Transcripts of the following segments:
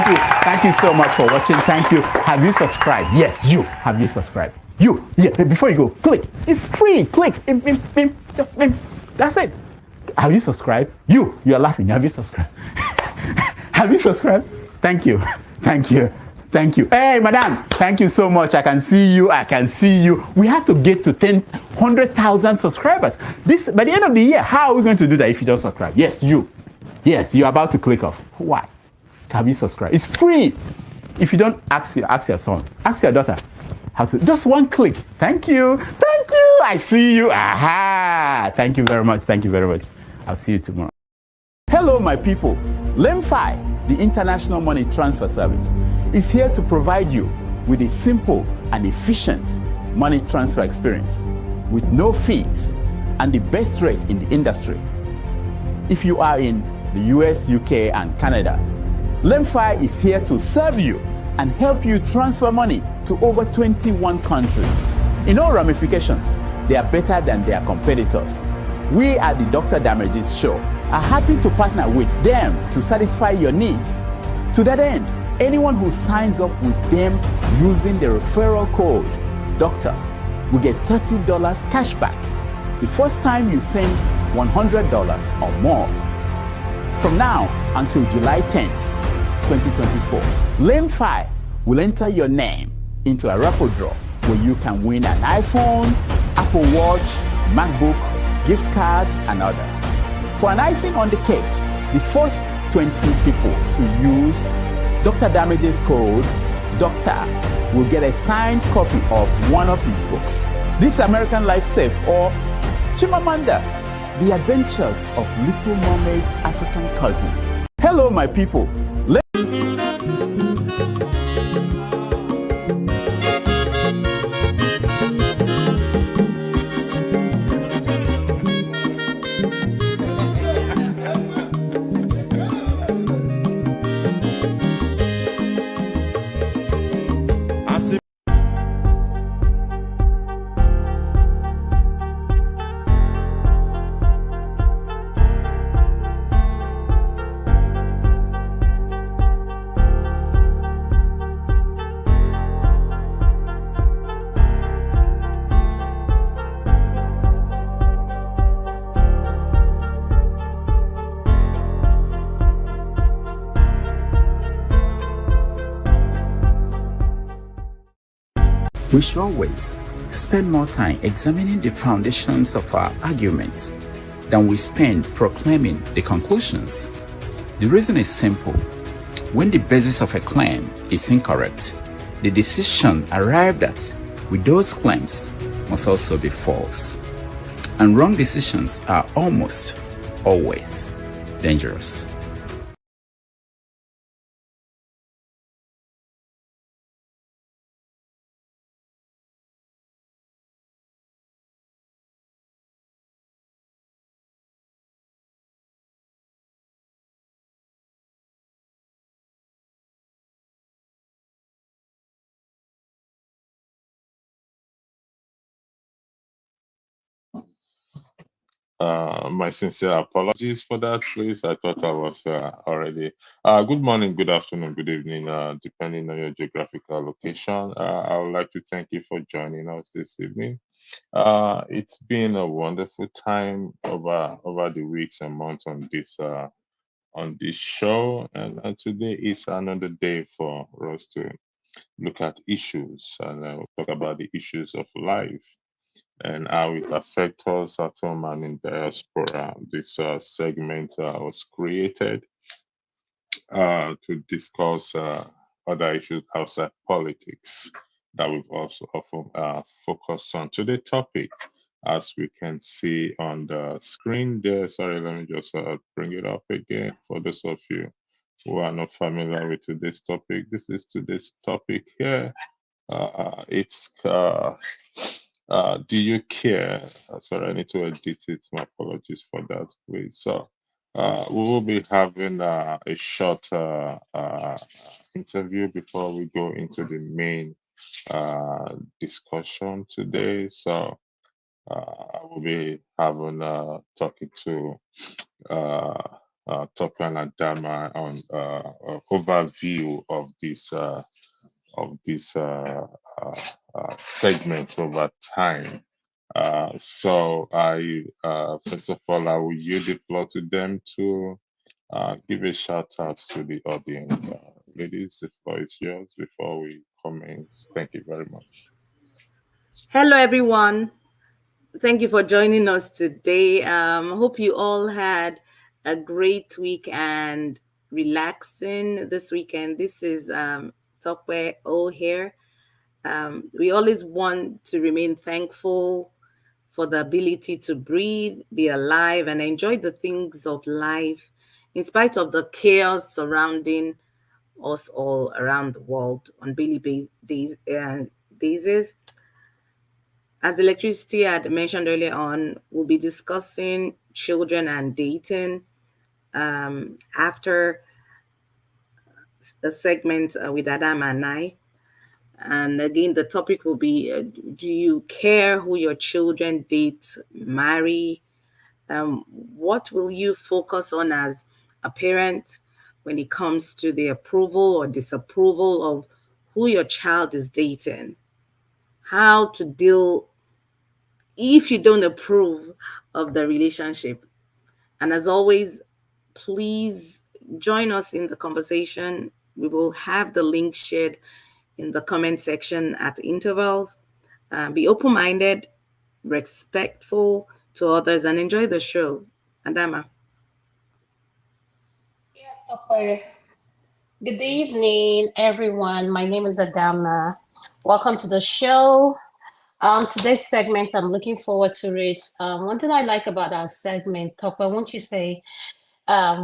Thank you so much for watching. Thank you. Have you subscribed? Yes, you. Have you subscribed? You. Yeah, before you go, click. It's free. Click. Just that's it. Have you subscribed? You're laughing. Have you subscribed? Have you subscribed? Thank you. Thank you. Thank you. Hey, madam, thank you so much. I can see you. I can see you. We have to get to 100,000 subscribers. This by the end of the year. How are we going to do that if you don't subscribe? Yes, you. Yes, you're about to click off. Why? Have you subscribed? It's free. If you don't, ask your son, ask your daughter how to. Just one click. Thank you. Thank you. I see you. Aha. Thank you very much. Thank you very much. I'll see you tomorrow. Hello, my people. Wofai, the international money transfer service, is here to provide you with a simple and efficient money transfer experience with no fees and the best rate in the industry. If you are in the US, UK, and Canada, Wofai is here to serve you and help you transfer money to over 21 countries. In all ramifications, they are better than their competitors. We at the Dr. Damages Show are happy to partner with them to satisfy your needs. To that end, anyone who signs up with them using the referral code DOCTOR will get $30 cash back the first time you send $100 or more. From now until July 10th, 2024, Wofai will enter your name into a raffle draw where you can win an iPhone, Apple Watch, MacBook, gift cards, and others. For an icing on the cake, the first 20 people to use Dr. Damage's code DOCTOR will get a signed copy of one of his books, This American Life Safe or Chimamanda, The Adventures of Little Mermaid's African Cousin. Hello, my people. We should always spend more time examining the foundations of our arguments than we spend proclaiming the conclusions. The reason is simple. When the basis of a claim is incorrect, the decision arrived at with those claims must also be false. And wrong decisions are almost always dangerous. My sincere apologies for that, please. I thought I was already. Good morning, good afternoon, good evening, depending on your geographical location. I would like to thank you for joining us this evening. It's been a wonderful time over the weeks and months on this show, and today is another day for us to look at issues and talk about the issues of life and how it affects us at home and in diaspora. This segment was created to discuss other issues outside politics that we've also often focused on. Today's topic, as we can see on the screen there, sorry, let me just bring it up again for those of you who are not familiar with today's topic. This is today's topic here. It's do you care? Sorry, I need to edit it. My apologies for that, please. So we will be having a short interview before we go into the main discussion today. So I will be having talking to Tope and Adama on overview of this segment over time. So I first of all, I will yield the floor to them to give a shout out to the audience. Ladies, the floor is yours before we commence. Thank you very much. Hello, everyone. Thank you for joining us today. Hope you all had a great week and relaxing this weekend. This is Tokwe O here. We always want to remain thankful for the ability to breathe, be alive, and enjoy the things of life in spite of the chaos surrounding us all around the world on basis. As Electricity had mentioned earlier on, we'll be discussing children and dating after a segment with Adam and I. And again, the topic will be do you care who your children date, marry? What will you focus on as a parent when it comes to the approval or disapproval of who your child is dating? How to deal if you don't approve of the relationship. And as always, please join us in the conversation. We will have the link shared in the comment section at intervals. Be open minded, respectful to others, and enjoy the show. Adama. Okay. Good evening, everyone. My name is Adama. Welcome to the show. Today's segment, I'm looking forward to it. One thing I like about our segment, Tope, won't you say,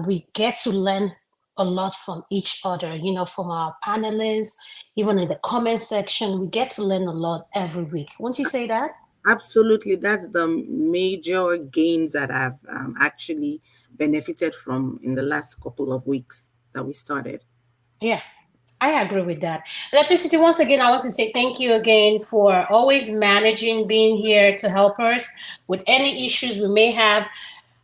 we get to learn a lot from each other, from our panelists, even in the comment section, we get to learn a lot every week. Won't you say that? Absolutely. That's the major gains that I've actually benefited from in the last couple of weeks that we started. Yeah, I agree with that. Electricity, once again, I want to say thank you again for always managing, being here to help us with any issues we may have.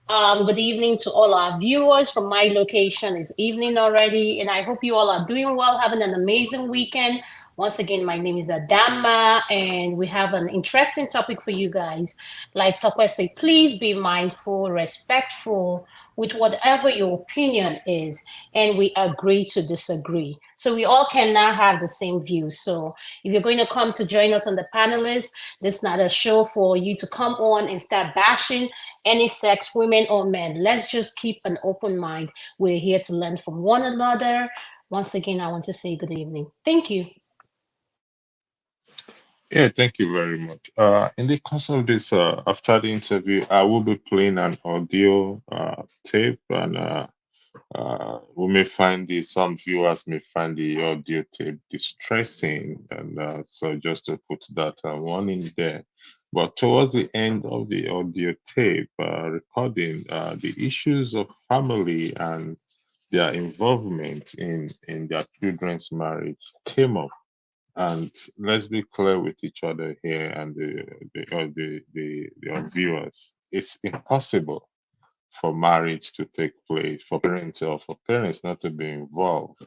Good evening to all our viewers from my location. It's evening already, and I hope you all are doing well, having an amazing weekend. Once again, my name is Adama, and we have an interesting topic for you guys. Like Tokwe said, please be mindful, respectful with whatever your opinion is, and we agree to disagree. So we all can now have the same views. So if you're going to come to join us on the panelists, this is not a show for you to come on and start bashing any sex, women or men. Let's just keep an open mind. We're here to learn from one another. Once again, I want to say good evening. Thank you. Yeah, thank you very much. In the course of this, after the interview, I will be playing an audio tape, and we may find some viewers may find the audio tape distressing, and so just to put that one in there. But towards the end of the audio tape recording, the issues of family and their involvement in their children's marriage came up. And let's be clear with each other here and the viewers. It's impossible for marriage to take place, for parents or for parents not to be involved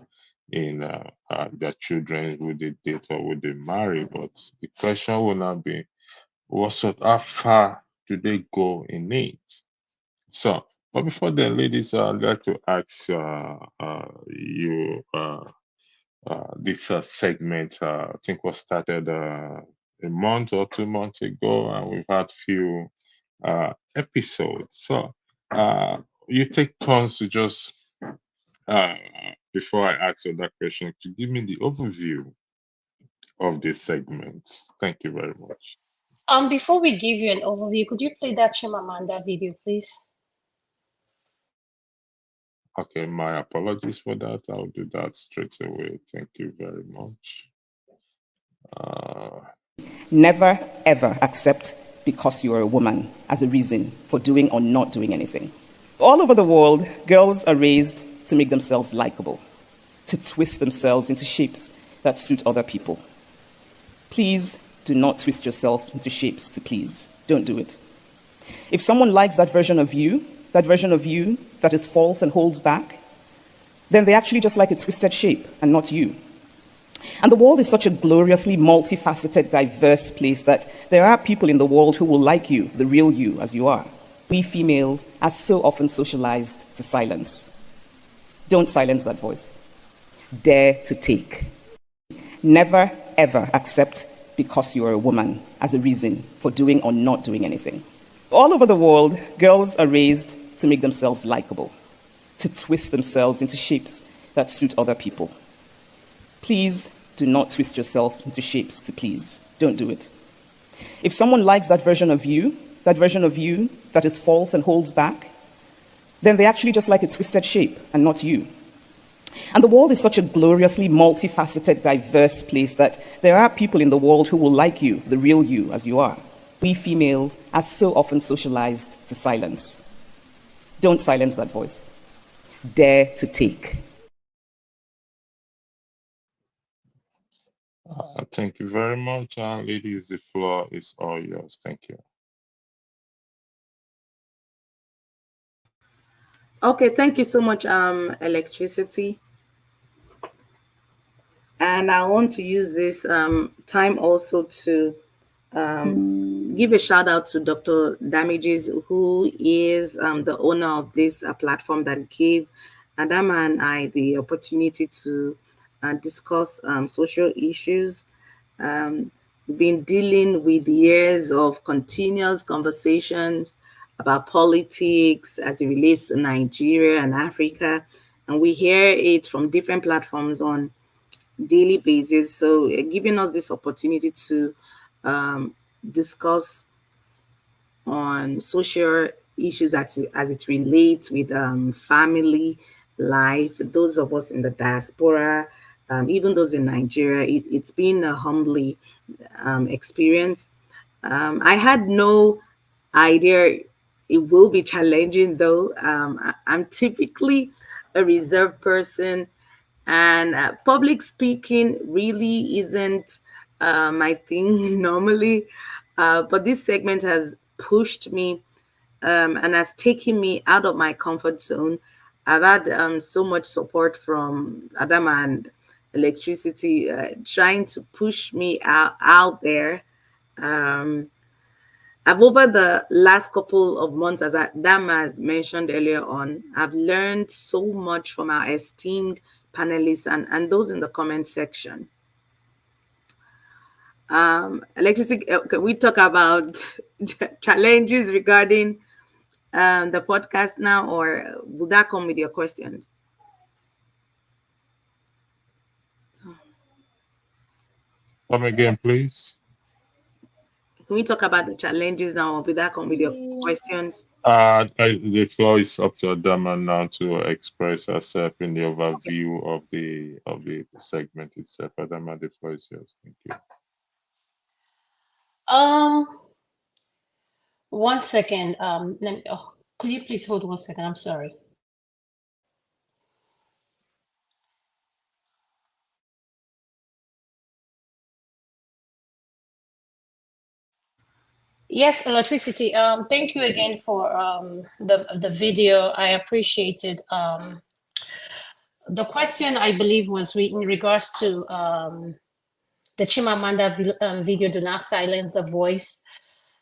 in their children, would they date or would they marry. But the question will not be how far do they go in it? So, but before then, ladies, I'd like to ask you this segment. I think was started a month or 2 months ago, and we've had few episodes. So you take turns to just uh, before I ask you that question, to give me the overview of this segment. Thank you very much. Before we give you an overview, could you play that Chimamanda video, please? Okay, my apologies for that. I'll do that straight away. Thank you very much. Never, ever accept because you're a woman as a reason for doing or not doing anything. All over the world, girls are raised to make themselves likable, to twist themselves into shapes that suit other people. Please do not twist yourself into shapes to please. Don't do it. If someone likes that version of you, that version of you that is false and holds back, then they actually just like a twisted shape and not you. And the world is such a gloriously multifaceted, diverse place that there are people in the world who will like you, the real you, as you are. We females are so often socialized to silence. Don't silence that voice. Dare to take. Never, ever accept because you're a woman as a reason for doing or not doing anything. All over the world, girls are raised to make themselves likable, to twist themselves into shapes that suit other people. Please do not twist yourself into shapes to please. Don't do it. If someone likes that version of you that is false and holds back, then they actually just like a twisted shape and not you. And the world is such a gloriously multifaceted, diverse place that there are people in the world who will like you, the real you, as you are. We females are so often socialized to silence. Don't silence that voice. Dare to take. Thank you very much. Ladies, the floor is all yours. Thank you. Okay, thank you so much, Electricity. And I want to use this time also to give a shout out to Dr. Damages, who is the owner of this platform that gave Adama and I the opportunity to discuss social issues. We've been dealing with years of continuous conversations about politics as it relates to Nigeria and Africa. And we hear it from different platforms on daily basis. So giving us this opportunity to discuss on social issues as it relates with family life, those of us in the diaspora, even those in Nigeria, it's been a humbling experience. I had no idea it will be challenging, though. I'm typically a reserved person, and public speaking really isn't my thing normally. But this segment has pushed me and has taken me out of my comfort zone. I've had so much support from Adama and Electricity trying to push me out there. I've over the last couple of months, as Adama has mentioned earlier on, I've learned so much from our esteemed panelists and those in the comment section. Electricity, can we talk about challenges regarding the podcast now, or will that come with your questions? Come again, please. Can we talk about the challenges now, or will that come with your questions? The floor is up to Adama now to express herself in the overview of the segment itself. Adama, the floor is yours. Thank you. 1 second. Could you please hold 1 second? I'm sorry. Yes, Electricity. Thank you again for the video. I appreciate it. The question, I believe, was in regards to the Chimamanda video, Do Not Silence the Voice.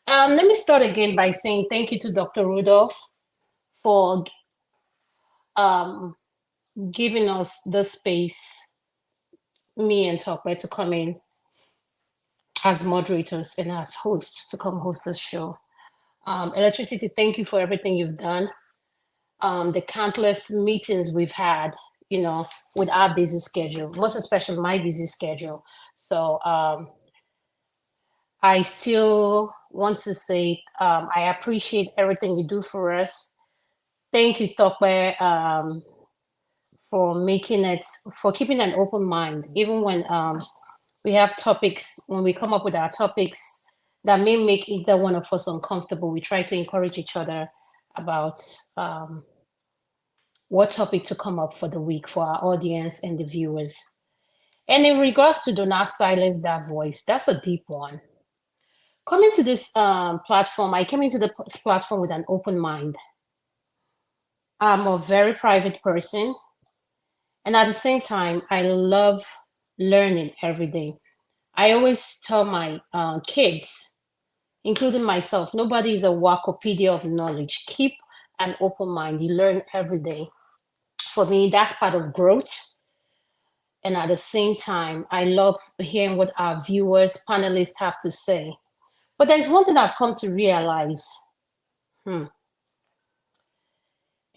Let me start again by saying thank you to Dr. Rudolph for giving us the space, me and Tokwe, to come in as moderators and as hosts to come host this show. Electricity, thank you for everything you've done. The countless meetings we've had, with our busy schedule, most especially my busy schedule. So I still want to say I appreciate everything you do for us. Thank you, Tokwe, for keeping an open mind, even when we have topics, when we come up with our topics that may make either one of us uncomfortable. We try to encourage each other about what topic to come up for the week for our audience and the viewers. And in regards to Do Not Silence That Voice, that's a deep one. Coming to this platform, I came into the platform with an open mind. I'm a very private person. And at the same time, I love learning every day. I always tell my kids, including myself, nobody is a Wikipedia of knowledge. Keep an open mind. You learn every day. For me, that's part of growth. And at the same time, I love hearing what our viewers, panelists have to say. But there's one thing I've come to realize, and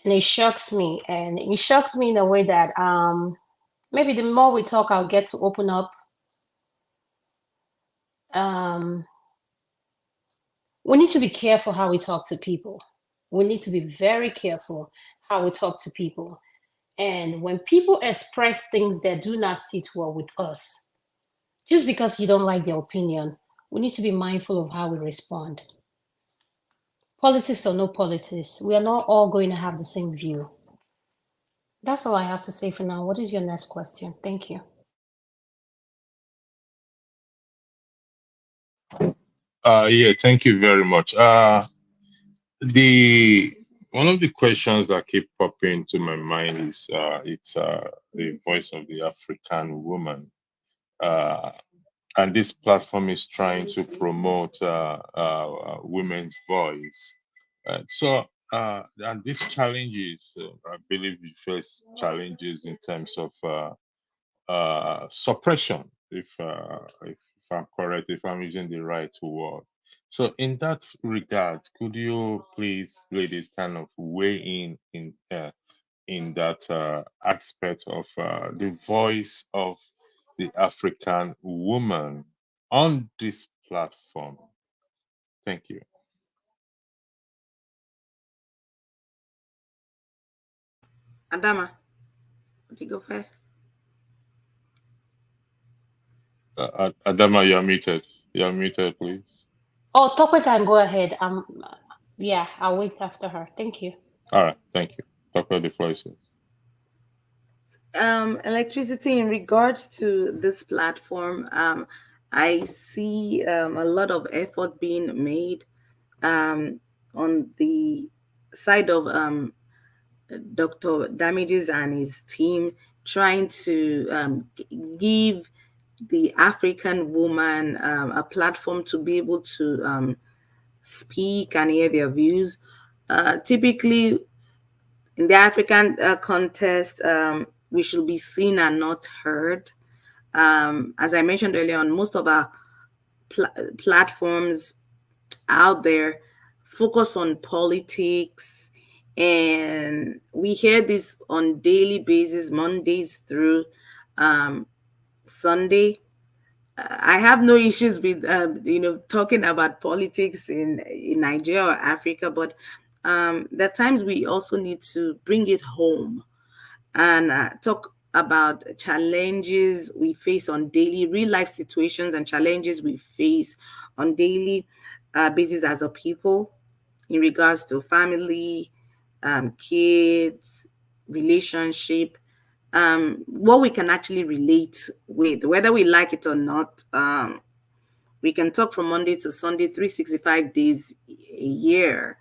it shocks me. And it shocks me in a way that maybe the more we talk, I'll get to open up. Um, we need to be careful how we talk to people. We need to be very careful how we talk to people. And when people express things that do not sit well with us, just because you don't like their opinion, we need to be mindful of how we respond. Politics or no politics, we are not all going to have the same view. That's all I have to say for now. What is your next question? Thank you. Yeah, thank you very much. The one of the questions that keep popping into my mind is it's the voice of the African woman. Uh, and this platform is trying to promote women's voice. And these challenges, I believe we face challenges in terms of suppression, if I'm correct, if I'm using the right word. So, in that regard, could you please, ladies, kind of weigh in that aspect of the voice of the African woman on this platform? Thank you. Adama, would you go first? Adama, you're muted. You're muted, please. Oh, Tokwe can go ahead. Yeah, I'll wait after her. Thank you. All right, thank you. Dr. The floor is yours. Electricity, in regards to this platform, I see a lot of effort being made on the side of Dr. Damages and his team, trying to give the African woman a platform to be able to speak and hear their views. Typically, in the African context, we should be seen and not heard. As I mentioned earlier on, most of our platforms out there focus on politics, and we hear this on daily basis, Mondays through Sunday. I have no issues with talking about politics in Nigeria or Africa, but there are times we also need to bring it home and talk about challenges we face on daily real life situations and challenges we face on daily basis as a people in regards to family, kids, relationship, what we can actually relate with, whether we like it or not. We can talk from Monday to Sunday, 365 days a year.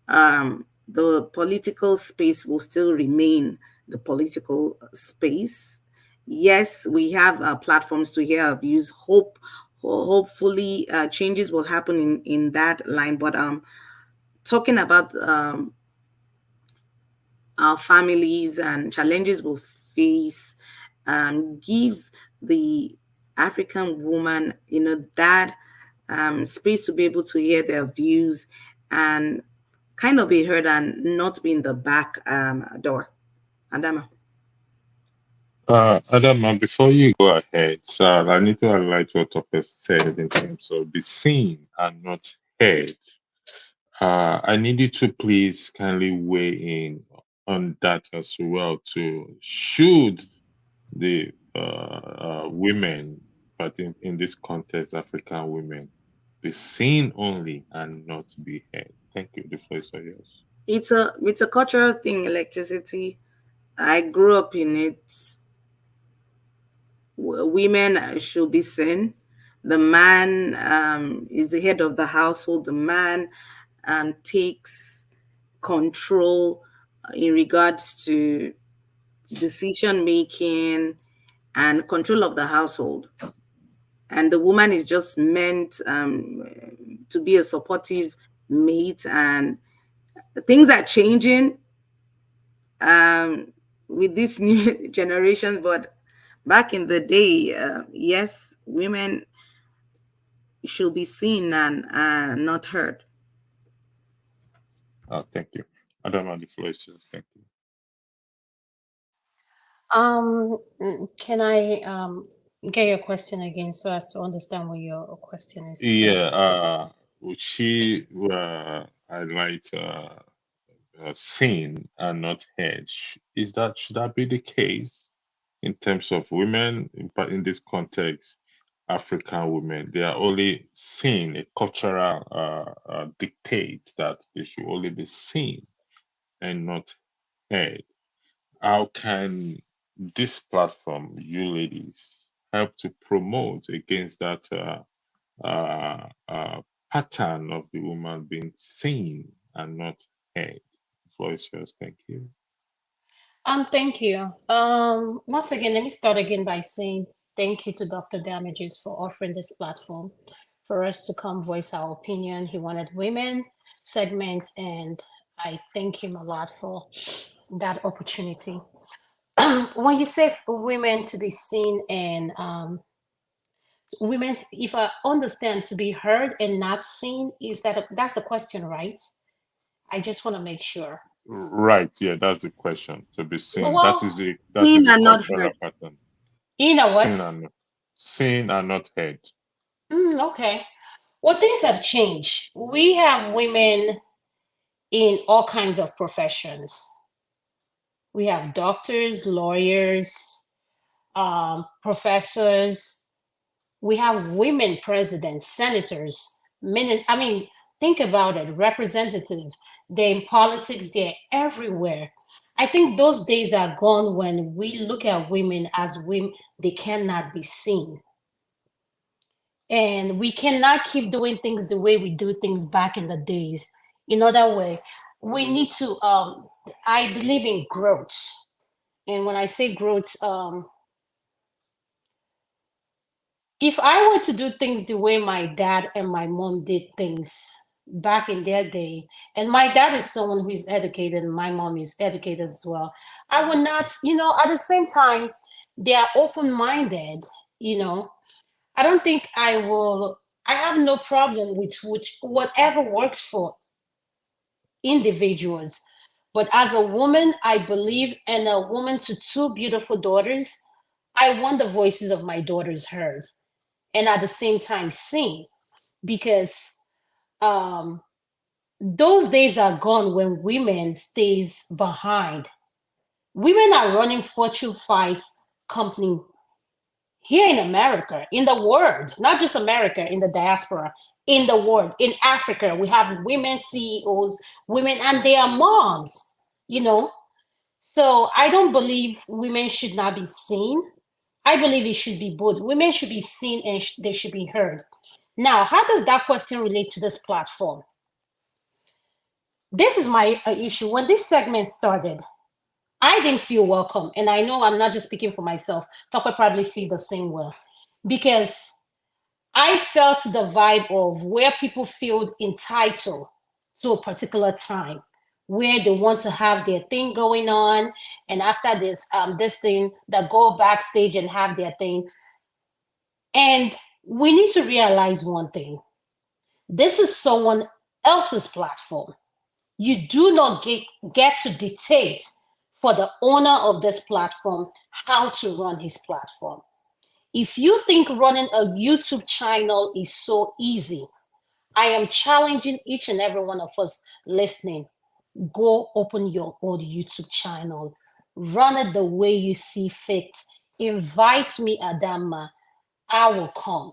The political space will still remain the political space. Yes, we have platforms to hear our views. Hopefully, changes will happen in that line. But talking about our families and challenges we'll face gives the African woman, that space to be able to hear their views and kind of be heard and not be in the back door. Adama. Adama, before you go ahead, sir, I need to highlight what Topper said in terms of the seen and not heard. I need you to please kindly weigh in on that as well. To should the women, but in this context, African women, be seen only and not be heard? Thank you. The floor is all yours. It's a cultural thing, electricity. I grew up in it. Women should be seen. The man is the head of the household. The man takes control in regards to decision making and control of the household. And the woman is just meant to be a supportive mate, and things are changing with this new generation. But back in the day, yes, women should be seen and not heard. Thank you. Adam, the floor is yours. Thank you. Can I get your question again so as to understand what your question is, Yeah, please? would she highlight seen and not heard? Should that be the case in terms of women, but in this context, African women, they are only seen, a cultural dictate that they should only be seen and not heard. How can this platform, you ladies, help to promote against that pattern of the woman being seen and not heard? The floor is yours. Thank you. Thank you. Once again, let me start again by saying thank you to Dr. Damages for offering this platform for us to come voice our opinion. He wanted women segments, and I thank him a lot for that opportunity. When you say for women to be seen and women, if I understand, to be heard and not seen, that's the question, right? I just want to make sure. Right, yeah, that's the question. To be seen. That Well, is the Seen and not cultural heard. pattern. you know what? Seen and not heard. Okay. Well, things have changed. We have women in all kinds of professions. We have doctors, lawyers, professors. We have women presidents, senators, I mean, think about it, representative. They're in politics, they're everywhere. I think those days are gone when we look at women as women, they cannot be seen. And we cannot keep doing things the way we do things back in the days. In other way, we need to, I believe in growth. And when I say growth, if I were to do things the way my dad and my mom did things back in their day, and my dad is someone who is educated and my mom is educated as well, I would not, at the same time, they are open-minded, you know. I don't think I have no problem with which whatever works for individuals. But as a woman, I believe, and a woman to two beautiful daughters, I want the voices of my daughters heard and at the same time seen, because um, those days are gone when women stays behind. Women are running Fortune 5 company here in America, in the world, not just America, in the diaspora, in the world, in Africa. We have women CEOs, women, and they are moms, you know. So I don't believe women should not be seen. I believe it should be both. Women should be seen and they should be heard. Now, how does that question relate to this platform? This is my issue. When this segment started, I didn't feel welcome. And I know I'm not just speaking for myself. Topper probably feel the same way. Because I felt the vibe of where people feel entitled to a particular time, where they want to have their thing going on, and after this thing, they go backstage and have their thing. And we need to realize one thing: this is someone else's platform. You do not get to dictate for the owner of this platform how to run his platform. If you think running a YouTube channel is so easy, I am challenging each and every one of us listening. Go open your own YouTube channel. Run it the way you see fit. Invite me, Adama. I will come.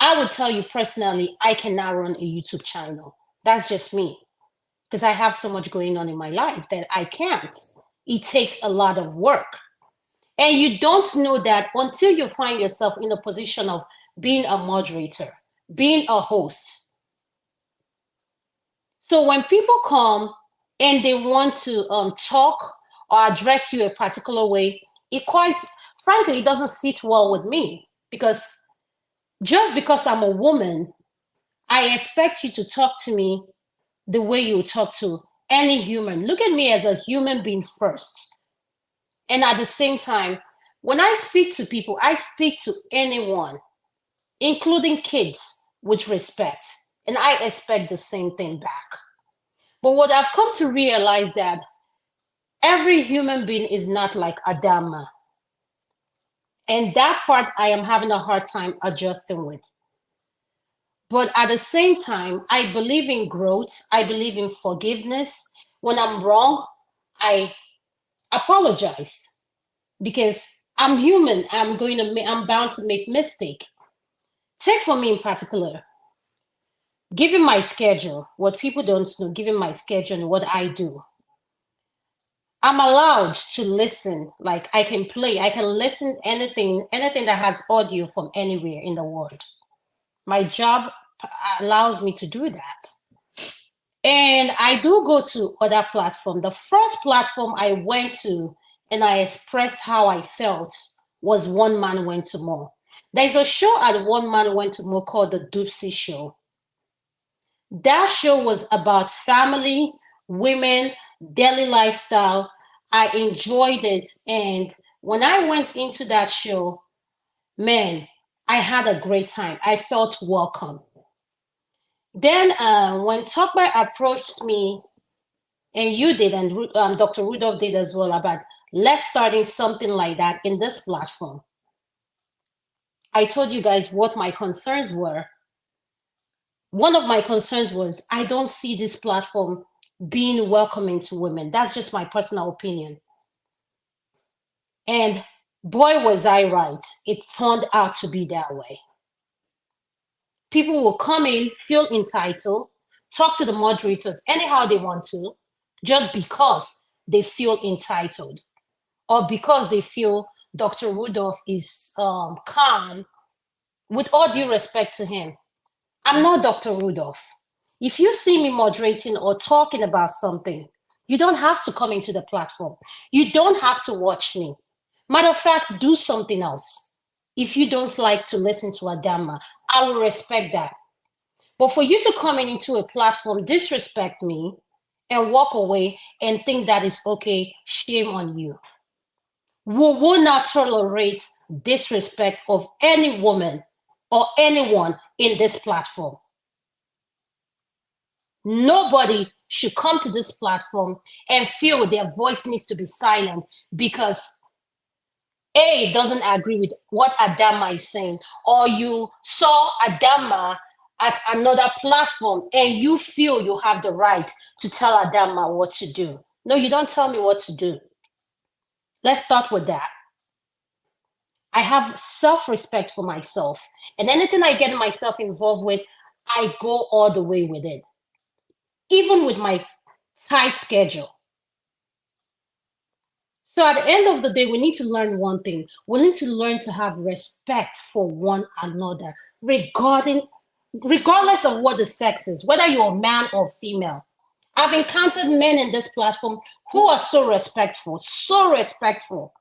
I will tell you personally, I cannot run a YouTube channel. That's just me, because I have so much going on in my life that I can't. It takes a lot of work. And you don't know that until you find yourself in a position of being a moderator, being a host. So when people come and they want to talk or address you a particular way, it quite frankly, it doesn't sit well with me, because just because I'm a woman, I expect you to talk to me the way you talk to any human. Look at me as a human being first. And at the same time, when I speak to people, I speak to anyone, including kids, with respect. And I expect the same thing back. But what I've come to realize that every human being is not like Adama. And that part I am having a hard time adjusting with. But at the same time, I believe in growth. I believe in forgiveness. When I'm wrong, I apologize, because I'm human. I'm bound to make mistake. Take for me in particular, given my schedule, what people don't know, given my schedule and what I do, I'm allowed to listen. Like I can listen anything that has audio from anywhere in the world. My job allows me to do that. And I do go to other platforms. The first platform I went to and I expressed how I felt was One Man Went to More. There's a show at One Man Went to More called The Doopsy Show. That show was about family, women, daily lifestyle. I enjoyed it. And when I went into that show, man, I had a great time. I felt welcome. Then when Talkback approached me, and you did, and Dr. Rudolph did as well, about let's starting something like that in this platform, I told you guys what my concerns were. One of my concerns was I don't see this platform being welcoming to women. That's just my personal opinion. And boy, was I right. It turned out to be that way. People will come in, feel entitled, talk to the moderators anyhow they want to, just because they feel entitled, or because they feel Dr. Rudolph is calm. With all due respect to him, I'm not Dr. Rudolph. If you see me moderating or talking about something, you don't have to come into the platform. You don't have to watch me. Matter of fact, do something else. If you don't like to listen to Adama, I will respect that. But for you to come into a platform, disrespect me, and walk away and think that is okay, shame on you. We will not tolerate disrespect of any woman or anyone in this platform. Nobody should come to this platform and feel their voice needs to be silent because A doesn't agree with what Adama is saying, or you saw Adama at another platform and you feel you have the right to tell Adama what to do. No, you don't tell me what to do. Let's start with that. I have self-respect for myself, and anything I get myself involved with, I go all the way with it, even with my tight schedule. So at the end of the day, we need to learn one thing. We need to learn to have respect for one another, regardless of what the sex is, whether you're a man or female. I've encountered men in this platform who are so respectful, so respectful.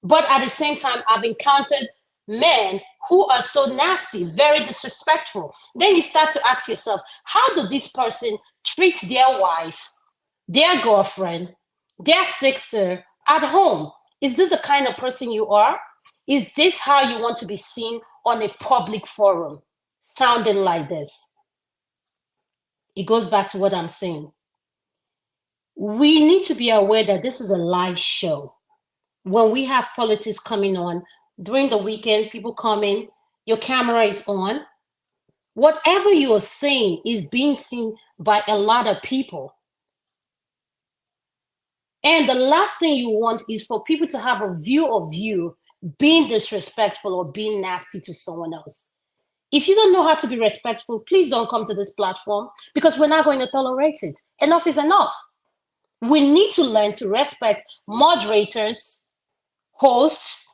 But at the same time, I've encountered men who are so nasty, very disrespectful. Then you start to ask yourself, how do this person treat their wife, their girlfriend, their sister at home? Is this the kind of person you are? Is this how you want to be seen on a public forum, sounding like this? It goes back to what I'm saying. We need to be aware that this is a live show. When we have politics coming on during the weekend, people come in, your camera is on. Whatever you are saying is being seen by a lot of people. And the last thing you want is for people to have a view of you being disrespectful or being nasty to someone else. If you don't know how to be respectful, please don't come to this platform, because we're not going to tolerate it. Enough is enough. We need to learn to respect moderators, hosts.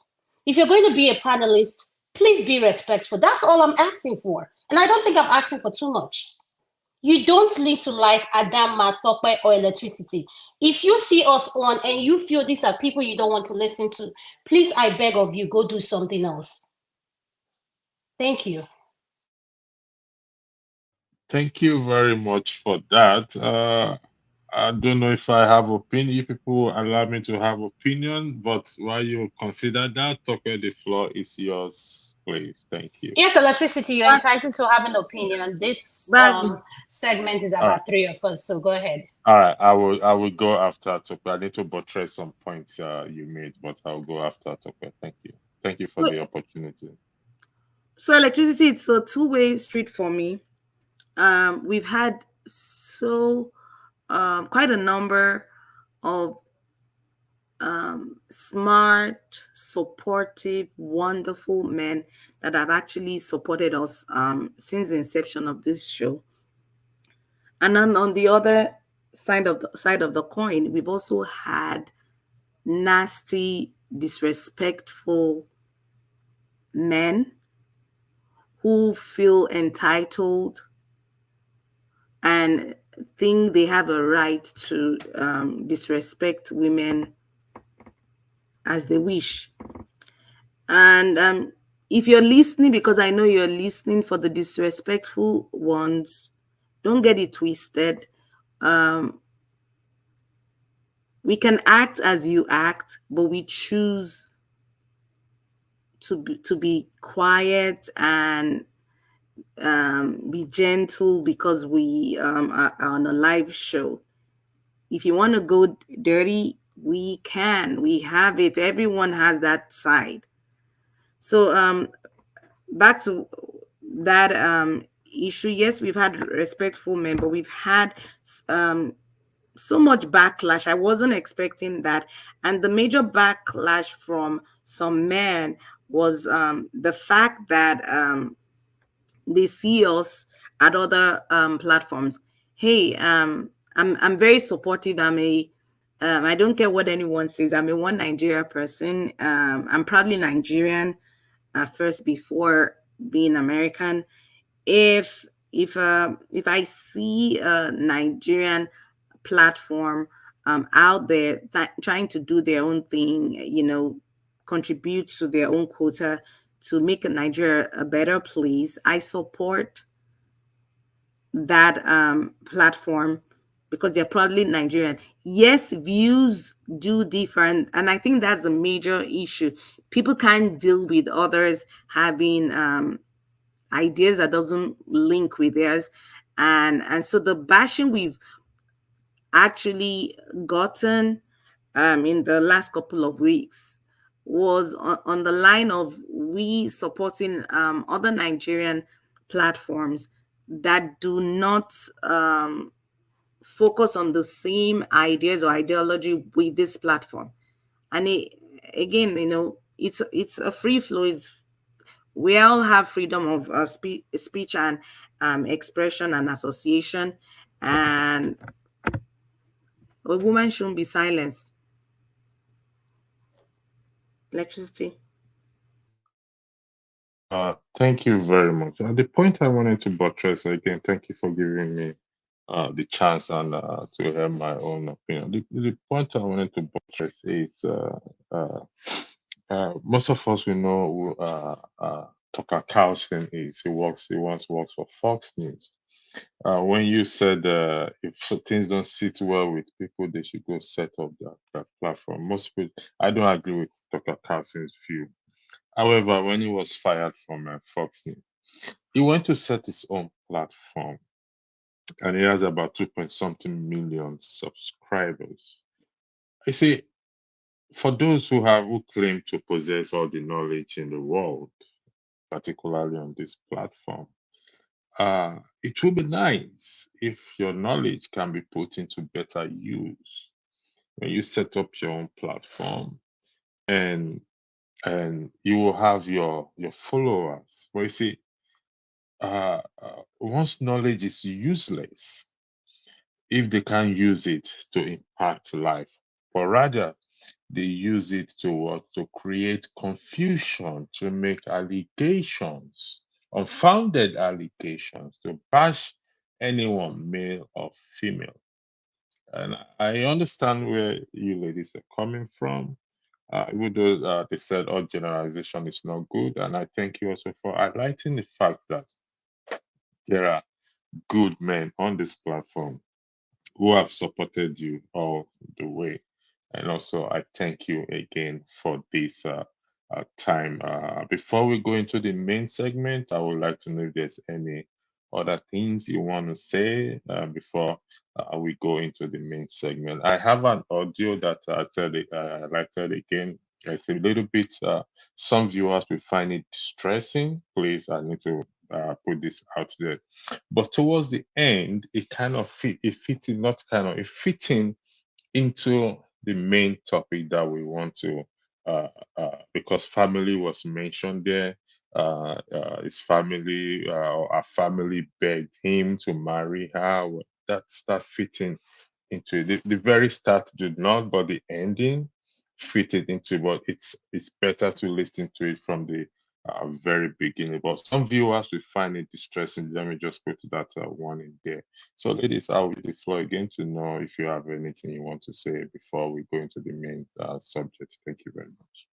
If you're going to be a panelist, please be respectful. That's all I'm asking for. And I don't think I'm asking for too much. You don't need to like Adama, Tope, or electricity. If you see us on and you feel these are people you don't want to listen to, please, I beg of you, go do something else. Thank you. Thank you very much for that. I don't know if I have opinion. If people allow me to have opinion, but while you consider that, Toke, the floor is yours, please. Thank you. Yes, electricity, you're entitled to have an opinion. This But segment is All right. about three of us, so go ahead. All right. I will go after Toke. I need to buttress some points you made, but I'll go after Toke. Thank you. Thank you for so, the opportunity. so electricity, it's a two-way street for me. We've had so quite a number of smart, supportive, wonderful men that have actually supported us since the inception of this show. And then on the other side of the coin, we've also had nasty, disrespectful men who feel entitled and think they have a right to disrespect women as they wish. And if you're listening, because I know you're listening for the disrespectful ones, don't get it twisted. Um, we can act as you act, but we choose to be quiet and be gentle because we are on a live show. If you want to go dirty, we can. We have it. Everyone has that side. So back to that issue. Yes, we've had respectful men, but we've had um so much backlash. I wasn't expecting that. And the major backlash from some men was the fact that they see us at other platforms. Hey, I'm very supportive. I don't care what anyone says. I'm a one Nigeria person. I'm proudly Nigerian first before being American. If I see a Nigerian platform out there trying to do their own thing, contribute to their own quota to make Nigeria a better place, I support that platform because they're proudly Nigerian. Yes, views do differ, and I think that's a major issue. People can't deal with others having ideas that doesn't link with theirs, and so the bashing we've actually gotten in the last couple of weeks was on the line of we supporting other Nigerian platforms that do not focus on the same ideas or ideology with this platform. And again, it's a free flow. We all have freedom of speech and expression and association, and a woman shouldn't be silenced. Electricity. Thank you very much. The point I wanted to buttress again, thank you for giving me the chance and to have my own opinion. The point I wanted to buttress is most of us we know who Tucker Carlson is. He once works for Fox News. When you said if things don't sit well with people, they should go set up that platform. Most people, I don't agree with Tucker Carlson's view. However, when he was fired from Fox News, he went to set his own platform, and he has about 2 point something million subscribers. I say, for those who claim to possess all the knowledge in the world, particularly on this platform, it would be nice if your knowledge can be put into better use when you set up your own platform, and you will have your followers. But you see, once knowledge is useless if they can't use it to impact life, but rather they use it to what? To create confusion, to make allegations, unfounded allegations, to bash anyone, male or female. And I understand where you ladies are coming from. Even though they said all generalization is not good, and I thank you also for highlighting the fact that there are good men on this platform who have supported you all the way. And also, I thank you again for this time. Before we go into the main segment, I would like to know if there's any other things you want to say before we go into the main segment. I have an audio that I said I highlighted again. It's a little bit, some viewers will find it distressing. Please, I need to put this out there. But towards the end, it kind of fits in, not kind of, it fits in into the main topic that we want to, because family was mentioned there. His family or our family begged him to marry her. Well, that fitting into it. The very start did not, but the ending fitted into. But it's better to listen to it from the very beginning. But some viewers will find it distressing. Let me just put that one in there. So, ladies, I will the floor again to know if you have anything you want to say before we go into the main subject. Thank you very much.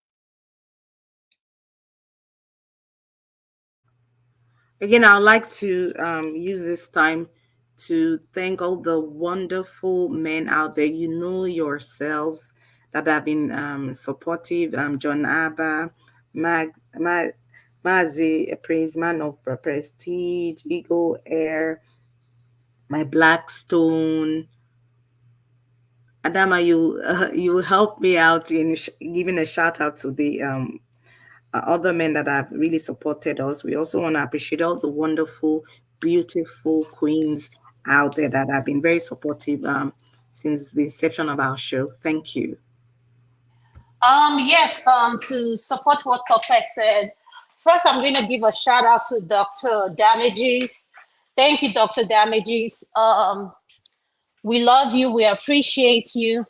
Again, I would like to use this time to thank all the wonderful men out there. You know yourselves that have been supportive. John Abba, Mazi, a praise man of prestige, Eagle Air, my Blackstone. Adama, you help me out in giving a shout out to the other men that have really supported us. We also want to appreciate all the wonderful, beautiful queens out there that have been very supportive since the inception of our show. Thank you. Yes, to support what Tope said, first I'm going to give a shout out to Dr. Damages. Thank you, Dr. Damages. We love you. We appreciate you.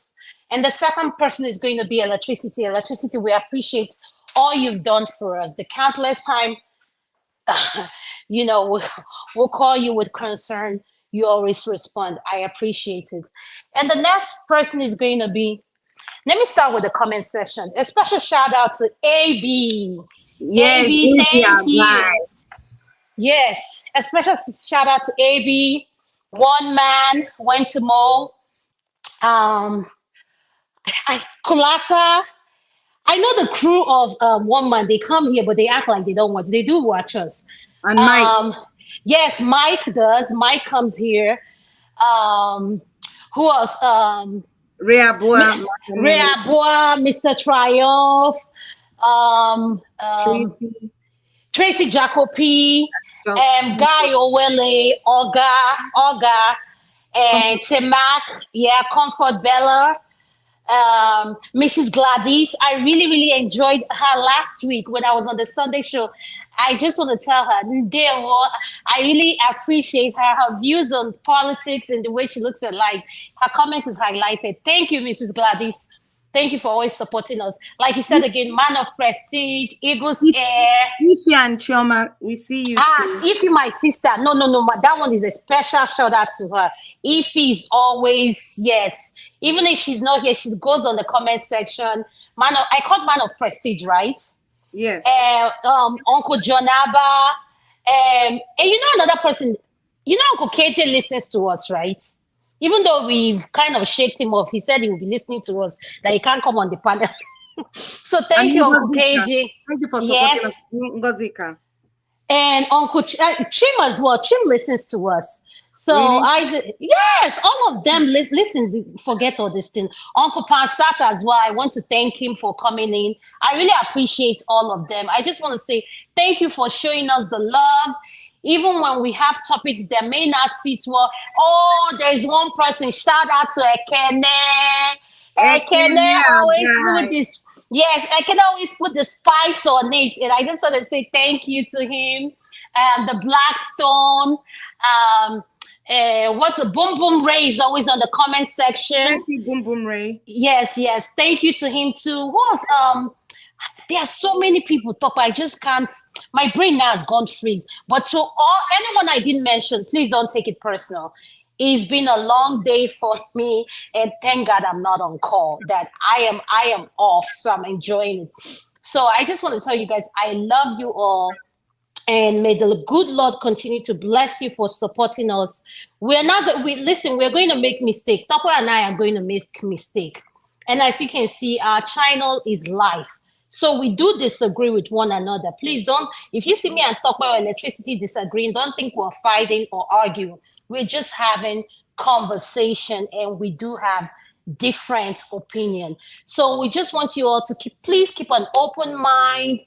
And the second person is going to be Electricity. Electricity, we appreciate all you've done for us. The countless time, we'll call you with concern. You always respond. I appreciate it. And the next person is going to be, let me start with the comment section. A special shout out to AB. Yes, AB, thank you. right. Yes, a special shout out to AB. One man went to Mo. Kulata. I know the crew of One Man. They come here, but they act like they don't watch. They do watch us. And Mike. Yes, Mike does. Mike comes here. Who else? Reabua, Mr. Triumph, Tracy Jacopi, Guy Owele, Olga, and Timac, Comfort Bella, Mrs. Gladys. I really, really enjoyed her last week when I was on the Sunday show. I just want to tell her, I really appreciate her views on politics and the way she looks at life. Her comment is highlighted. Thank you, Mrs. Gladys. Thank you for always supporting us. Like you said again, man of prestige, Eagles Air. Ify and Chioma, we see you. Ify, my sister. No. That one is a special shout out to her. Ify is always, yes. Even if she's not here, she goes on the comment section. I called man of prestige, right? Yes. Uncle Jonaba. And you know another person, Uncle KJ listens to us, right? Even though we've kind of shaked him off, he said he will be listening to us, that he can't come on the panel. So thank you, Uncle KJ. Thank you for supporting us. Ngozika. And Uncle Chim as well. Chim listens to us. So really? Yes, all of them listen, forget all this thing. Uncle Pansata as well. I want to thank him for coming in. I really appreciate all of them. I just want to say thank you for showing us the love. Even when we have topics that may not sit well. Oh, there's one person. Shout out to Ekene. Ekene always put this. Yes, Ekene always put the spice on it. And I just want to say thank you to him. The Blackstone. What's a Boom Boom Ray is always on the comment section. Thank you, Boom Boom Ray. Yes. Thank you to him too. Who else? There are so many people talk, I just can't. My brain now has gone freeze. But to all anyone I didn't mention, please don't take it personal. It's been a long day for me, and thank God I'm not on call. That I am off, so I'm enjoying it. So I just want to tell you guys, I love you all. And may the good Lord continue to bless you for supporting us. We're not, listen, we're going to make mistake. Topo and I are going to make mistake. And as you can see, our channel is live. So we do disagree with one another. Please don't, if you see me and Topo or Electricity disagreeing, don't think we're fighting or arguing. We're just having conversation, and we do have different opinion. So we just want you all to please keep an open mind.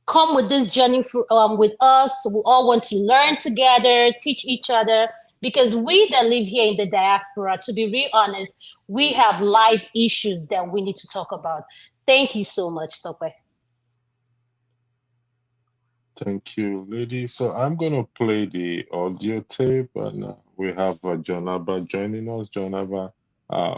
Come with this journey with us. We all want to learn together, teach each other, because we that live here in the diaspora, to be real honest, we have life issues that we need to talk about. Thank you so much, Tope. Thank you, ladies. So I'm going to play the audio tape, and we have Jonaba joining us. Jonaba,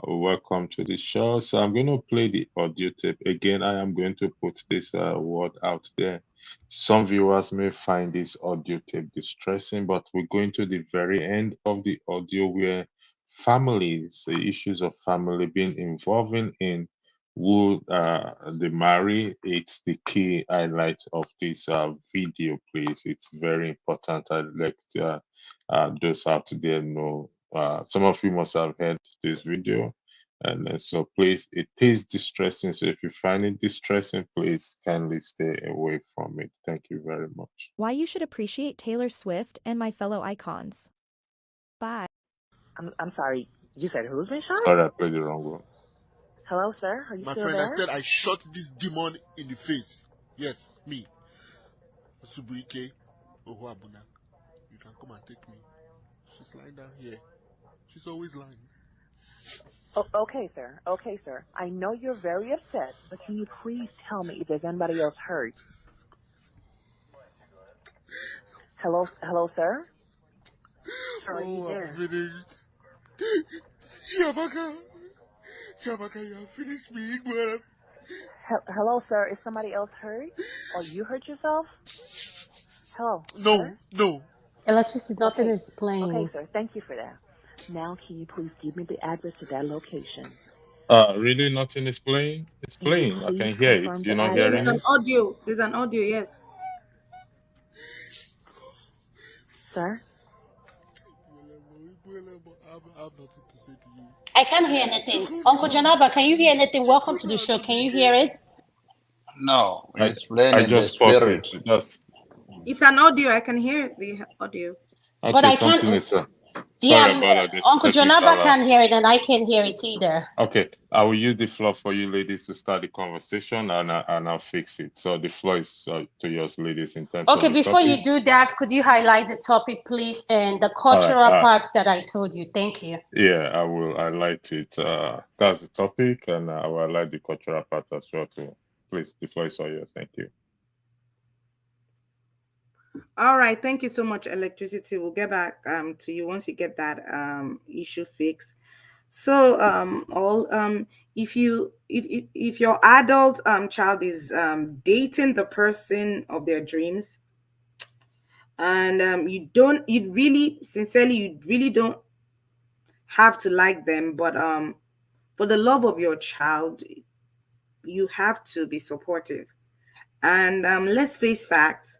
welcome to the show. So I'm going to play the audio tape. Again, I am going to put this word out there. Some viewers may find this audio tape distressing, but we're going to the very end of the audio where families, the issues of family being involving in who they marry. It's the key highlight of this video, please. It's very important. I'd like those out there know. Some of you must have heard this video, and so please, it is distressing. So if you find it distressing, please kindly stay away from it. Thank you very much. Why you should appreciate Taylor Swift and my fellow icons. Bye. I'm sorry. You said who's been shot? Sorry, I played the wrong one. Hello, sir. Are you My still friend, there? I said I shot this demon in the face. Yes, me. Subuike Ohuabuna. You can come and take me. She's lying down here. She's always lying. Oh, okay, sir. Okay, sir. I know you're very upset, but can you please tell me if there's anybody else hurt? Hello, sir? Sir, are you there? I'm finished. Shabaka, you have finished me, Igwara. Hello, sir. Is somebody else hurt? Or you hurt yourself? Hello? No, sir? no. Electricity, nothing Okay. is playing. Okay, sir. Thank you for that. Now, can you please give me the address to that location? Really, nothing is playing? It's Can you playing. I please can hear it. confirm You're the not address? hearing There's it? an audio. There's an audio, yes. Sir? I have nothing to say to you. I can't hear anything. Uncle Janaba, can you hear anything? Welcome to the show. Can you hear it? No, it's playing I in the just paused spirit. it. Just It's an audio. I can hear the audio. But okay. I Something can't. is sorry Yeah, about that. This Uncle technical. Janaba can't hear it, and I can't hear it either. Okay, I will use the floor for you ladies to start the conversation, and I'll fix it. So the floor is to yours, ladies, in terms Okay, of the before topic. you do that, could you highlight the topic, please, and the All right, cultural parts that I told you? Thank you. Yeah, I will highlight it. That's the topic, and I will highlight the cultural part as well too. Please, the floor is all yours. Thank you. All right. Thank you so much, Electricity. We'll get back to you once you get that issue fixed. So if your adult child is dating the person of their dreams, and you really don't have to like them, but for the love of your child, you have to be supportive. And let's face facts.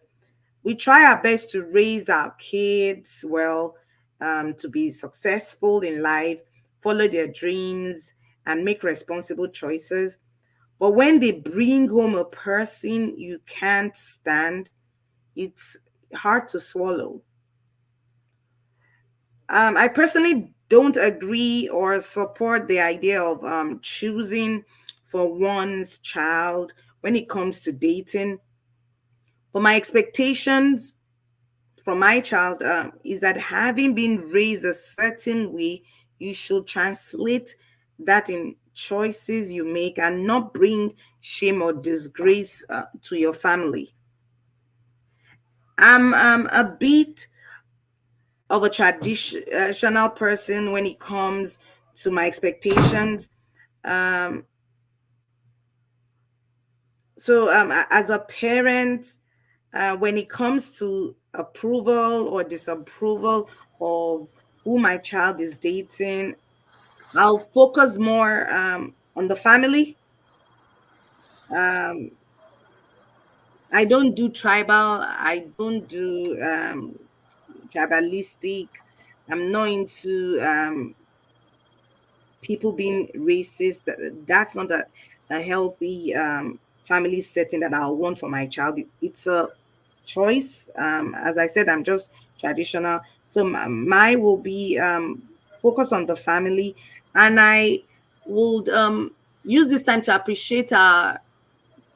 We try our best to raise our kids well, to be successful in life, follow their dreams, and make responsible choices. But when they bring home a person you can't stand, it's hard to swallow. I personally don't agree or support the idea of choosing for one's child when it comes to dating. But my expectations from my child is that having been raised a certain way, you should translate that in choices you make and not bring shame or disgrace to your family. I'm a bit of a traditional person when it comes to my expectations. So as a parent, when it comes to approval or disapproval of who my child is dating, I'll focus more on the family. Um, I don't do tribal. I don't do tribalistic. I'm not into people being racist. That's not a healthy family setting that I'll want for my child. It's a choice. As I said, I'm just traditional. So my will be focus on the family, and I would use this time to appreciate our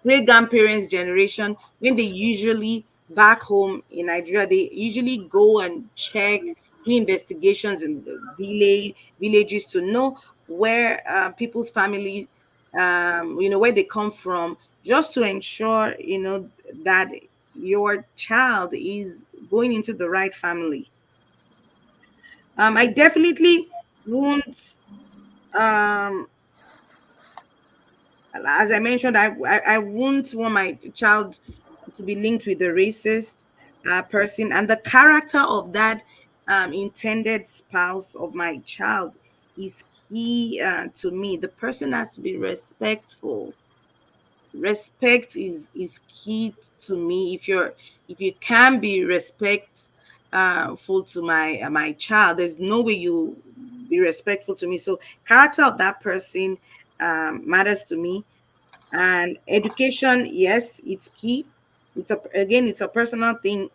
great grandparents generation. When they usually back home in Nigeria, they usually go and check, do investigations in the villages to know where people's family, where they come from, just to ensure that your child is going into the right family. I definitely won't um as I mentioned, I wouldn't want my child to be linked with a racist person, and the character of that intended spouse of my child is key to me. The person has to be respectful. Respect is key to me. If you can be respectful to my child, there's no way you be respectful to me. So character of that person matters to me. And education, yes, it's key. It's a personal thing.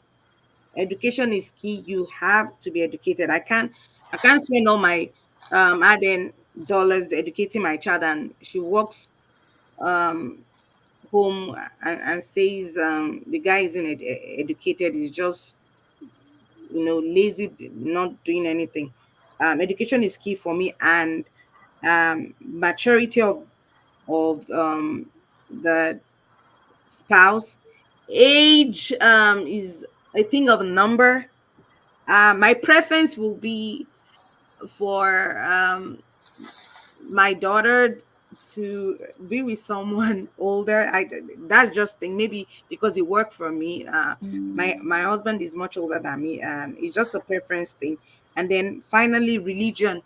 Education is key. You have to be educated. I can't spend all my adding dollars educating my child, and she walks um home and says the guy isn't educated, is just lazy, not doing anything. Education is key for me, and maturity of the spouse. Age is a thing of number. My preference will be for my daughter to be with someone older. That's just thing. Maybe because it worked for me. My husband is much older than me, and it's just a preference thing. And then finally, religion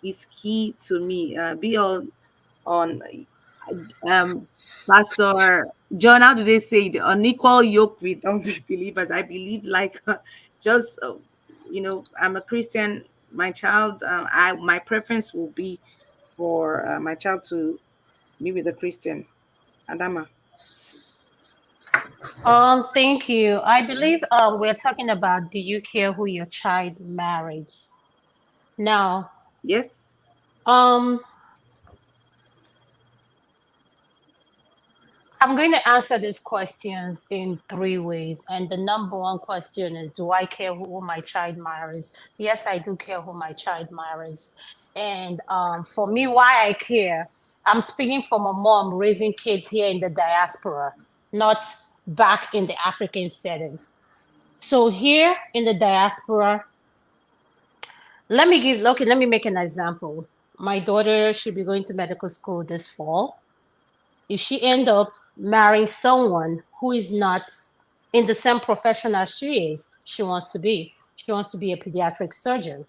is key to me. Be on um Pastor John, how do they say it? Unequal yoke with unbelievers. I believe like just I'm a Christian. My child, I my preference will be for my child to be with a Christian. Adama. Thank you. I believe we're talking about, do you care who your child marries? Now, Yes. um, I'm going to answer these questions in three ways. And the number one question is, do I care who my child marries? Yes, I do care who my child marries. And for me, why I care, I'm speaking from a mom raising kids here in the diaspora, not back in the African setting. So here in the diaspora, let me make an example. My daughter should be going to medical school this fall. If she end up marrying someone who is not in the same profession as she wants to be a pediatric surgeon.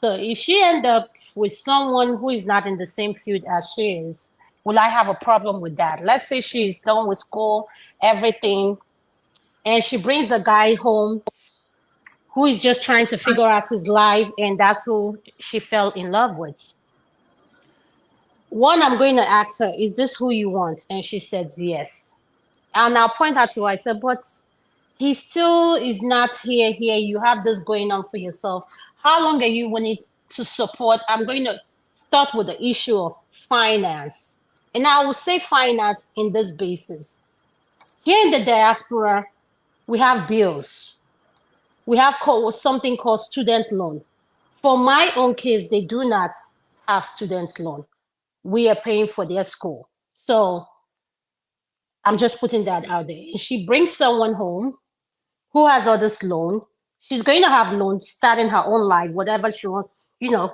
So if she end up with someone who is not in the same field as she is, will I have a problem with that? Let's say she's done with school, everything, and she brings a guy home who is just trying to figure out his life, and that's who she fell in love with. One, I'm going to ask her, is this who you want? And she says yes. And I'll point out to her, I said, but he still is not here. You have this going on for yourself. How long are you willing to support? I'm going to start with the issue of finance. And I will say finance in this basis. Here in the diaspora, we have bills. We have something called student loan. For my own kids, they do not have student loan. We are paying for their school. So I'm just putting that out there. If she brings someone home who has all this loan, she's going to have loan starting her own life, whatever she wants, you know,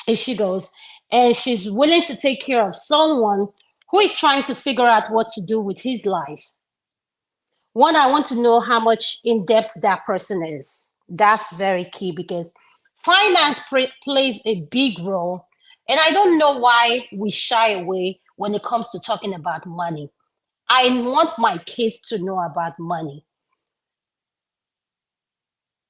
if she goes. And she's willing to take care of someone who is trying to figure out what to do with his life. One, I want to know how much in depth that person is. That's very key because finance plays a big role. And I don't know why we shy away when it comes to talking about money. I want my kids to know about money.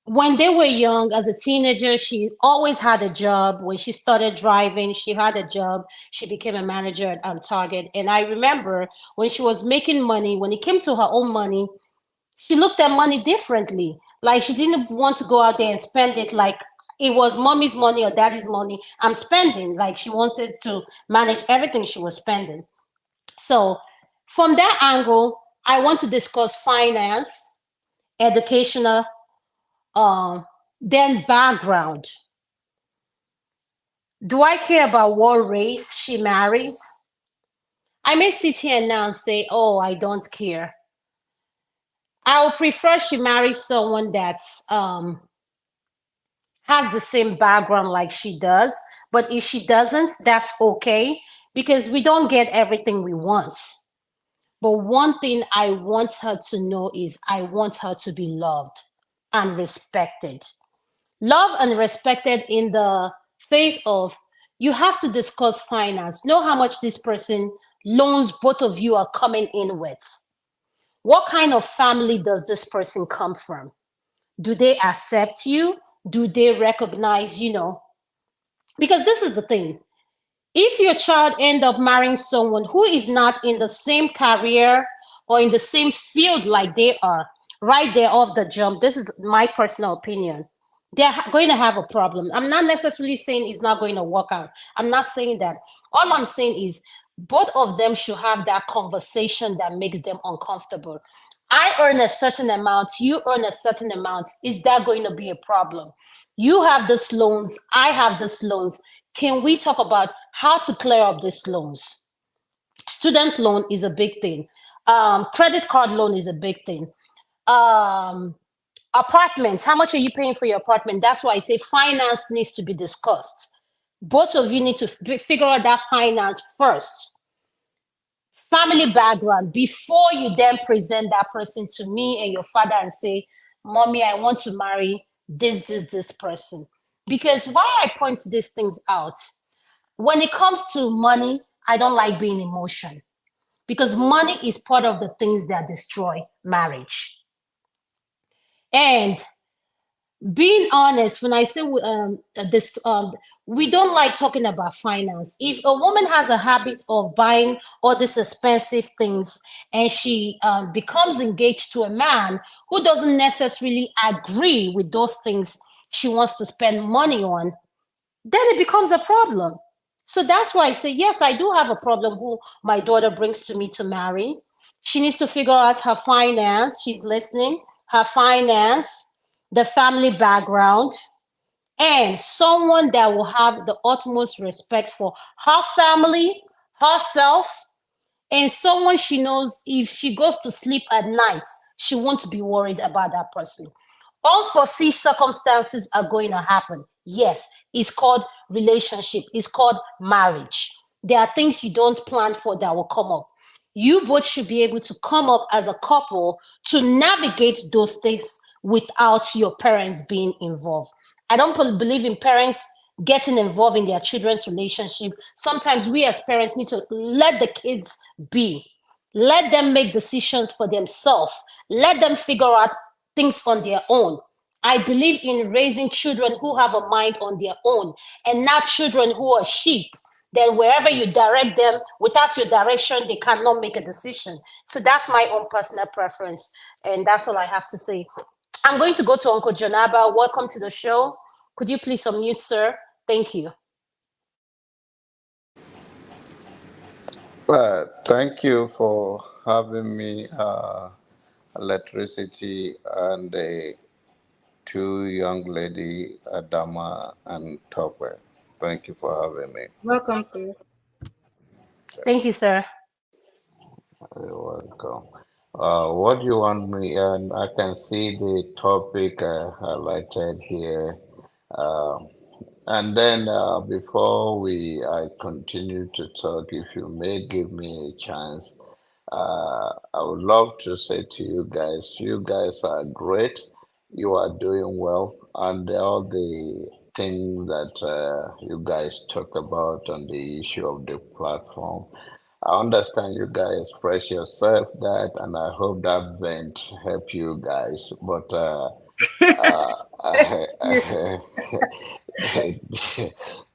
When they were young, as a teenager, she always had a job. When she started driving, she had a job. She became a manager at Target. And I remember when she was making money, when it came to her own money, she looked at money differently. Like she didn't want to go out there and spend it like it was mommy's money or daddy's money. I'm spending. Like she wanted to manage everything she was spending. So from that angle, I want to discuss finance, educational, then background. Do I care about what race she marries? I may sit here now and say, oh, I don't care. I would prefer she marries someone that's has the same background like she does. But if she doesn't, that's okay because we don't get everything we want. But one thing I want her to know is I want her to be loved and respected. Love and respected in the face of you have to discuss finance. Know how much this person loans both of you are coming in with. What kind of family does this person come from? Do they accept you? Do they recognize, because this is the thing. If your child end up marrying someone who is not in the same career or in the same field like they are, right there off the jump, this is my personal opinion, they're going to have a problem. I'm not necessarily saying it's not going to work out. I'm not saying that. All I'm saying is both of them should have that conversation that makes them uncomfortable. I earn a certain amount, you earn a certain amount. Is that going to be a problem? You have this loans, I have this loans. Can we talk about how to clear up these loans? Student loan is a big thing. Credit card loan is a big thing. Apartments, how much are you paying for your apartment? That's why I say finance needs to be discussed. Both of you need to figure out that finance first. Family background before you then present that person to me and your father and say, mommy, I want to marry this person. Because why I point these things out, when it comes to money, I don't like being emotional because money is part of the things that destroy marriage. And being honest, when I say this, we don't like talking about finance. If a woman has a habit of buying all these expensive things and she becomes engaged to a man who doesn't necessarily agree with those things she wants to spend money on, then it becomes a problem. So that's why I say, yes, I do have a problem who my daughter brings to me to marry. She needs to figure out her finance. She's listening, her finance, the family background, and someone that will have the utmost respect for her family, herself, and someone she knows if she goes to sleep at night, she won't be worried about that person. Unforeseen circumstances are going to happen. Yes, it's called relationship, it's called marriage. There are things you don't plan for that will come up. You both should be able to come up as a couple to navigate those things without your parents being involved. I don't believe in parents getting involved in their children's relationship. Sometimes we as parents need to let the kids be. Let them make decisions for themselves. Let them figure out things on their own. I believe in raising children who have a mind on their own and not children who are sheep. Then wherever you direct them, without your direction, they cannot make a decision. So that's my own personal preference. And that's all I have to say. I'm going to go to Uncle Janaba. Welcome to the show. Could you please unmute, sir? Thank you. Thank you for having me, Electricity, and the two young lady, Adama and Topper. Thank you for having me. Welcome, sir. Thank you, sir. You're welcome. What do you want me? And I can see the topic highlighted here. And then before I continue to talk, if you may give me a chance, I would love to say to you guys are great. You are doing well, and all the things that you guys talk about on the issue of the platform. I understand you guys express yourself that, and I hope that vent help you guys. But uh,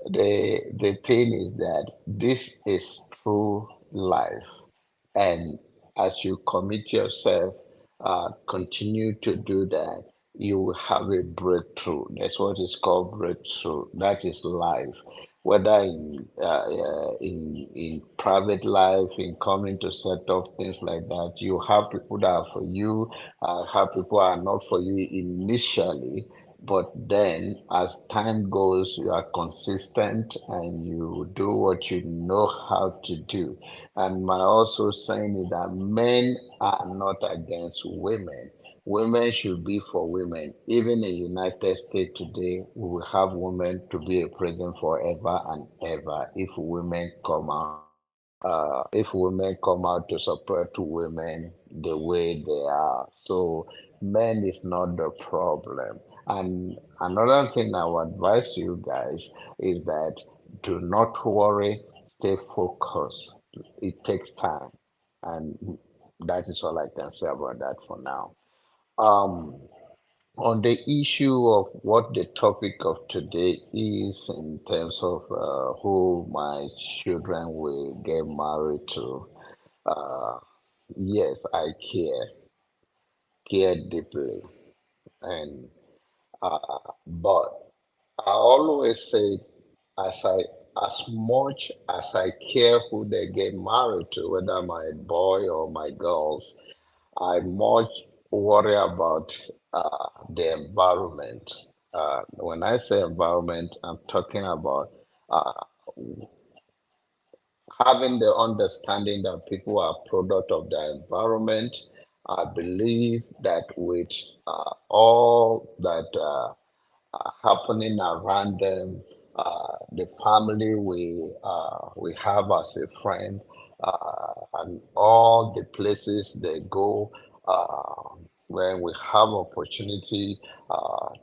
the thing is that this is true life, and as you commit yourself, continue to do that, you will have a breakthrough. That's what is called breakthrough. That is life. Whether in private life, in coming to set up things like that, you have people that are for you, have people that are not for you initially, but then as time goes, you are consistent and you do what you know how to do. And my also saying is that men are not against women. Women should be for women. Even in United States today, we will have women to be a president forever and ever if women come out to support women the way they are. So men is not the problem. And another thing I would advise you guys is that do not worry, stay focused. It takes time. And that is all I can say about that for now. Um, on the issue of what the topic of today is in terms of who my children will get married to, uh, yes, I care deeply. And but I always say, as I as much as I care who they get married to, whether my boy or my girls, I much worry about the environment. When I say environment, I'm talking about uh, having the understanding that people are product of their environment. I believe that with all that happening around them, the family we have as a friend, and all the places they go. When we have opportunity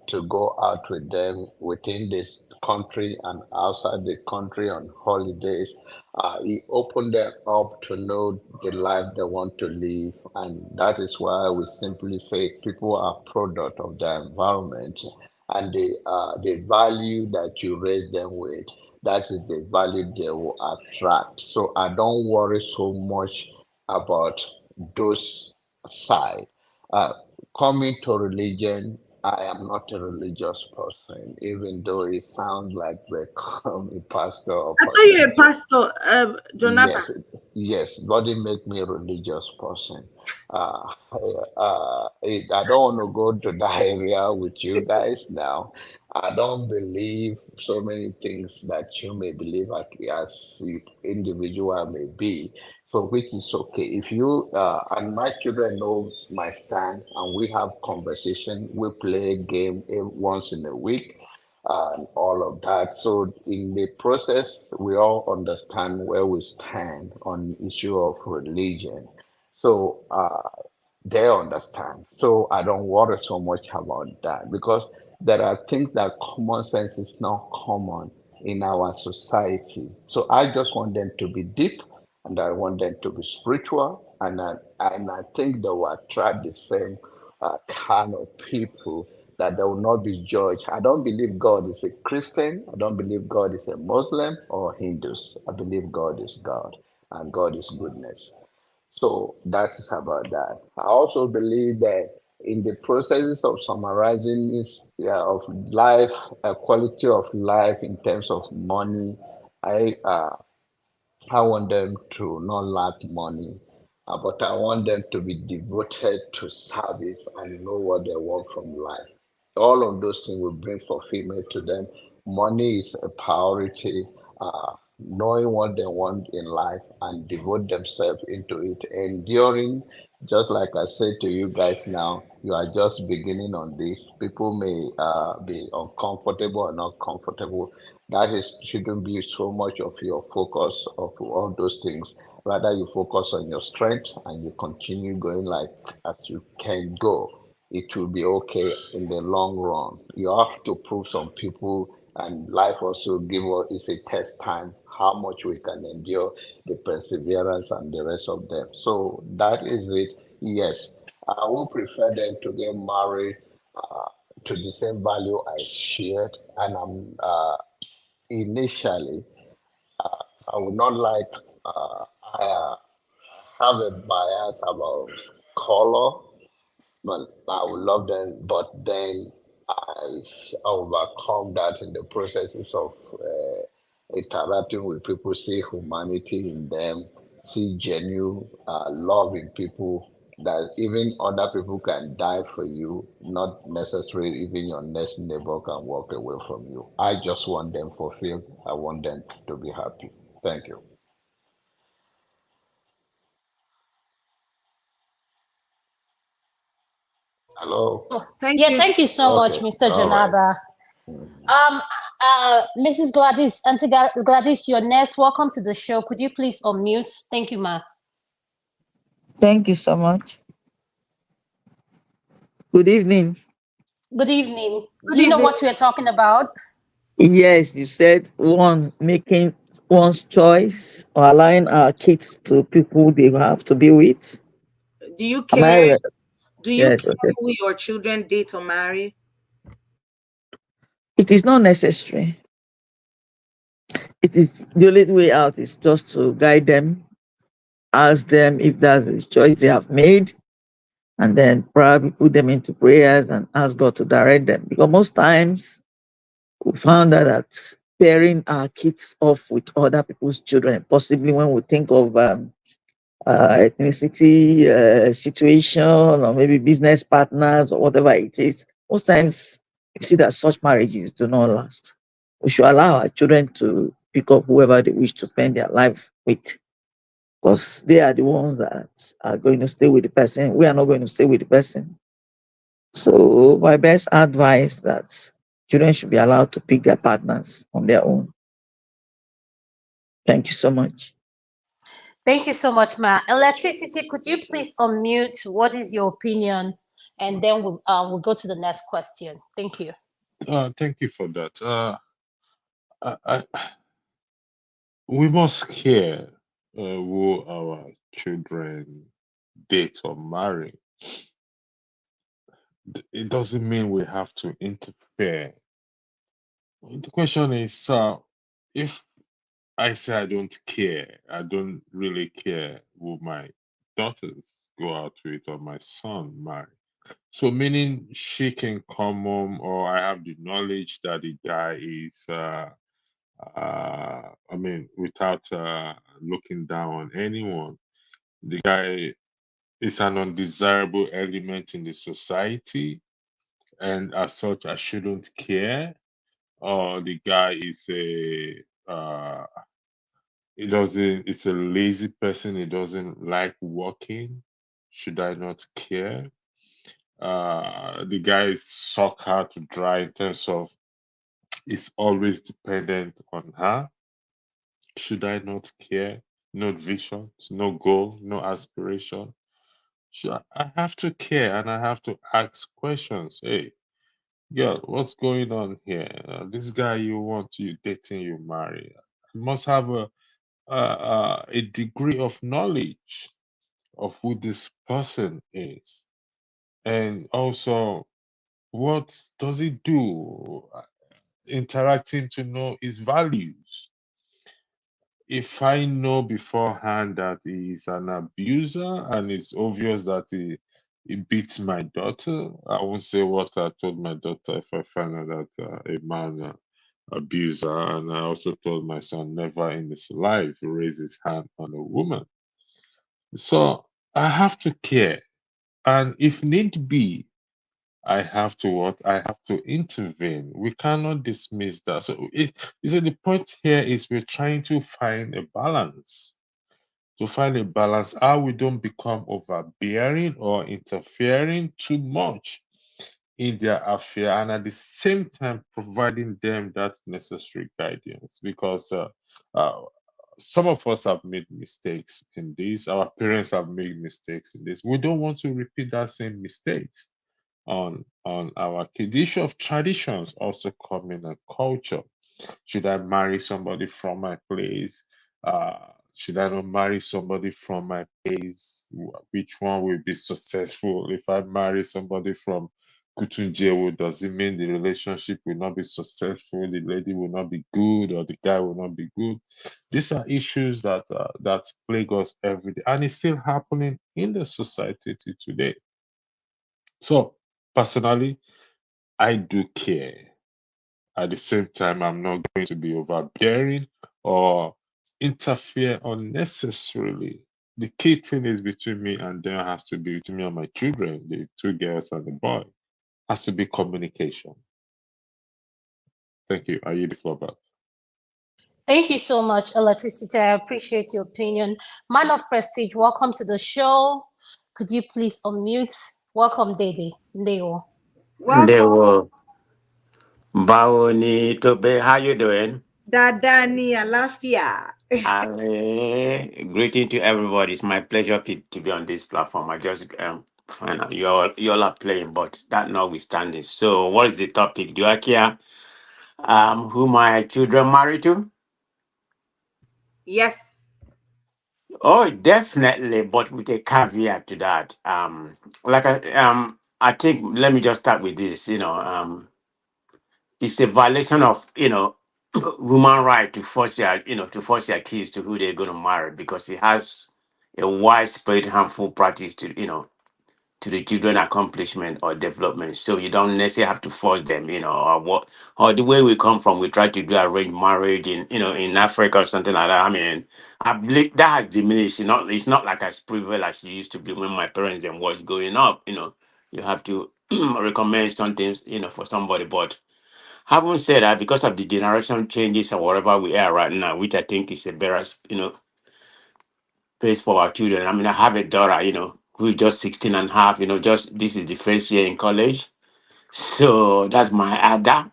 to go out with them within this country and outside the country on holidays, it opened them up to know the life they want to live, and that is why we simply say people are product of their environment, and the value that you raise them with, that is the value they will attract. So I don't worry so much about those side. Uh, Coming to religion, I am not a religious person, even though it sounds like they call me pastor or I thought you're a pastor. pastor, Jonathan. Yes, yes, God didn't make me a religious person. I don't want to go to that area with you guys now. I don't believe so many things that you may believe as you individual may be. So which is okay. If you and my children know my stand and we have conversation, we play a game once in a week and all of that. So in the process, we all understand where we stand on issue of religion. So they understand. So I don't worry so much about that because there are things that common sense is not common in our society. So I just want them to be deep and I want them to be spiritual, and I think they will attract the same kind of people that they will not be judged. I don't believe God is a Christian. I don't believe God is a Muslim or Hindus. I believe God is God and God is goodness. So that is about that. I also believe that in the processes of summarizing this, yeah, of life, quality of life in terms of money, I uh, I want them to not lack money, but I want them to be devoted to service and know what they want from life. All of those things will bring fulfillment to them. Money is a priority. knowing what they want in life and devote themselves into it, enduring. Just like I said to you guys now, you are just beginning on this. People may be uncomfortable or not comfortable. That is shouldn't be so much of your focus of all those things. Rather, you focus on your strength and you continue going like as you can go. It will be okay in the long run. You have to prove some people, and life also give us is a test time how much we can endure, the perseverance and the rest of them. So that is it. Yes, I would prefer them to get married to the same value I shared, and I'm initially I would not like I have a bias about color, but I would love them. But then overcome that in the processes of interacting with people, see humanity in them, see genuine love in people. That even other people can die for you, not necessarily even your next neighbor can walk away from you. I just want them fulfilled. I want them to be happy. Thank you. Hello. Thank Yeah, you. thank you so much, Okay. Mr. All right. Janaba. Mrs. Gladys, Auntie Gladys, you're next. Welcome to the show. Could you please unmute? Thank you, ma. Thank you so much. Good evening. Good evening. Good Do you know evening. what we are talking about? Yes, you said one making one's choice or allowing our kids to people they have to be with. Do you Am I care? right? Do you Yes, care okay. who your children date or marry? It is not necessary. It is the only way out is just to guide them, ask them if that's the choice they have made, and then probably put them into prayers and ask God to direct them. Because most times we found out that pairing our kids off with other people's children, possibly when we think of ethnicity situation or maybe business partners or whatever it is, most times you see that such marriages do not last. We should allow our children to pick up whoever they wish to spend their life with because they are the ones that are going to stay with the person. We are not going to stay with the person. So my best advice that children should be allowed to pick their partners on their own. Thank you so much. Thank you so much, ma. Electricity, could you please unmute? What is your opinion? And then we'll go to the next question. Thank you. Thank you for that. We must care who our children date or marry. It doesn't mean we have to interfere. The question is, if I say I don't care, I don't really care who my daughters go out with or my son marry. So meaning she can come home or I have the knowledge that the guy is I mean without looking down on anyone, the guy is an undesirable element in the society and as such I shouldn't care, or the guy is a he doesn't it's a lazy person, he doesn't like working, should I not care? The guy is suck hard to dry in terms of is always dependent on her, should I not care? No vision, no goal, no aspiration. Should I have to care and I have to ask questions. Hey, girl, what's going on here? This guy you want, you dating, you marry. You must have a degree of knowledge of who this person is, and also what does he do? Interacting to know his values. If I know beforehand that he's an abuser and it's obvious that he beats my daughter, I won't say what I told my daughter if I find out that a man abuse her. And I also told my son never in his life raise his hand on a woman. So I have to care. And if need be, I have to what? I have to intervene. We cannot dismiss that. So the point here is we're trying to find a balance. To find a balance, how we don't become overbearing or interfering too much in their affair, and at the same time providing them that necessary guidance. Because uh, some of us have made mistakes in this. Our parents have made mistakes in this. We don't want to repeat that same mistakes on our kids. The issue of traditions also come in, a culture. Should I marry somebody from my place? Should I not marry somebody from my place? Which one will be successful? If I marry somebody from Kutunjewo, does it mean the relationship will not be successful? The lady will not be good, or the guy will not be good? These are issues that plague us every day, and it's still happening in the society today. So personally, I do care. At the same time, I'm not going to be overbearing or interfere unnecessarily. The key thing is between me and them has to be between me and my children, the two girls and the boy. Has to be communication. Thank you. I yield the floor back. Thank you so much, Electricity. I appreciate your opinion. Man of Prestige, welcome to the show. Could you please unmute? Welcome, Dede. Ndeo. Welcome, Bawo ni Tobe, how you doing? Dadani Alafia. Greeting to everybody. It's my pleasure to be on this platform. I just find out you all are playing, but that notwithstanding. So, what is the topic? Do I care who my children marry to? Yes. Oh, definitely, but with a caveat to that. I think let me just start with this. It's a violation of human right to force their kids to who they're going to marry, because it has a widespread harmful practice to the children accomplishment or development. So you don't necessarily have to force them, or the way we come from, we try to do arranged marriage in Africa or something like that. I mean, I believe that has diminished. It's not like as prevalent as it used to be when my parents and was growing up. You have to recommend some things for somebody. But having said that, because of the generation changes or whatever we are right now, which I think is a better place for our children. I mean, I have a daughter, who is just 16 and a half, just this is the first year in college. So that's my Ada.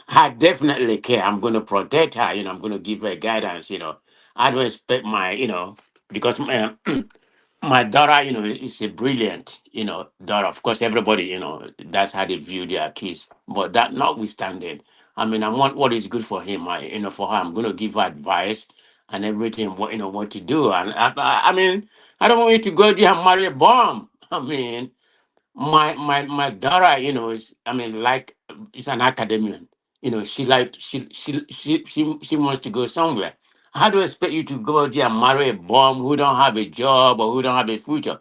I definitely care. I'm going to protect her, I'm going to give her guidance, I don't expect because my daughter, is a brilliant, daughter. Of course, everybody, that's how they view their kids. But that notwithstanding, I mean, I want what is good for him. For her, I'm going to give her advice and everything, what to do. And I mean, I don't want you to go there and marry a bomb. I mean, my daughter, is, I mean, like, is an academician. She wants to go somewhere. How do I expect you to go there and marry a bum who don't have a job or who don't have a future?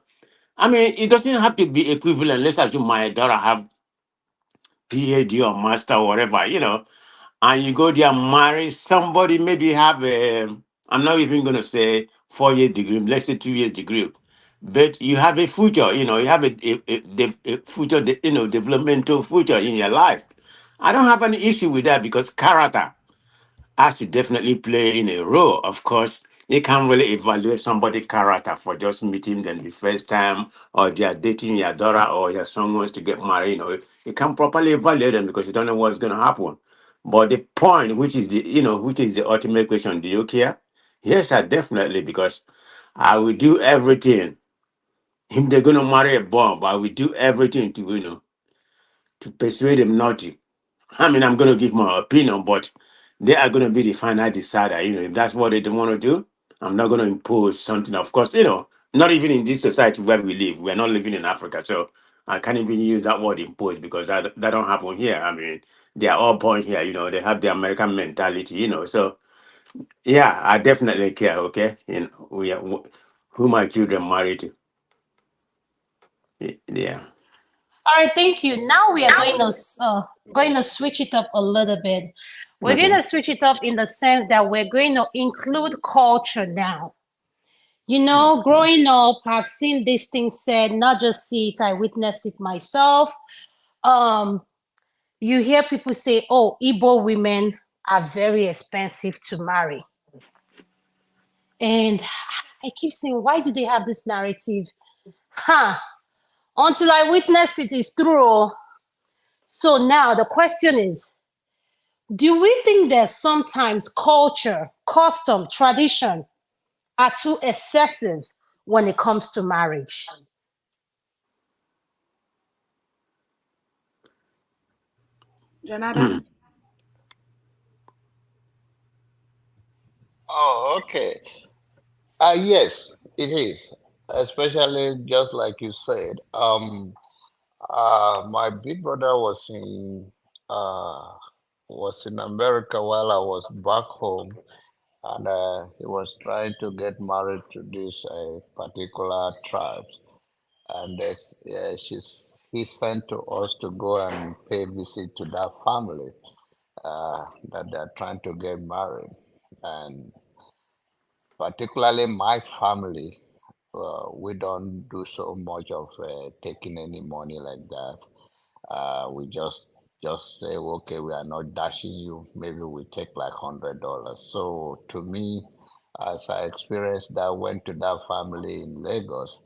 I mean, it doesn't have to be equivalent. Let's assume my daughter have PhD or master or whatever, and you go there and marry somebody, maybe have a, I'm not even going to say 4 year degree, let's say 2 years degree, but you have a future, you have a future, developmental future in your life. I don't have any issue with that, because character has to definitely play in a role. Of course, you can't really evaluate somebody's character for just meeting them the first time, or they are dating your daughter, or your son wants to get married. You can't properly evaluate them because you don't know what's going to happen. But the point, which is the ultimate question, do you care? Yes, I definitely, because I will do everything. If they're going to marry a bomb, I will do everything to persuade them not to. I mean, I'm going to give my opinion, but they are going to be the final decider. If that's what they don't want to do, I'm not going to impose something. Of course, not even in this society where we live. We're not living in Africa. So I can't even use that word impose, because that don't happen here. I mean, they are all born here. They have the American mentality, So, yeah, I definitely care, okay? Who my children marry to. Yeah. All right, thank you. Now we are going to switch it up a little bit. We're going Okay. to switch it up in the sense that we're going to include culture now. Growing up, I've seen these things said, not just see it, I witnessed it myself. you hear people say, oh, Igbo women are very expensive to marry. And I keep saying, why do they have this narrative? Until I witness it is true. So now the question is, do we think that sometimes culture, custom, tradition are too excessive when it comes to marriage? Jonathan? Oh, okay. Yes, it is. Especially just like you said. My big brother uh was in America while I was back home, and he was trying to get married to this particular tribe. And he sent to us to go and pay visit to that family that they're trying to get married. And particularly my family, we don't do so much of taking any money like that. We just say, okay, we are not dashing you. Maybe we take like $100. So to me, as I experienced that, went to that family in Lagos.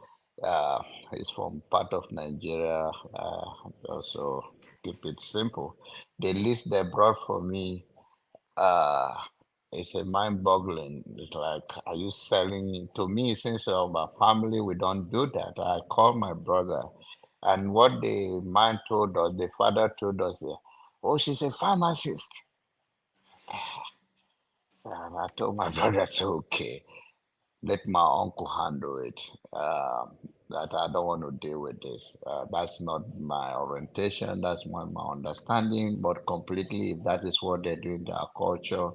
Uh, it's from part of Nigeria. Also keep it simple. The list they brought for me, uh, it's a mind-boggling. It's like, are you selling to me? Since my family, we don't do that. I called my brother, and what the man told us, the father told us, oh, she's a pharmacist. And I told my brother, it's okay. Let my uncle handle it. That I don't want to deal with this. That's not my orientation. That's my understanding. But completely, if that is what they do in their culture,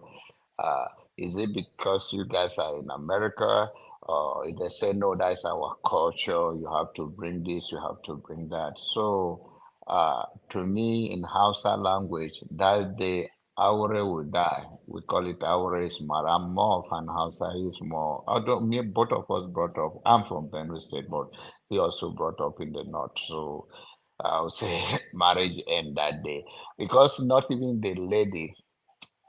uh, is it because you guys are in America? If they say no, that's our culture. You have to bring this. You have to bring that. So, to me, in Hausa language, that day Aure will die. We call it Aure is Maramof and Hausa is more. Although me, both of us brought up, I'm from Benue State, but he also brought up in the north. So I would say marriage end that day because not even the lady,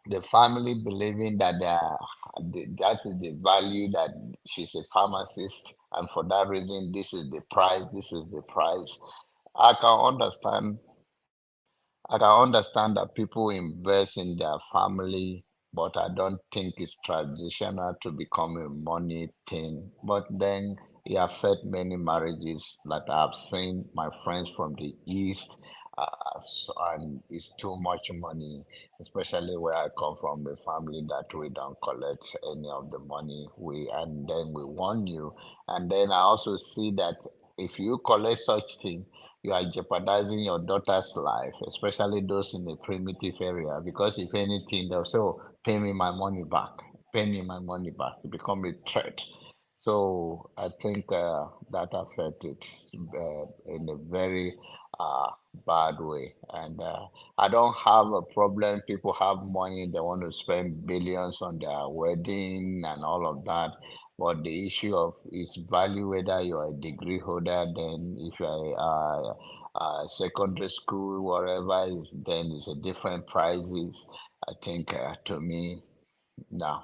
the family believing that that is the value that she's a pharmacist, and for that reason, this is the price. This is the price. I can understand I can understand that people invest in their family, but I don't think it's traditional to become a money thing. But then it affects many marriages that I've seen my friends from the East, and it's too much money, especially where I come from, a family that we don't collect any of the money. And then we warn you. And then I also see that if you collect such thing, you are jeopardizing your daughter's life, especially those in the primitive area, because if anything, they'll say, oh, pay me my money back, pay me my money back. It become a threat. So I think that affected in a very uh, bad way. And I don't have a problem. People have money, they want to spend billions on their wedding and all of that. But the issue of its value, whether you're a degree holder, then if you're secondary school, whatever, then it's a different prices. I think to me, no,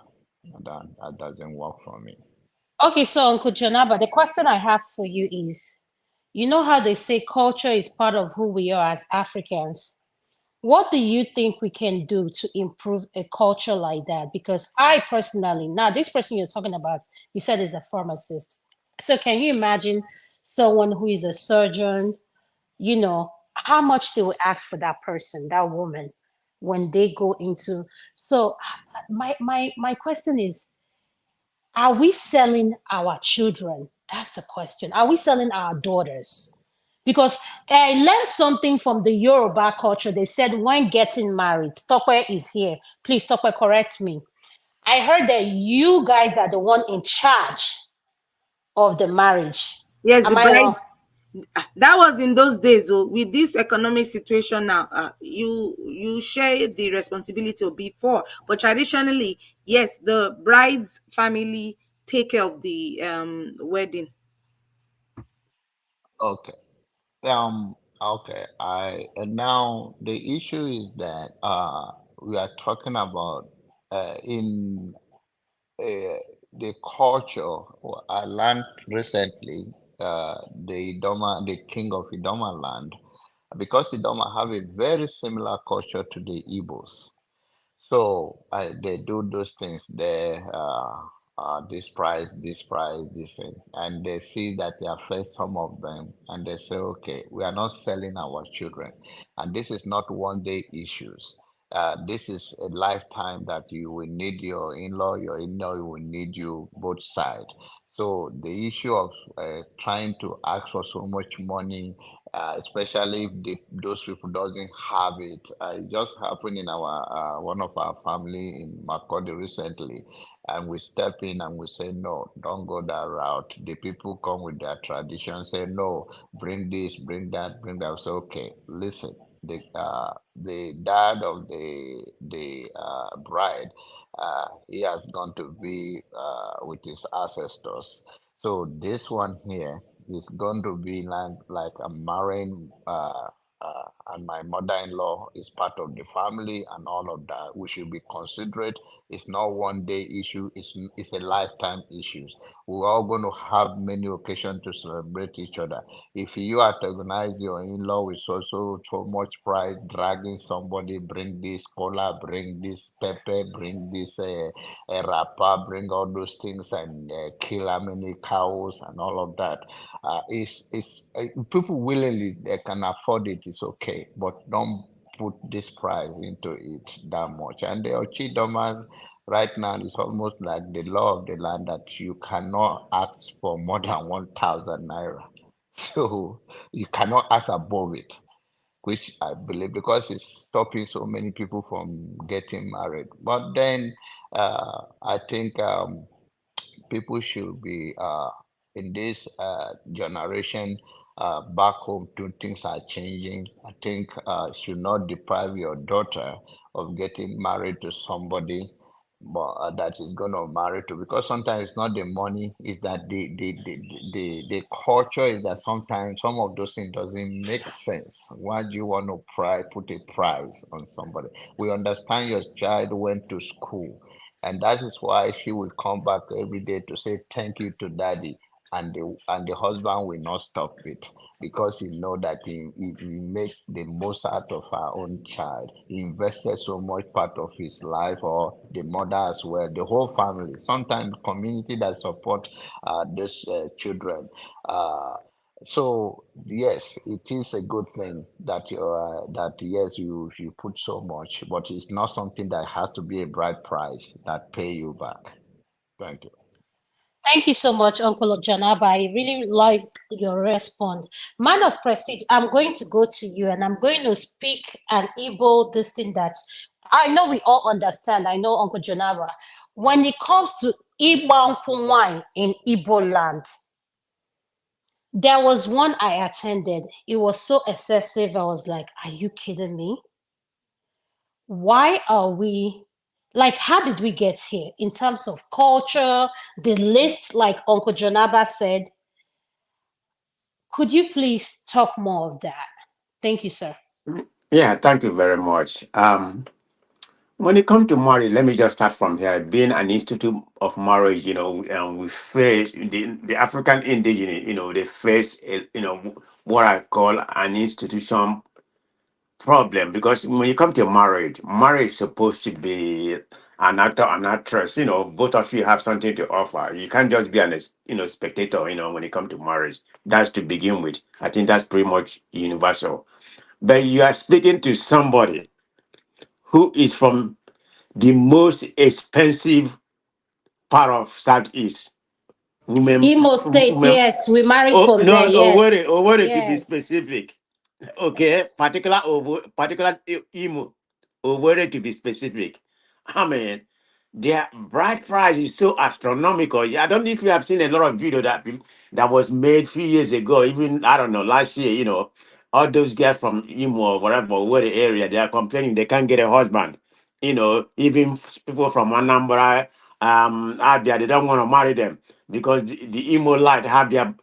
that doesn't work for me. Okay, so Uncle Jonaba, the question I have for you is, you know how they say culture is part of who we are as Africans. What do you think we can do to improve a culture like that? Because I personally, now this person you're talking about, you said is a pharmacist. So can you imagine someone who is a surgeon, how much they will ask for that person, that woman, when they go into. So my question is, are we selling our children? That's the question. Are we selling our daughters? Because I learned something from the Yoruba culture. They said when getting married, Tokwe is here. Please, Tokwe, correct me. I heard that you guys are the one in charge of the marriage. Yes, the Am I bride. wrong? That was in those days. Oh, with this economic situation now, you share the responsibility of before, but traditionally, yes, the bride's family take care of the wedding. Okay. Um, Okay, I and now the issue is that we are talking about in uh, the culture. I learned recently the Idoma, the king of Idoma land, because Idoma have a very similar culture to the Igbos. So they do those things there, this price, this thing, and they see that they affect some of them, and they say, okay, we are not selling our children, and this is not one day issues. This is a lifetime that you will need your in-law will need you both sides. So the issue of trying to ask for so much money, especially if those people doesn't have it. It just happened in our one of our family in Makodi recently, and we step in and we say no, don't go that route. The people come with their tradition, say no, bring this, bring that, bring that. So okay, listen. The dad of the bride, he has gone to be with his ancestors. So this one here is going to be like a marrying, and my mother-in-law is part of the family and all of that. We should be considerate. It's not one day issue. It's a lifetime issue. We're all going to have many occasions to celebrate each other. If you antagonize your in-law with so much pride, dragging somebody, bring this cola, bring this pepper, bring this wrapper, bring all those things and kill how many cows and all of that. People willingly they can afford it. It's okay, but don't put this price into it that much. And the Ochidoma right now is almost like the law of the land that you cannot ask for more than 1,000 naira. So you cannot ask above it, which I believe because it's stopping so many people from getting married. But then I think people should be in this generation back home too, things are changing. I think should not deprive your daughter of getting married to somebody but that is going to marry to, because sometimes it's not the money, is that the culture is that sometimes some of those things doesn't make sense. Why do you want to put a price on somebody? We understand your child went to school, and that is why she will come back every day to say thank you to daddy, and the husband will not stop it because he know that he make the most out of her own child. He invested so much part of his life, or the mother as well, the whole family. Sometimes community that support these children. So yes, it is a good thing that that yes you put so much, but it's not something that has to be a bride price that pay you back. Thank you. Thank you so much, Uncle Janaba. I really like your response. Man of prestige, I'm going to go to you and I'm going to speak an Igbo this thing that I know we all understand. I know Uncle Janaba. When it comes to Igbo wine in Igbo land, there was one I attended. It was so excessive. I was like, are you kidding me? Why are we like, how did we get here in terms of culture, the list, like Uncle Jonaba said? Could you please talk more of that? Thank you, sir. Yeah, thank you very much. When it comes to marriage, let me just start from here. Being an institute of marriage, we face the African indigenous, they face, what I call an institution problem, because when you come to marriage is supposed to be an actor and actress. Both of you have something to offer. You can't just be spectator. When it comes to marriage, that's to begin with. I think that's pretty much universal. But you are speaking to somebody who is from the most expensive part of Southeast. Women, Imo State, women. yes, we married Oh from there, no, yes. Owerri to be Yes. specific. Okay, particular Imo, Owerri to be specific. I mean, their bride price is so astronomical. Yeah, I don't know if you have seen a lot of video that was made few years ago, even I don't know, last year. All those girls from Imo or whatever, where the area, they are complaining they can't get a husband. Even people from Anambra, Abia, they don't want to marry them because the Imo light have their,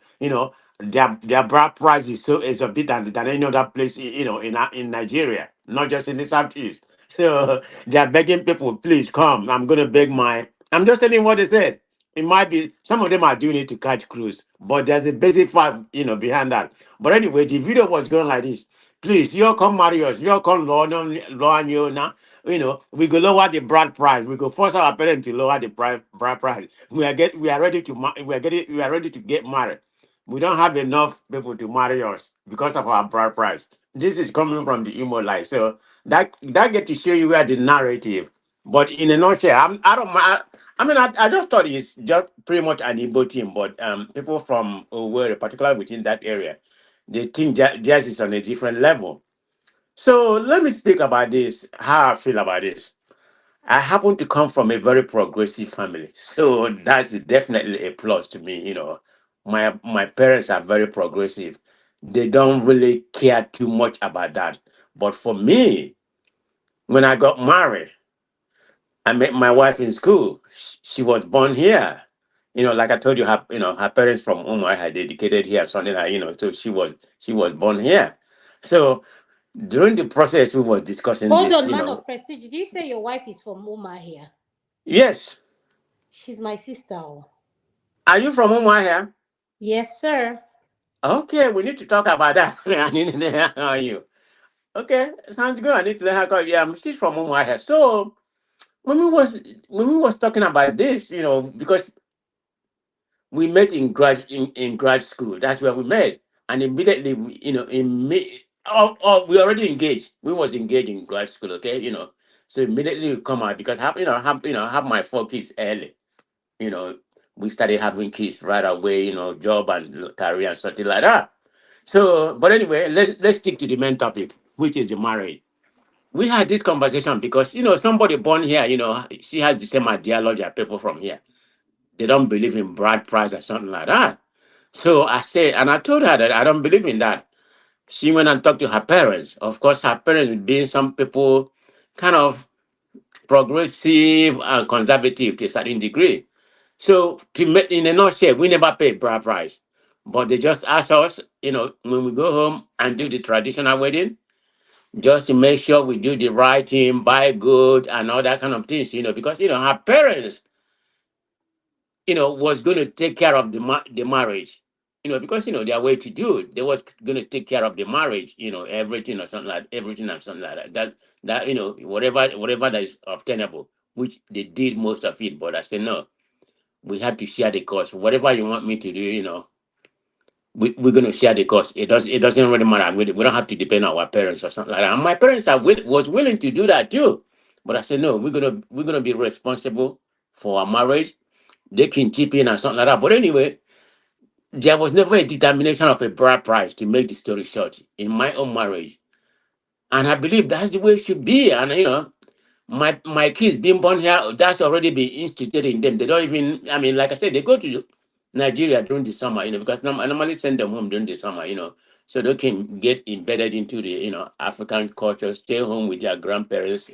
their bride price is so exorbitant than any other place, in Nigeria, not just in the southeast. So they are begging people, please come. I'm gonna beg my. I'm just telling you what they said. It might be some of them are doing it to catch cruise, but there's a basic fact, behind that. But anyway, the video was going like this. Please, you all come marry us. You all come law and you now. We go lower the bride price. We go force our parents to lower the bride price. We are ready to we are ready to get married. We don't have enough people to marry us because of our bride price. This is coming from the emo life. So that get to show you where the narrative. But in a nutshell, I don't mind. I mean, I just thought it's just pretty much an Igbo team, but people from Owerri, particularly within that area, they think jazz is on a different level. So let me speak about this, how I feel about this. I happen to come from a very progressive family, so that's definitely a plus to me. My parents are very progressive. They don't really care too much about that. But for me, when I got married, I met my wife in school. She was born here. Like I told you, her parents from Umar had dedicated here, something like, so she was born here. So during the process, we was discussing Hold this. on, man of prestige. Did you say your wife is from Uma here? Yes. She's my sister. Oh. Are you from Umar here? Yes, sir. Okay, we need to talk about that. I need to know how are you. Okay, sounds good. I need to let her go. Yeah, she's from Umar here. So when we was talking about this, because we met in grad school. That's where we met, and immediately, we already engaged. We was engaged in grad school. Okay, so immediately we come out because I have my 4 kids early. You know, we started having kids right away. Job and career and something like that. So, but anyway, let's stick to the main topic, which is the marriage. We had this conversation because somebody born here, she has the same ideology as people from here. They don't believe in bride price or something like that. So I said, and I told her that I don't believe in that. She went and talked to her parents. Of course, her parents being some people kind of progressive and conservative to a certain degree. So in a nutshell, we never pay bride price. But they just ask us, when we go home and do the traditional wedding, just to make sure we do the right thing, buy good and all that kind of things, because her parents was going to take care of the marriage, because they are way to do it. They was going to take care of the marriage, everything or something like everything or something like that. That whatever that is obtainable, which they did most of it. But I said no, we have to share the cost. Whatever you want me to do, we're going to share the cost. It doesn't really matter. We don't have to depend on our parents or something like that. And my parents was willing to do that too, but I said no. We're gonna be responsible for our marriage. They can chip in and something like that. But anyway, there was never a determination of a bride price to make the story short in my own marriage. And I believe that's the way it should be. And my kids being born here, that's already been instituted in them. They don't even, I mean, like I said, they go to Nigeria during the summer, because I normally send them home during the summer, so they can get embedded into the, African culture, stay home with their grandparents.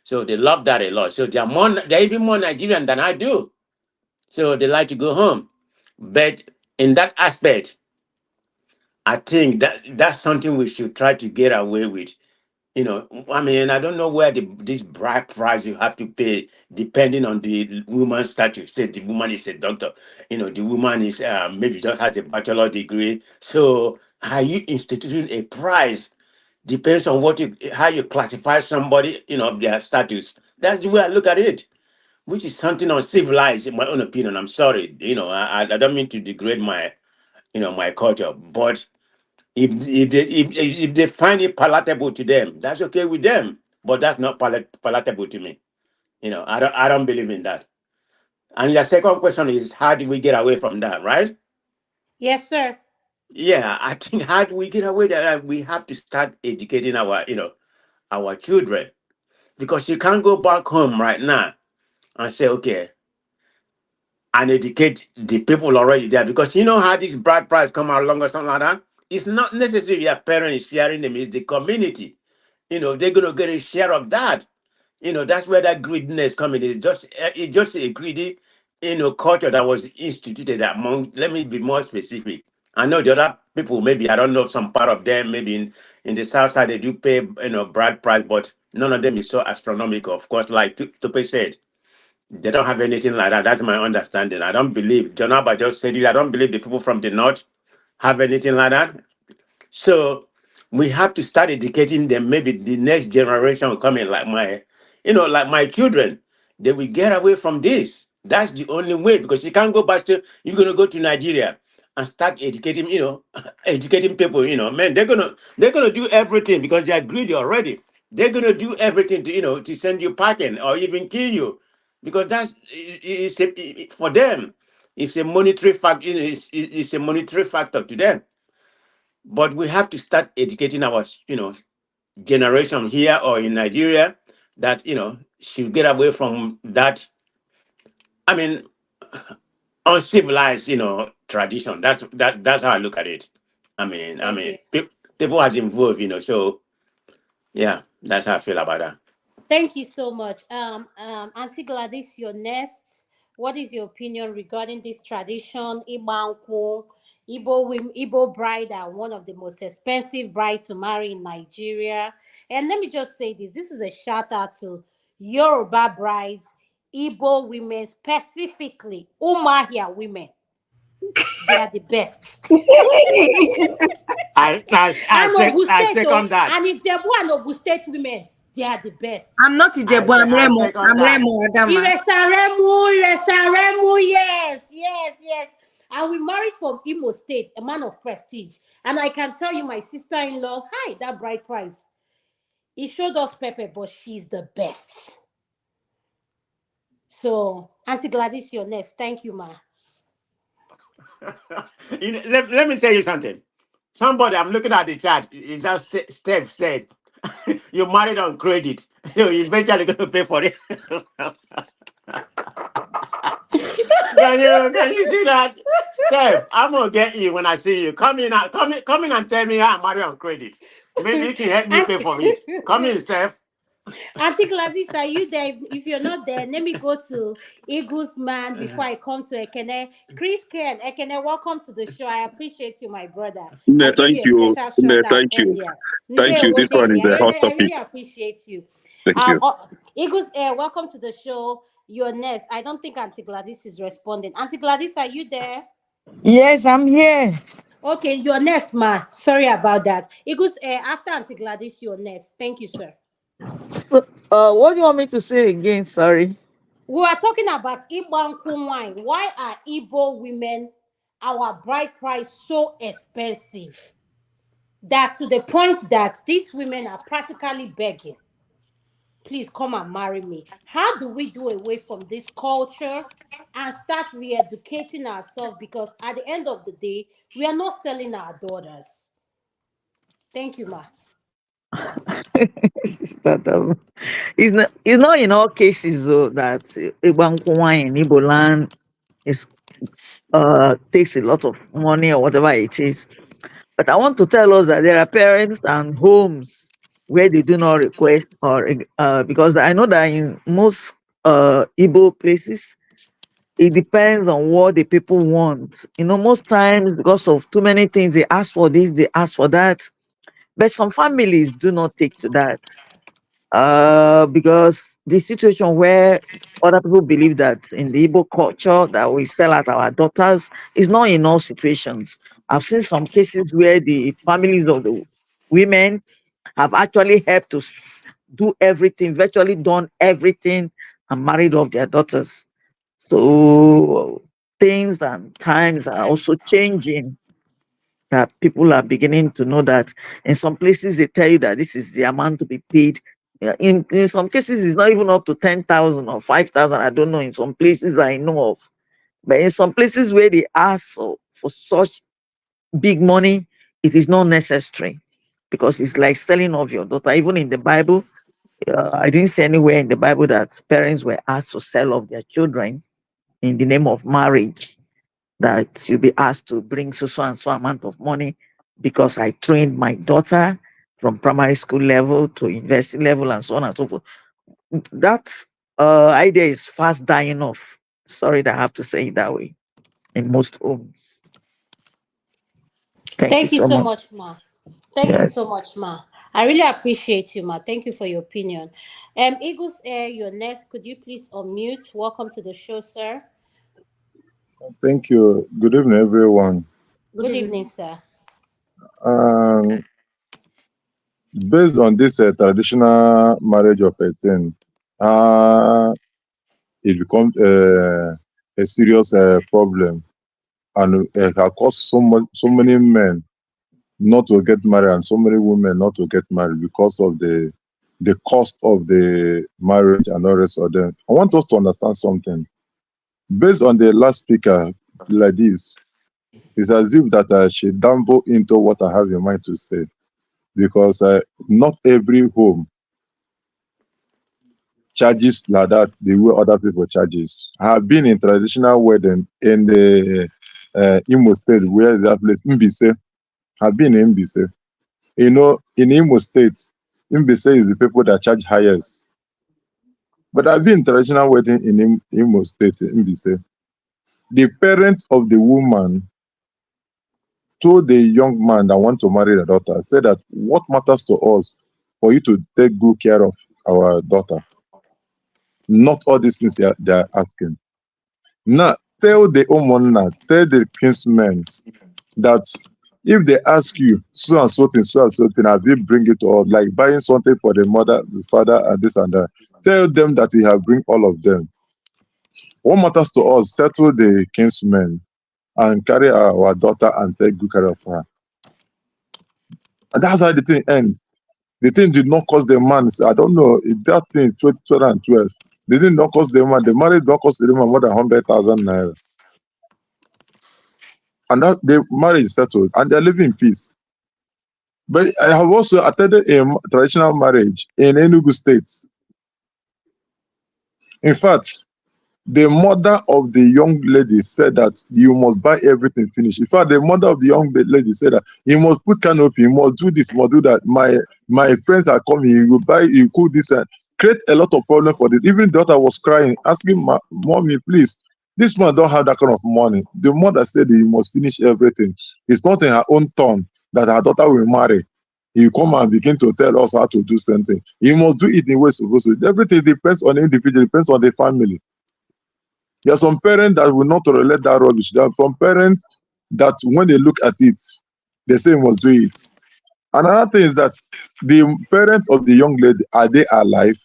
So they love that a lot. So they're even more Nigerian than I do. So they like to go home. But in that aspect, I think that's something we should try to get away with. I mean, I don't know where this bride price you have to pay depending on the woman's status. Say the woman is a doctor, the woman is maybe just has a bachelor degree. So how you instituting a price depends on how you classify somebody, their status. That's the way I look at it, which is something uncivilized in my own opinion. I'm sorry, I don't mean to degrade my culture, but if they find it palatable to them, that's okay with them. But that's not palatable to me. I don't believe in that. And your second question is how do we get away from that, right? Yes, sir. Yeah, I think how do we get away that we have to start educating our children, because you can't go back home right now and say, okay, and educate the people already there, because you know how this bride price come along or something like that. It's not necessarily your parents sharing them; it's the community. They're gonna get a share of that. That's where that greediness coming. It's just a greedy, culture that was instituted among. Let me be more specific, I know the other people, maybe I don't know some part of them, maybe in the south side they do pay, bride price, but none of them is so astronomical. Of course, like Tupe said, they don't have anything like that. That's my understanding. I don't believe, John Abba just said it, I don't believe the people from the north have anything like that. So we have to start educating them. Maybe the next generation coming, like my children, they will get away from this. That's the only way, because you can't go back to, you're gonna go to Nigeria and start educating, educating people, man, they're gonna do everything because they are greedy already. They're gonna do everything to, to send you packing or even kill you. Because for them, it's a monetary factor, it's a monetary factor to them. But we have to start educating our, generation here or in Nigeria that, should get away from that. I mean, uncivilized, tradition. That's how I look at it. Thank you. People has involved, so yeah, that's how I feel about that. Thank you so much. Auntie Gladys, your next. What is your opinion regarding this tradition? Ibanku, Igbo bride are one of the most expensive bride to marry in Nigeria. And let me just say this: this is a shout out to Yoruba brides, Igbo women specifically, Umahia women. They are the best. And Ogun I State, oh, second that. and Ijebu and Ogun State women, they are the best. I'm not Ijebu, I'm I Remo. second I'm that. Remo Adama. Iresaremu, yes. And we married from Imo State, a man of prestige. And I can tell you, my sister-in-law, hi, that bride price. He showed us Pepe, but she's the best. So, Auntie Gladys, you're next. Thank you, ma. Let me tell you something. Somebody, I'm looking at the chat. It's just Steph said, "You married on credit. You're eventually going to pay for it." Can you see that, Steph? I'm gonna get you when I see you. Come in, and tell me I'm married on credit. Maybe you can help me pay for it. Come in, Steph. Auntie Gladys, are you there? If you're not there, let me go to Eagles man before I come to Ekene. Chris Ken, Ekene, welcome to the show. I appreciate you, my brother. I No, gave thank you a you. special No, shout out thank you. earlier. Thank you. This one is a hot I topic. really appreciate you. Thank you. Eagles Air, welcome to the show. You're next. I don't think Auntie Gladys is responding. Auntie Gladys, are you there? Yes, I'm here. Okay, you're next, ma. Sorry about that. Eagles Air, after Auntie Gladys, you're next. Thank you, sir. So, what do you want me to say again? Sorry. We are talking about Igbo wine. Why are Igbo women, our bride price, so expensive? That to the point that these women are practically begging, please come and marry me. How do we do away from this culture and start re-educating ourselves? Because at the end of the day, we are not selling our daughters. Thank you, ma. That, it's not in all cases though that Igbo in Igbo land is takes a lot of money or whatever it is. But I want to tell us that there are parents and homes where they do not request or because I know that in most Igbo places it depends on what the people want. Most times because of too many things, they ask for this, they ask for that. But some families do not take to that. Because the situation where other people believe that in the Igbo culture that we sell out our daughters is not in all situations. I've seen some cases where the families of the women have actually helped to do everything, virtually done everything, and married off their daughters. So things and times are also changing, that people are beginning to know that in some places they tell you that this is the amount to be paid. Yeah, in some cases, it's not even up to 10,000 or 5,000. I don't know. In some places I know of, but in some places where they ask for such big money, it is not necessary because it's like selling off your daughter. Even in the Bible, I didn't see anywhere in the Bible that parents were asked to sell off their children in the name of marriage, that you'll be asked to bring so and so amount of money because I trained my daughter from primary school level to university level and so on and so forth. That idea is fast dying off. Sorry that I have to say it that way in most homes. Thank you so much, Ma. Thank you Yes. so much, Ma. I really appreciate you, Ma. Thank you for your opinion. Eagles Air, you're next. Could you please unmute? Welcome to the show, sir. Thank you. Good evening, everyone. Good evening, sir. Um, Based on this traditional marriage of 18, it becomes a serious problem, and it has caused so many men not to get married and so many women not to get married because of the cost of the marriage and all the rest of them. I want us to understand something. Based on the last speaker, like this, it's as if that I should dabble into what I have in mind to say, because not every home charges like that the way other people charges. I have been in traditional wedding in the Imo State, where that place Mbise. I've been in Mbise. You know, in Imo State, Mbise is the people that charge highest. But I've been in traditional wedding in Imo State, Mbise. The parent of the woman told the young man that want to marry the daughter, said that what matters to us for you to take good care of our daughter, not all these things they are asking. Now, tell the homeowner, tell the kinsmen that if they ask you so and so thing, have you bring it to us, like buying something for the mother, the father, and this and that, tell them that we have bring all of them. What matters to us, settle the kinsmen and carry our daughter and take good care of her. And that's how the thing ends. The thing did not cost the man, I don't know, if that thing 2012, they did not cost the man, the marriage did not cost the man more than 100,000 naira. And that the marriage is settled and they're living in peace. But I have also attended a traditional marriage in Enugu State. In fact, the mother of the young lady said that you must buy everything finished. In fact, the mother of the young lady said that you must put canopy, you must do this, you must do that. My friends are coming, you buy, you cook this, and create a lot of problem for them. Even the daughter was crying, asking mommy, please, this man don't have that kind of money. The mother said he must finish everything. It's not in her own turn that her daughter will marry. You come and begin to tell us how to do something. You must do it in the way supposed to. Everything depends on the individual, depends on the family. There are some parents that will not tolerate that rubbish. There are some parents that when they look at it, they say you must do it. Another thing is that the parent of the young lady, are they alive?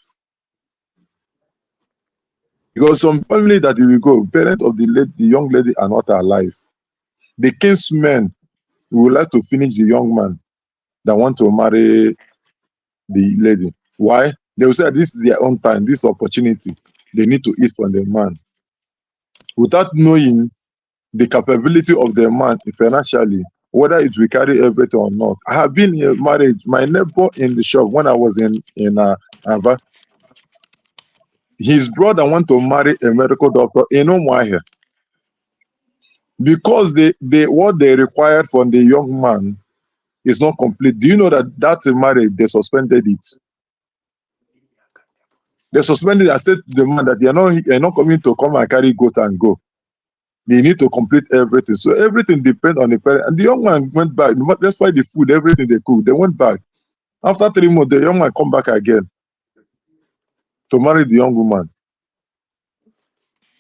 Because some family that you will go, parent of the young lady are not alive. The kinsmen would like to finish the young man that want to marry the lady. Why? They will say this is their own time, this opportunity. They need to eat from the man. Without knowing the capability of the man financially, whether it will carry everything or not. I have been in a marriage. My neighbor in the shop when I was in Ava, his brother want to marry a medical doctor in Umuahia. Because what they required from the young man is not complete. Do you know that marriage, they suspended it? They suspended it. I said to the man that you're not coming to come and carry goat and go. They need to complete everything. So everything depends on the parent. And the young man went back. That's why the food, everything they cook, they went back. After 3 months, the young man come back again to marry the young woman.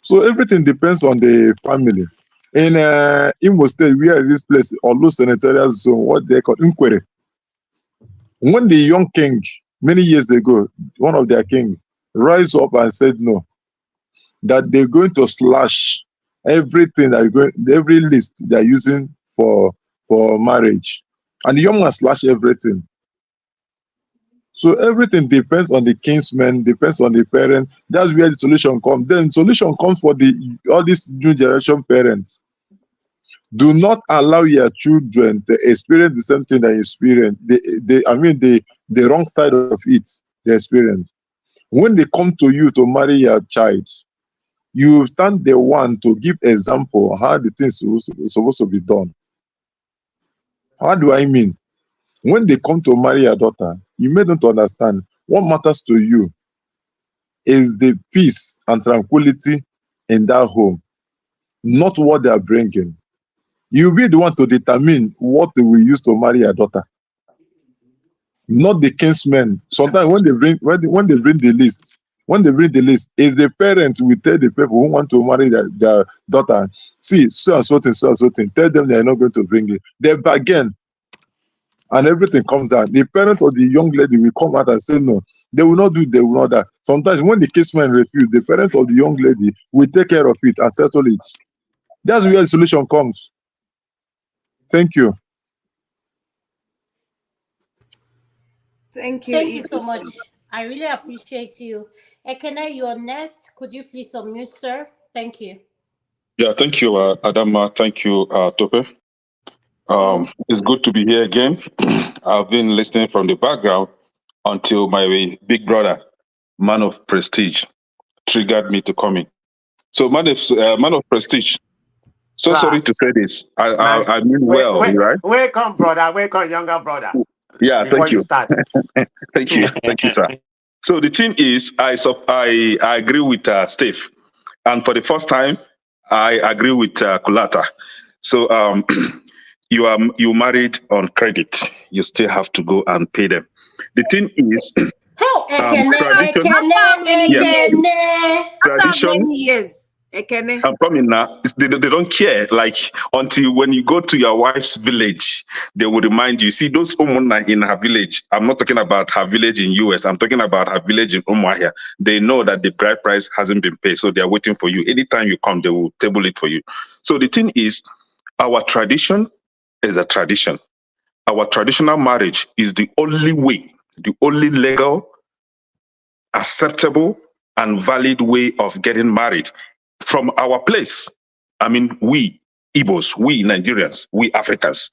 So everything depends on the family. In Imo State, we are in this place, Olu Senatorial Zone, what they call Nkwere. When the young king, many years ago, one of their king, rise up and said no, that they're going to slash everything every list they're using for marriage. And the young man slash everything. So everything depends on the kinsman, depends on the parent. That's where the solution comes. Then solution comes for all these new generation parents. Do not allow your children to experience the same thing that you experience. The wrong side of it, they experience. When they come to you to marry your child, you stand the one to give example how the things supposed to be done. How do I mean? When they come to marry your daughter, you made them to understand what matters to you is the peace and tranquility in that home, not what they are bringing. You be the one to determine what they will use to marry your daughter, not the kinsmen. Sometimes when they bring when they bring the list, is the parent will tell the people who want to marry their daughter, see, so and so thing, so and so thing. Tell them they are not going to bring it. They bargain, and everything comes down. The parent or the young lady will come out and say no. They will not do. They will not that. Sometimes when the kinsmen refuse, the parent or the young lady will take care of it and settle it. That's where the solution comes. Thank you. Thank you. Thank you so much. I really appreciate you. Ekene, you're next. Could you please unmute, sir? Thank you. Yeah, thank you, Adama. Thank you, Tope. It's good to be here again. I've been listening from the background until my big brother, man of prestige, triggered me to come in. So, man of prestige. So sorry to say this. I mean well, right? Welcome, brother. Welcome, younger brother. Yeah, Before thank you you. start. Thank you, sir. So the thing is, I agree with Steve, and for the first time, I agree with Kulata. So you married on credit. You still have to go and pay them. The thing is, Oh, tradition. Yes, After tradition. many years, Ekene. I'm coming now. They don't care. Like until when you go to your wife's village, they will remind you. See those Omona in her village. I'm not talking about her village in US. I'm talking about her village in Umuahia. They know that the bride price hasn't been paid, so they are waiting for you. Anytime you come, they will table it for you. So the thing is, our tradition is a tradition. Our traditional marriage is the only way, the only legal, acceptable, and valid way of getting married from our place. I mean, we Igbos, we Nigerians, we Africans.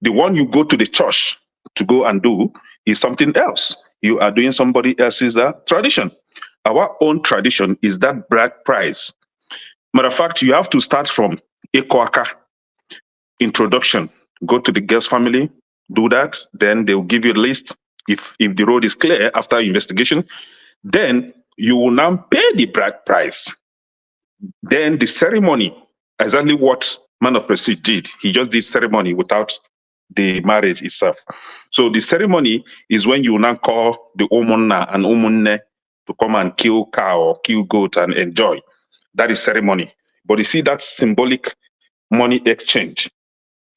The one you go to the church to go and do is something else. You are doing somebody else's tradition. Our own tradition is that bride price. Matter of fact, you have to start from Ekoaka, introduction. Go to the girl's family, do that. Then they'll give you a list. If the road is clear after investigation, then you will now pay the bride price. Then the ceremony, exactly what Man of Prestige did. He just did ceremony without the marriage itself. So the ceremony is when you now call the Omonna and Omunne to come and kill cow or kill goat and enjoy. That is ceremony. But you see, that symbolic money exchange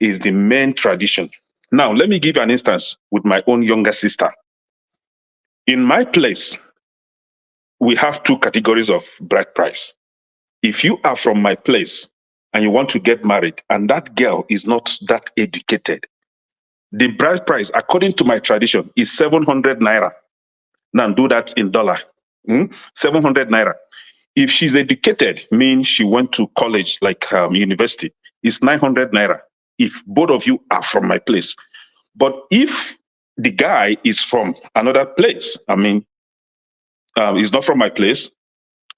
is the main tradition. Now, let me give you an instance with my own younger sister. In my place, we have two categories of bride price. If you are from my place and you want to get married and that girl is not that educated, the bride price, according to my tradition, is 700 naira. Now do that in dollar. 700 naira. If she's educated, means she went to college, like university, it's 900 naira. If both of you are from my place. But if the guy is from another place, I mean, he's not from my place,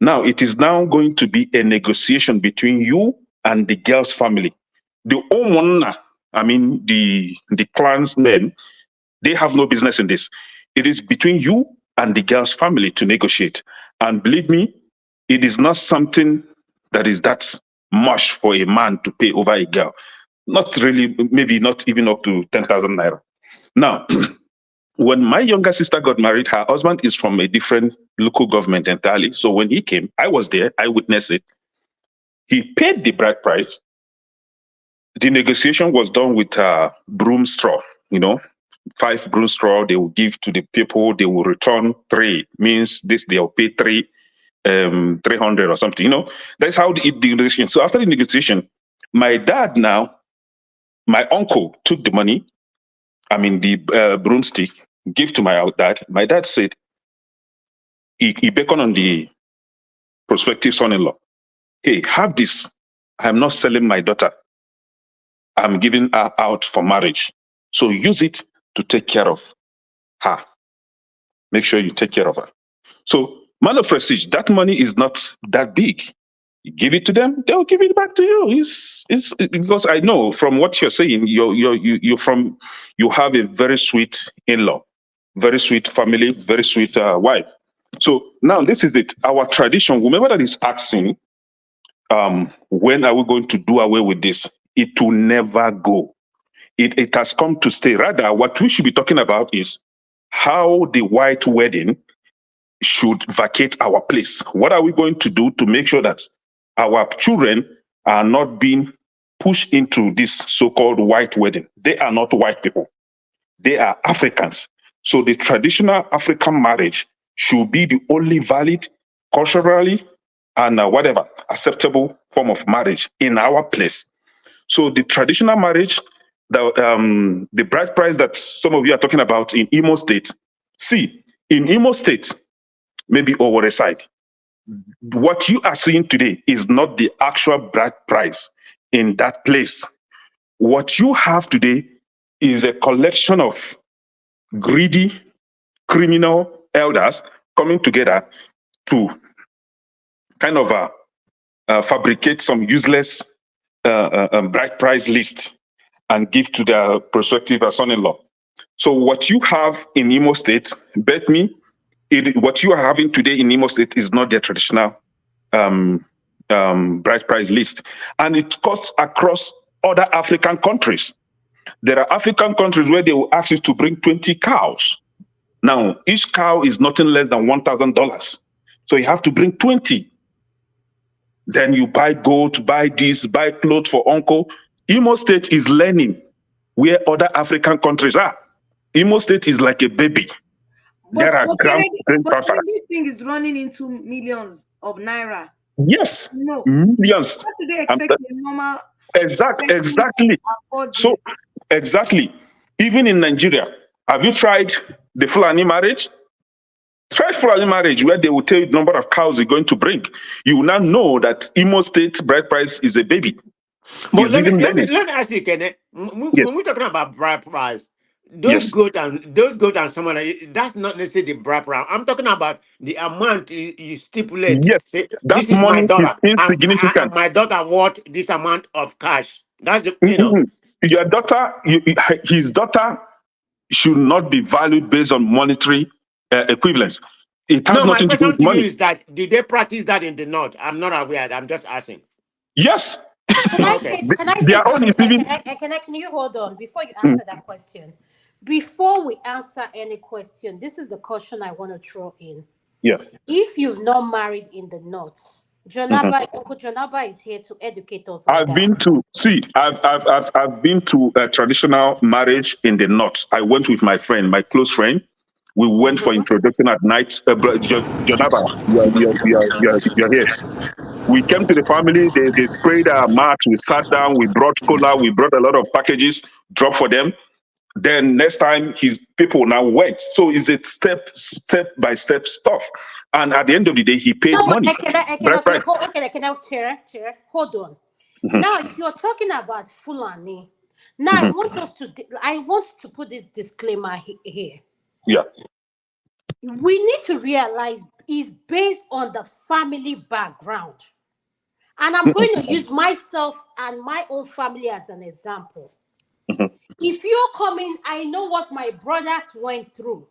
now it is now going to be a negotiation between you and the girl's family. The Omona, I mean, the clansmen, they have no business in this. It is between you and the girl's family to negotiate. And believe me, it is not something that is that much for a man to pay over a girl. Not really, maybe not even up to 10,000 naira. Now, when my younger sister got married, her husband is from a different local government entirely. So when he came, I was there, I witnessed it. He paid the bride price. The negotiation was done with broom straw, 5 broom straw they will give to the people, they will return 3, means this they'll pay 300 or something, That's how the negotiation. So after the negotiation, my dad now, my uncle took the money, I mean the broomstick, give to my dad. My dad said, he beckoned on the prospective son-in-law, hey, have this. I'm not selling my daughter. I'm giving her out for marriage. So use it to take care of her. Make sure you take care of her. So, man of prestige, that money is not that big. You give it to them, they'll give it back to you. It's because I know from what you're saying, you have a very sweet in-law, very sweet family, very sweet wife. So now this is it. Our tradition, whomever that is asking, when are we going to do away with this? it will never go. It has come to stay. Rather, what we should be talking about is how the white wedding should vacate our place. What are we going to do to make sure that our children are not being pushed into this so-called white wedding? They are not white people. They are Africans. So the traditional African marriage should be the only valid, culturally, and whatever acceptable form of marriage in our place. So the traditional marriage, the bride price that some of you are talking about in Imo State, see, in Imo State, maybe over side, what you are seeing today is not the actual bride price in that place. What you have today is a collection of greedy, criminal elders coming together to kind of fabricate some useless bride price list and give to their prospective son-in-law. So what you have in Imo State, bet me, what you are having today in Imo State is not their traditional bride price list. And it cuts across other African countries. There are African countries where they will ask you to bring 20 cows. Now, each cow is nothing less than $1,000. So you have to bring 20. Then you buy goat, buy this, buy clothes for uncle. Imo State is learning where other African countries are. Imo State is like a baby. There are but this thing is running into millions of naira. Yes, no. Millions. What do they expect a normal? Exactly. So, exactly. Even in Nigeria, have you tried the Fulani marriage? Try Fulani marriage where they will tell you the number of cows you're going to bring. You will now know that Imo State bride price is a baby. But let me ask you, Kenneth, when we're talking about bride price, those goat and someone, that's not necessarily the bride price. I'm talking about the amount you stipulate. Yes, say, that this is money my daughter, is and insignificant. my daughter worth this amount of cash. That's the, Your daughter, his daughter should not be valued based on monetary equivalence. It has No, my nothing to do question with to you money. is that did they practice that in the North? I'm not aware. I'm just asking. Yes. Can I say Their own is something? even. Can you hold on before you answer that question? Before we answer any question, this is the question I want to throw in. Yeah. If you've not married in the North, Uncle Jonaba is here to educate us on I've been to a traditional marriage in the North. I went with my friend, my close friend. We went for introduction at night. Jonaba, you're here. We came to the family, they sprayed our mat, we sat down, we brought cola, we brought a lot of packages, dropped for them. Then next time his people now went. So it's a step by step stuff. And at the end of the day, he paid money. Hold on. Now, if you're talking about Fulani, now I want to put this disclaimer here. Yeah. We need to realize it's based on the family background. And I'm going to use myself and my own family as an example. If you're coming, I know what my brothers went through.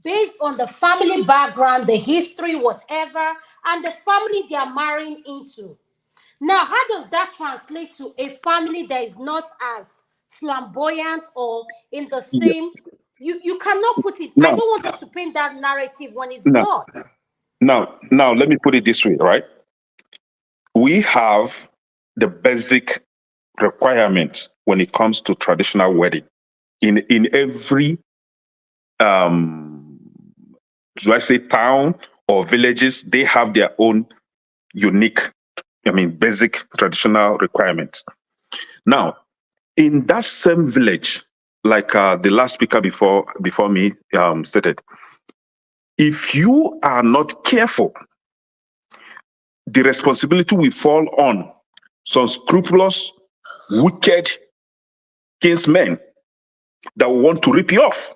Based on the family background, the history, whatever, and the family they are marrying into. Now, how does that translate to a family that is not as flamboyant or in the same? You cannot put it. I don't want us to paint that narrative when it's not. Now, let me put it this way, right? We have the basic requirements when it comes to traditional wedding. In every, do I say town or villages, they have their own unique, basic traditional requirements. Now, in that same village, like the last speaker before me stated, if you are not careful, the responsibility will fall on some scrupulous, wicked kinsmen that will want to rip you off.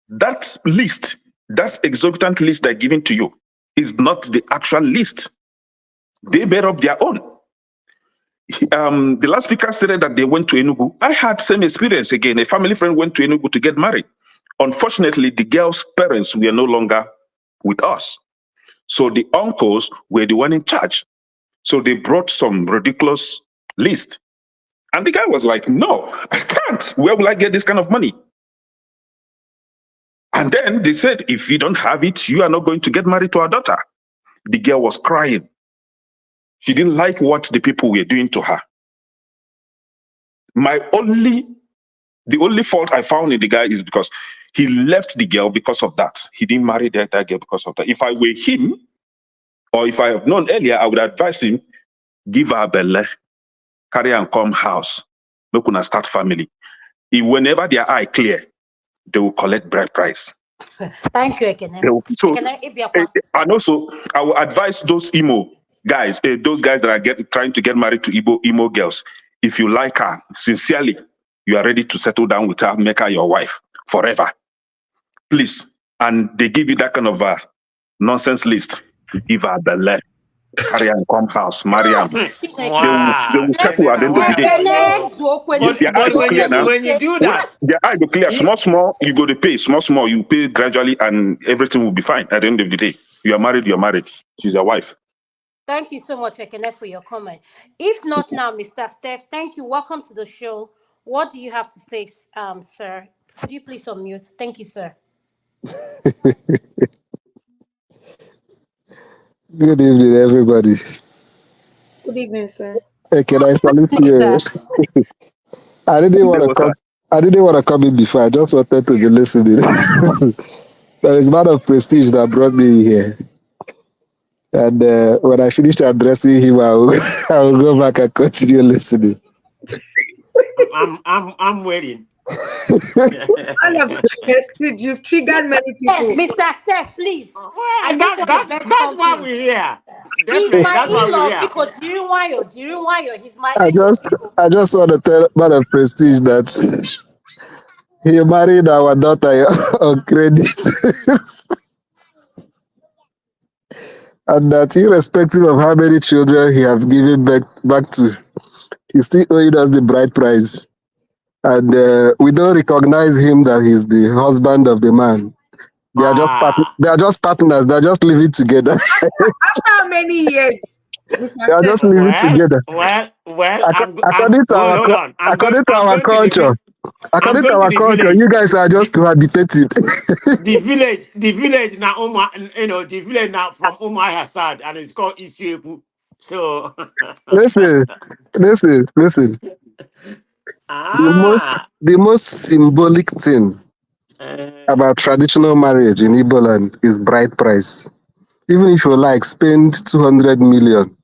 That list, that exorbitant list they're giving to you, is not the actual list. They made up their own. The last speaker stated that they went to Enugu. I had same experience again. A family friend went to Enugu to get married. Unfortunately, the girl's parents were no longer with us. So the uncles were the one in charge. So they brought some ridiculous list And the guy was like, no, I can't. Where will I get this kind of money? And then they said, if you don't have it, you are not going to get married to our daughter. The girl was crying. She didn't like what the people were doing to her. The only fault I found in the guy is because he left the girl because of that. He didn't marry that girl because of that. If I were him, or if I have known earlier, I would advise him, give her a belle, carry her and come house, make una start family. Whenever their eye clear, they will collect bride price. Thank you, Ekene. And also, I will advise those emo guys, those guys that are trying to get married to emo girls. If you like her sincerely, you are ready to settle down with her, make her your wife forever. Please. And they give you that kind of a nonsense list. Give her the left, carry her and come house, marry her. Wow. They will settle at the end of the day. When you do that, their eye go clear. Small, you go to pay. Small, you pay gradually and everything will be fine at the end of the day. You are married, you're married. She's your wife. Thank you so much, Ekene, for your comment. If not now, Mr. Steph, thank you. Welcome to the show. What do you have to say, sir? Could you please unmute? Thank you, sir. Good evening, everybody. Good evening, sir. Hey, can I salute you? I didn't want to come. I didn't want to come in before. I just wanted to be listening. There is a lot of prestige that brought me here. And when I finish addressing him, I will go back and continue listening. I'm waiting. All of prestige, you've triggered many people. Mr. Steph, please. That's why we're here. He's my in-law because he's my in-law. I just want to tell about of prestige that he married our daughter on credit. And that irrespective of how many children he have given back to, he's still owing us the bride price. And we don't recognize him that he's the husband of the man. They are just partners. They're just living together. After how many years? They are just living together. According to our culture, you guys are just cohabitating. The village now, the village now from Umar Hassad, and it's called Ishepu. So listen. The most symbolic thing about traditional marriage in Igbo land is bride price. Even if you spend 200 million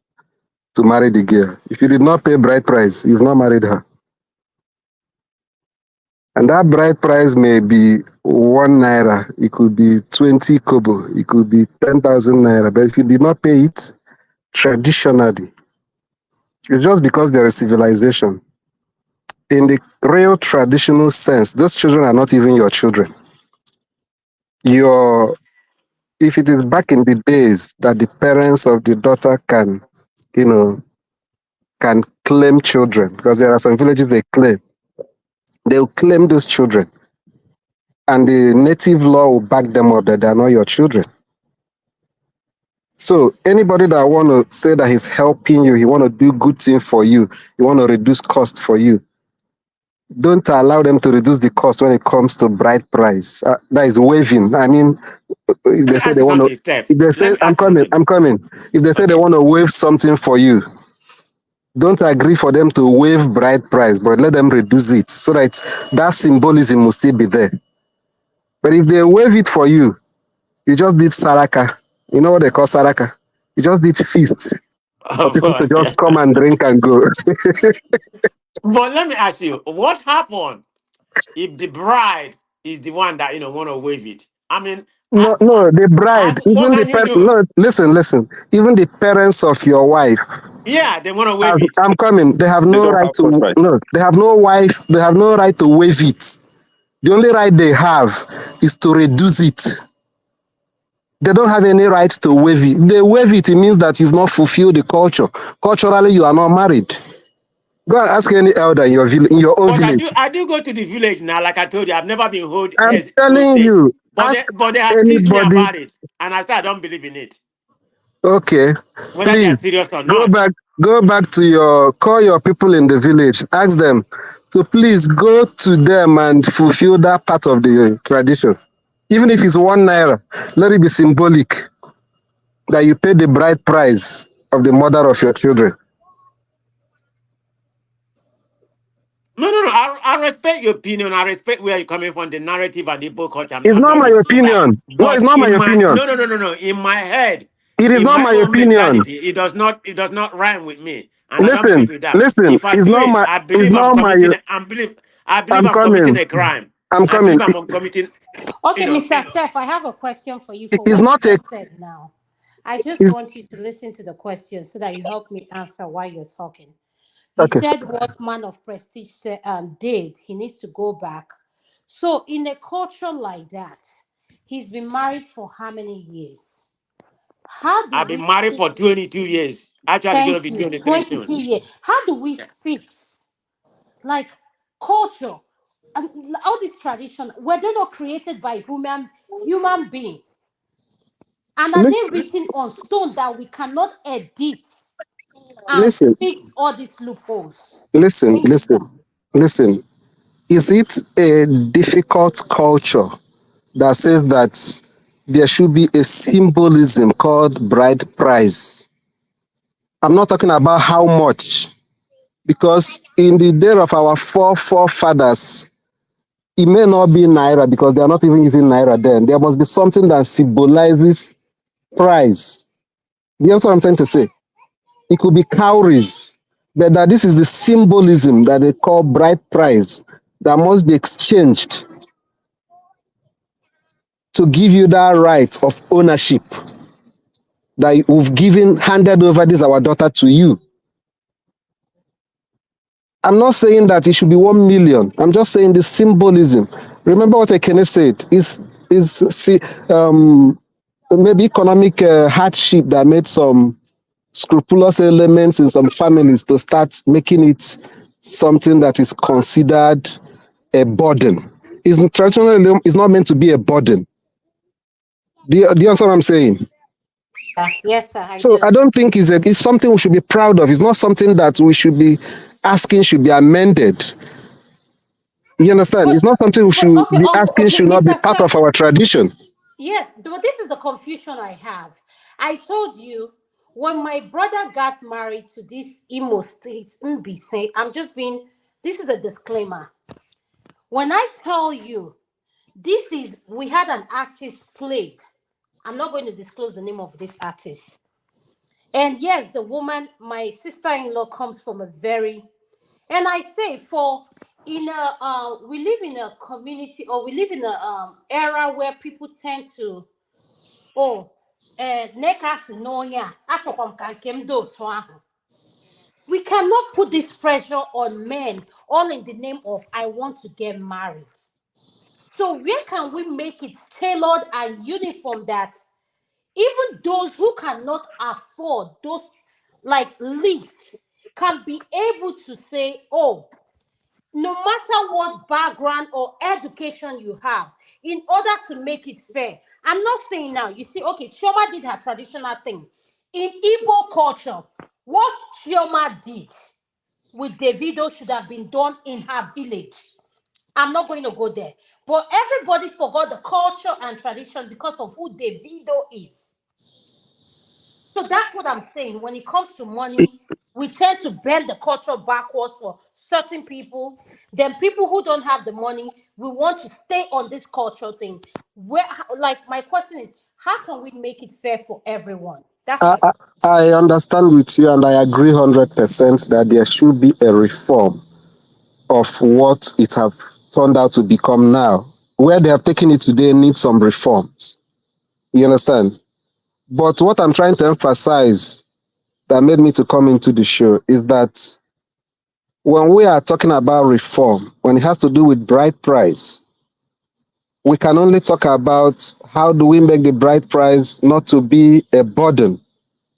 to marry the girl, if you did not pay bride price, you've not married her. And that bride price may be 1 naira, it could be 20 kobo, it could be 10,000 naira. But if you did not pay it, traditionally, it's just because there is civilization. In the real traditional sense, those children are not even your children. If it is back in the days that the parents of the daughter can claim children, because there are some villages they'll claim those children. And the native law will back them up that they are not your children. So anybody that want to say that he's helping you, he want to do good thing for you, he want to reduce cost for you, don't allow them to reduce the cost when it comes to bride price. That is waiving. I mean, if they say they want to, if they say I'm coming. If they say they want to waive something for you, don't agree for them to waive bride price, but let them reduce it so that symbolism will still be there. But if they waive it for you, you just did saraka. You know what they call saraka? You just did feast. For people to just come and drink and go. But let me ask you, what happened if the bride is the one that want to waive it? I mean, no, the bride. Even listen. Even the parents of your wife. Yeah, they want to waive it. I'm coming. They have no right to. No, they have no wife. They have no right to waive it. The only right they have is to reduce it. They don't have any right to waive it. They waive it, it means that you've not fulfilled the culture. Culturally, you are not married. Go and ask any elder in your own village. I do go to the village now, like I told you. I've never been I'm telling you. But they have teased me about it. And I said I don't believe in it. Okay, whether they are please serious or go not. back. Call your people in the village. Ask them to please go to them and fulfill that part of the tradition. Even if it's 1 naira, let it be symbolic that you pay the bride price of the mother of your children. No. I respect your opinion. I respect where you're coming from, the narrative and the book culture. It's I'm not not my disputing that. opinion. No, it's But not my in my opinion. no. In my head, It is in not my my own opinion. mentality, it does not rhyme with me. And I don't Listen, believe with that. listen. If I It's do not it, my. I It's believe I'm not my. committing I believe I'm I'm committing coming. a crime. I'm I coming. believe I'm committing, Okay, Mr. Steph, I have a question for you for It's what you not a. just said now. I just It's, want you to listen to the question so that you help me answer while you're talking. You okay. said what man of prestige did, he needs to go back. So, in a culture like that, he's been married for how many years? How do I've been we married for fix? 22 years. Actually going to Thank be you. 23 soon. 22 years. How do we Yeah. fix like culture and all this tradition? Were they not created by human being? And are they written on stone that we cannot edit and Listen, fix all these loopholes? listen, Thank you, sir. listen, listen. Is it a difficult culture that says that there should be a symbolism called bride price? I'm not talking about how much, because in the day of our forefathers, it may not be naira because they are not even using naira then. There must be something that symbolizes price. Do you understand what I'm trying to say? It could be cowries, but that this is the symbolism that they call bride price that must be exchanged to give you that right of ownership that we've handed over this our daughter to you. I'm not saying that it should be 1 million. I'm just saying the symbolism. Remember what Ekene said is maybe economic hardship that made some scrupulous elements in some families to start making it something that is considered a burden. Traditionally, it's not meant to be a burden. Do you understand what I'm saying? Yes, sir, I So do. I don't think it's something we should be proud of. It's not something that we should be asking should be amended. You understand? But It's not something we should okay, be asking okay, should not be Mr. part Steph. of our tradition. Yes, but this is the confusion I have. I told you when my brother got married to this Imo State Mbise, this is a disclaimer. When I tell you we had an artist played, I'm not going to disclose the name of this artist. And yes, the woman, my sister-in-law, comes from a very, and I say for in a we live in a community, or we live in a era where people tend to, oh, nekas no ya achọkwa m ka nke m dị otu ahụ. We cannot put this pressure on men all in the name of I want to get married. So where can we make it tailored and uniform that even those who cannot afford those like least can be able to say, oh, no matter what background or education you have, in order to make it fair. I'm not saying now, you see, okay, Chioma did her traditional thing. In Igbo culture, what Chioma did with Davido should have been done in her village. I'm not going to go there. But everybody forgot the culture and tradition because of who Davido is. So that's what I'm saying. When it comes to money, we tend to bend the culture backwards for certain people. Then people who don't have the money, we want to stay on this cultural thing. Like my question is, how can we make it fair for everyone? That's I, my I, question. I understand with you and I agree 100% that there should be a reform of what it have turned out to become now. Where they have taken it today needs some reforms. You understand? But what I'm trying to emphasize that made me to come into the show is that when we are talking about reform, when it has to do with bride price, we can only talk about how do we make the bride price not to be a burden,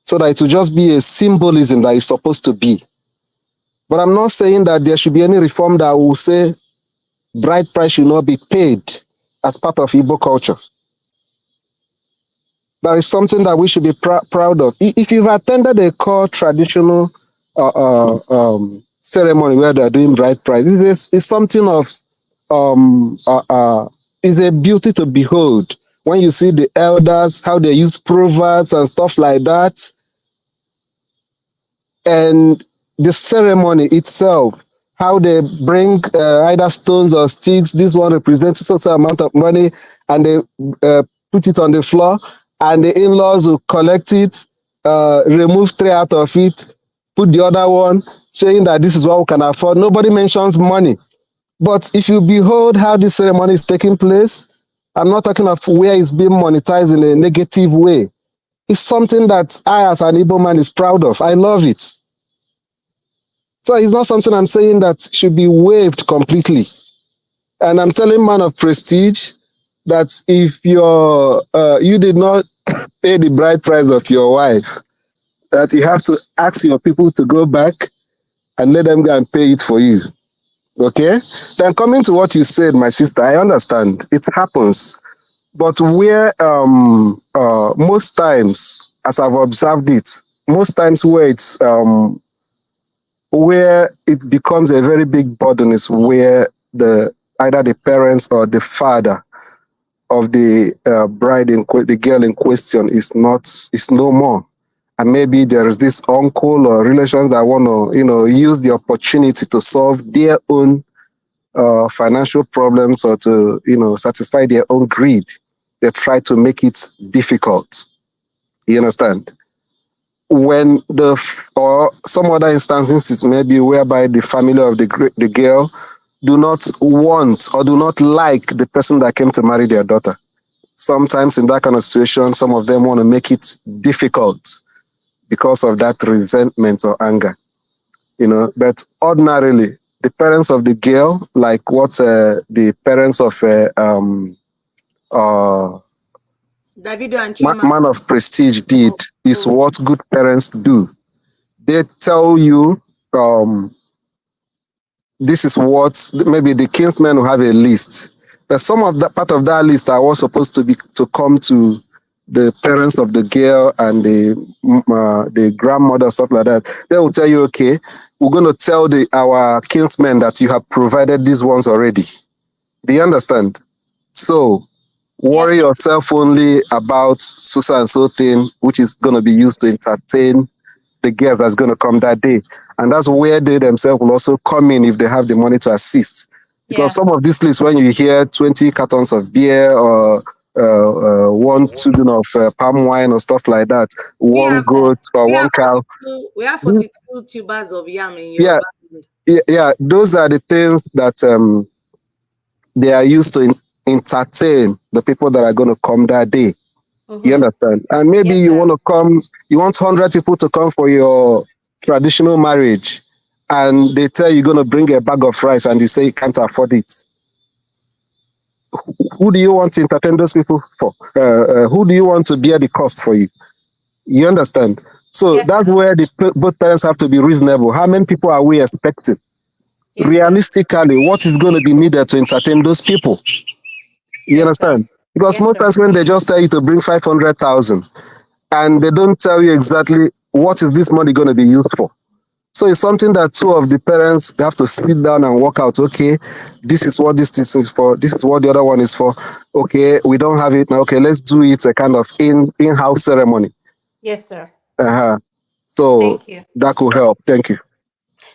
so that it will just be a symbolism that it's supposed to be. But I'm not saying that there should be any reform that will say bride price should not be paid as part of Igbo culture. That is something that we should be proud of. If you've attended a core traditional ceremony where they're doing bride price, it's something of um, uh, uh, is a beauty to behold. When you see the elders, how they use proverbs and stuff like that, and the ceremony itself, how they bring either stones or sticks. This one represents so amount of money, and they put it on the floor, and the in-laws will collect it, remove three out of it, put the other one, saying that this is what we can afford. Nobody mentions money. But if you behold how this ceremony is taking place, I'm not talking of where it's being monetized in a negative way. It's something that I, as an Igbo man, is proud of. I love it. So it's not something I'm saying that should be waived completely. And I'm telling man of prestige that if you did not pay the bride price of your wife, that you have to ask your people to go back and let them go and pay it for you. Okay? Then coming to what you said, my sister, I understand. It happens. But where most times, as I've observed it, most times where it becomes a very big burden is where either the parents or the father of the bride the girl in question is no more, and maybe there is this uncle or relations that want to use the opportunity to solve their own financial problems or to satisfy their own greed. They try to make it difficult. You understand? When or some other instances maybe whereby the family of the girl do not want or do not like the person that came to marry their daughter. Sometimes in that kind of situation, some of them want to make it difficult because of that resentment or anger. But ordinarily, the parents of the girl, like what the parents of Davido and Chima. man of prestige did, is what good parents do. They tell you, this is what maybe the kinsmen will have a list. But some of that part of that list are all supposed to come to the parents of the girl and the grandmother, stuff like that. They will tell you, okay, we're going to tell our kinsmen that you have provided these ones already. Do you understand? So worry yourself only about so and so thing, which is going to be used to entertain the girls that's going to come that day. And that's where they themselves will also come in if they have the money to assist. Because some of these lists, when you hear 20 cartons of beer or one tubing of palm wine or stuff like that, one goat or one cow. We have 42 tubers of yam in Yeah, yeah, those are the things that they are used to entertain the people that are going to come that day. You understand? And maybe you want 100 people to come for your traditional marriage, and they tell you're going to bring a bag of rice and you say you can't afford it. Who do you want to entertain those people for? Who do you want to bear the cost for you? You understand? So that's where both parents have to be reasonable. How many people are we expecting? Realistically, what is going to be needed to entertain those people? You understand? Because most times when they just tell you to bring 500,000 and they don't tell you exactly what is this money going to be used for. So it's something that two of the parents have to sit down and work out. Okay, this is what this is for. This is what the other one is for. Okay, we don't have it now. Okay, let's do it a kind of in-house ceremony. Yes, sir. So that could help. Thank you.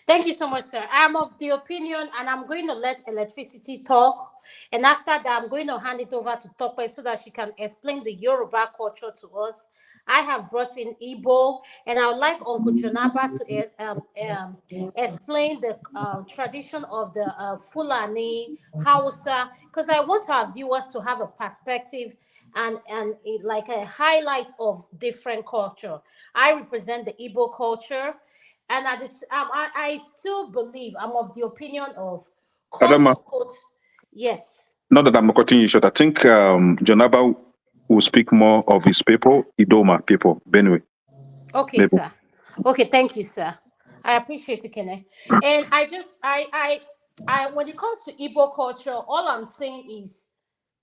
Thank you so much, sir. I'm of the opinion, and I'm going to let electricity talk. And after that, I'm going to hand it over to Tope so that she can explain the Yoruba culture to us. I have brought in Igbo, and I would like Uncle Jonaba to explain the tradition of the Fulani, Hausa, because I want our viewers to have a perspective and like a highlight of different culture. I represent the Igbo culture. And I still believe, I'm of the opinion of quote Adama, unquote, yes. not that I'm cutting you short. I think Jonaba will speak more of his people, Idoma people, Benue. Okay, Maybe. sir. Okay, thank you, sir. I appreciate it, Kene. And I when it comes to Igbo culture, all I'm saying is,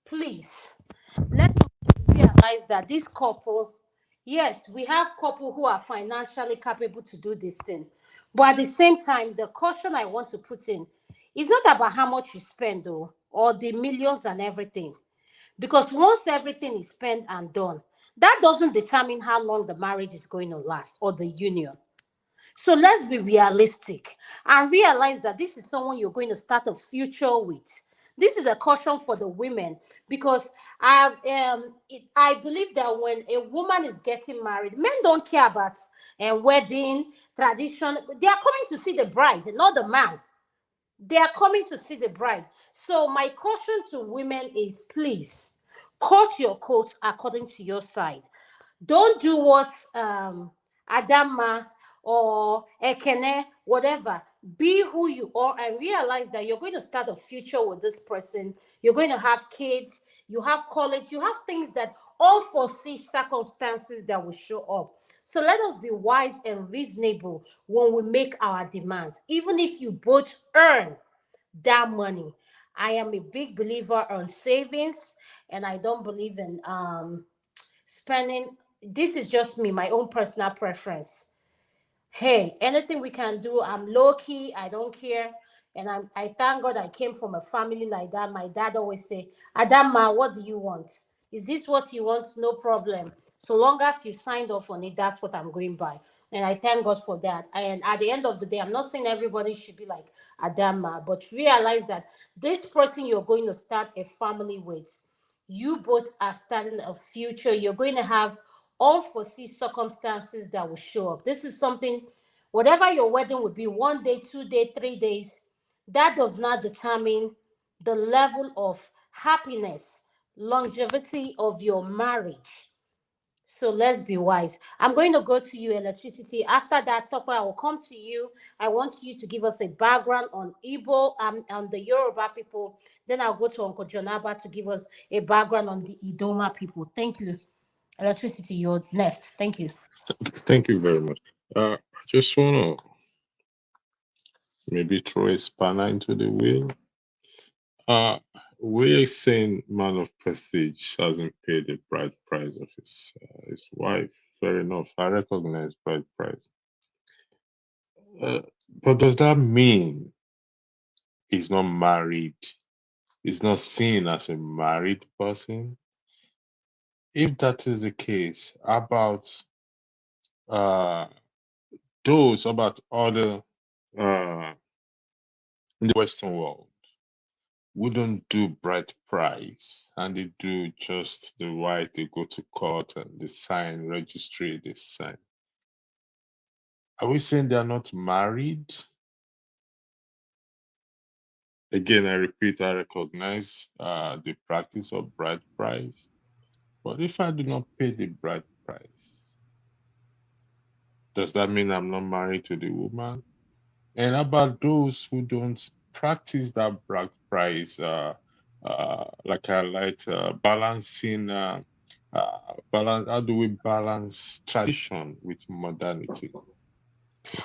please, let's realize that this couple, yes, we have couple who are financially capable to do this thing. But at the same time, the caution I want to put in is not about how much you spend, though, or the millions and everything. Because once everything is spent and done, that doesn't determine how long the marriage is going to last or the union. So let's be realistic and realize that this is someone you're going to start a future with. This is a caution for the women because I believe that when a woman is getting married, men don't care about wedding tradition. They are coming to see the bride, not the man. They are coming to see the bride. So my caution to women is please cut your coat according to your side. Don't do what Adama or Ekene, whatever. Be who you are and realize that you're going to start a future with this person. You're going to have kids, you have college, you have things that unforeseen circumstances that will show up. So let us be wise and reasonable when we make our demands, even if you both earn that money. I am a big believer on savings, and I don't believe in spending. This is just me, my own personal preference. Hey, anything we can do, I'm low key, I don't care. And I thank God I came from a family like that. My dad always say, Adama, what do you want? Is this what you want? No problem. So long as you signed off on it, that's what I'm going by. And I thank God for that. And at the end of the day, I'm not saying everybody should be like Adama, but realize that this person you're going to start a family with, you both are starting a future. You're going to have unforeseen circumstances that will show up. This is something, whatever your wedding would be, 1 day, 2 day, 3 days, that does not determine the level of happiness, longevity of your marriage. So let's be wise. I'm going to go to you, electricity. After that, Tokwe, I will come to you. I want you to give us a background on Igbo and the Yoruba people. Then I'll go to Uncle Jonaba to give us a background on the Idoma people. Thank you. Electricity, you're next. Thank you. Thank you very much. I just want to maybe throw a spanner into the wheel. We're saying man of prestige hasn't paid the bride price of his wife. Fair enough. I recognize bride price. But does that mean he's not married? He's not seen as a married person? If that is the case, about those about other in the Western world wouldn't do bride price and they do just the right, they go to court and they sign registry, they sign. Are we saying they are not married? Again, I repeat, I recognize the practice of bride price, but if I do not pay the bride price, does that mean I'm not married to the woman? And about those who don't practice that bride price, like I like balancing, balance. How do we balance tradition with modernity?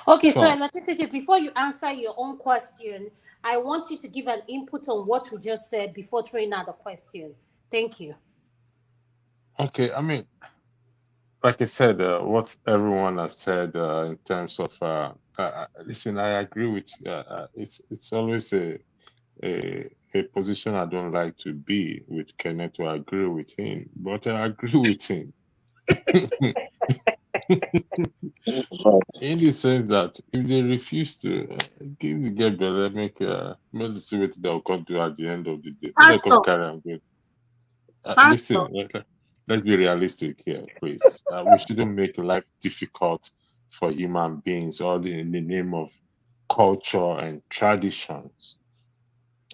Okay, so So, electricity, before you answer your own question, I want you to give an input on what we just said before throwing out the question. Thank you. okay, I mean, like I said, what everyone has said in terms of listen, I agree with it's always a position I don't like to be with Kenneth to agree with him, but I agree with him. In the sense that if they refuse to give the girl belle, make see what they'll come do at the end of the day. But they come Pastor, carry and go. Pastor, Listen, let's be realistic here, please. We shouldn't make life difficult for human beings, all in the name of culture and traditions,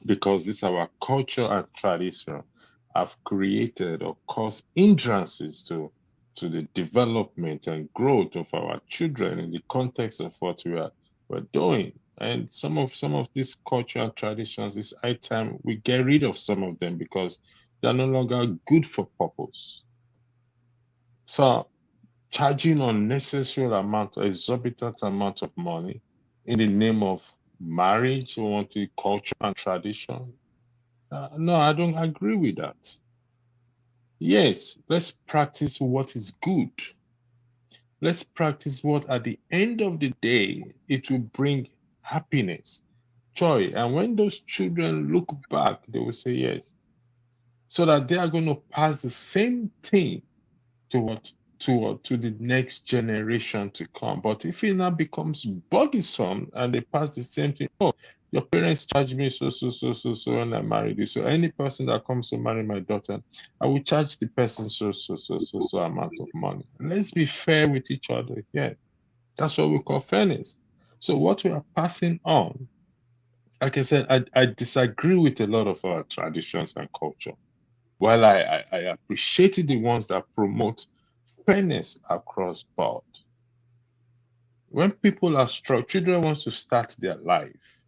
because this our culture and tradition have created or caused hindrances to the development and growth of our children in the context of what we're doing. And some of these culture and traditions, it's high time we get rid of some of them because they're no longer good for purpose. So charging unnecessary amount, exorbitant amount of money in the name of marriage, we want the culture and tradition. No, I don't agree with that. Yes, let's practice what is good. Let's practice what at the end of the day, it will bring happiness, joy. And when those children look back, they will say yes. So that they are going to pass the same thing to what to the next generation to come. But if it now becomes burdensome and they pass the same thing, oh, your parents charge me so when I married you. So any person that comes to marry my daughter, I will charge the person so amount of money. Let's be fair with each other. Yeah, that's what we call fairness. So what we are passing on, like I said, I disagree with a lot of our traditions and culture. While I appreciate the ones that promote fairness across board. When people are strong, children want to start their life,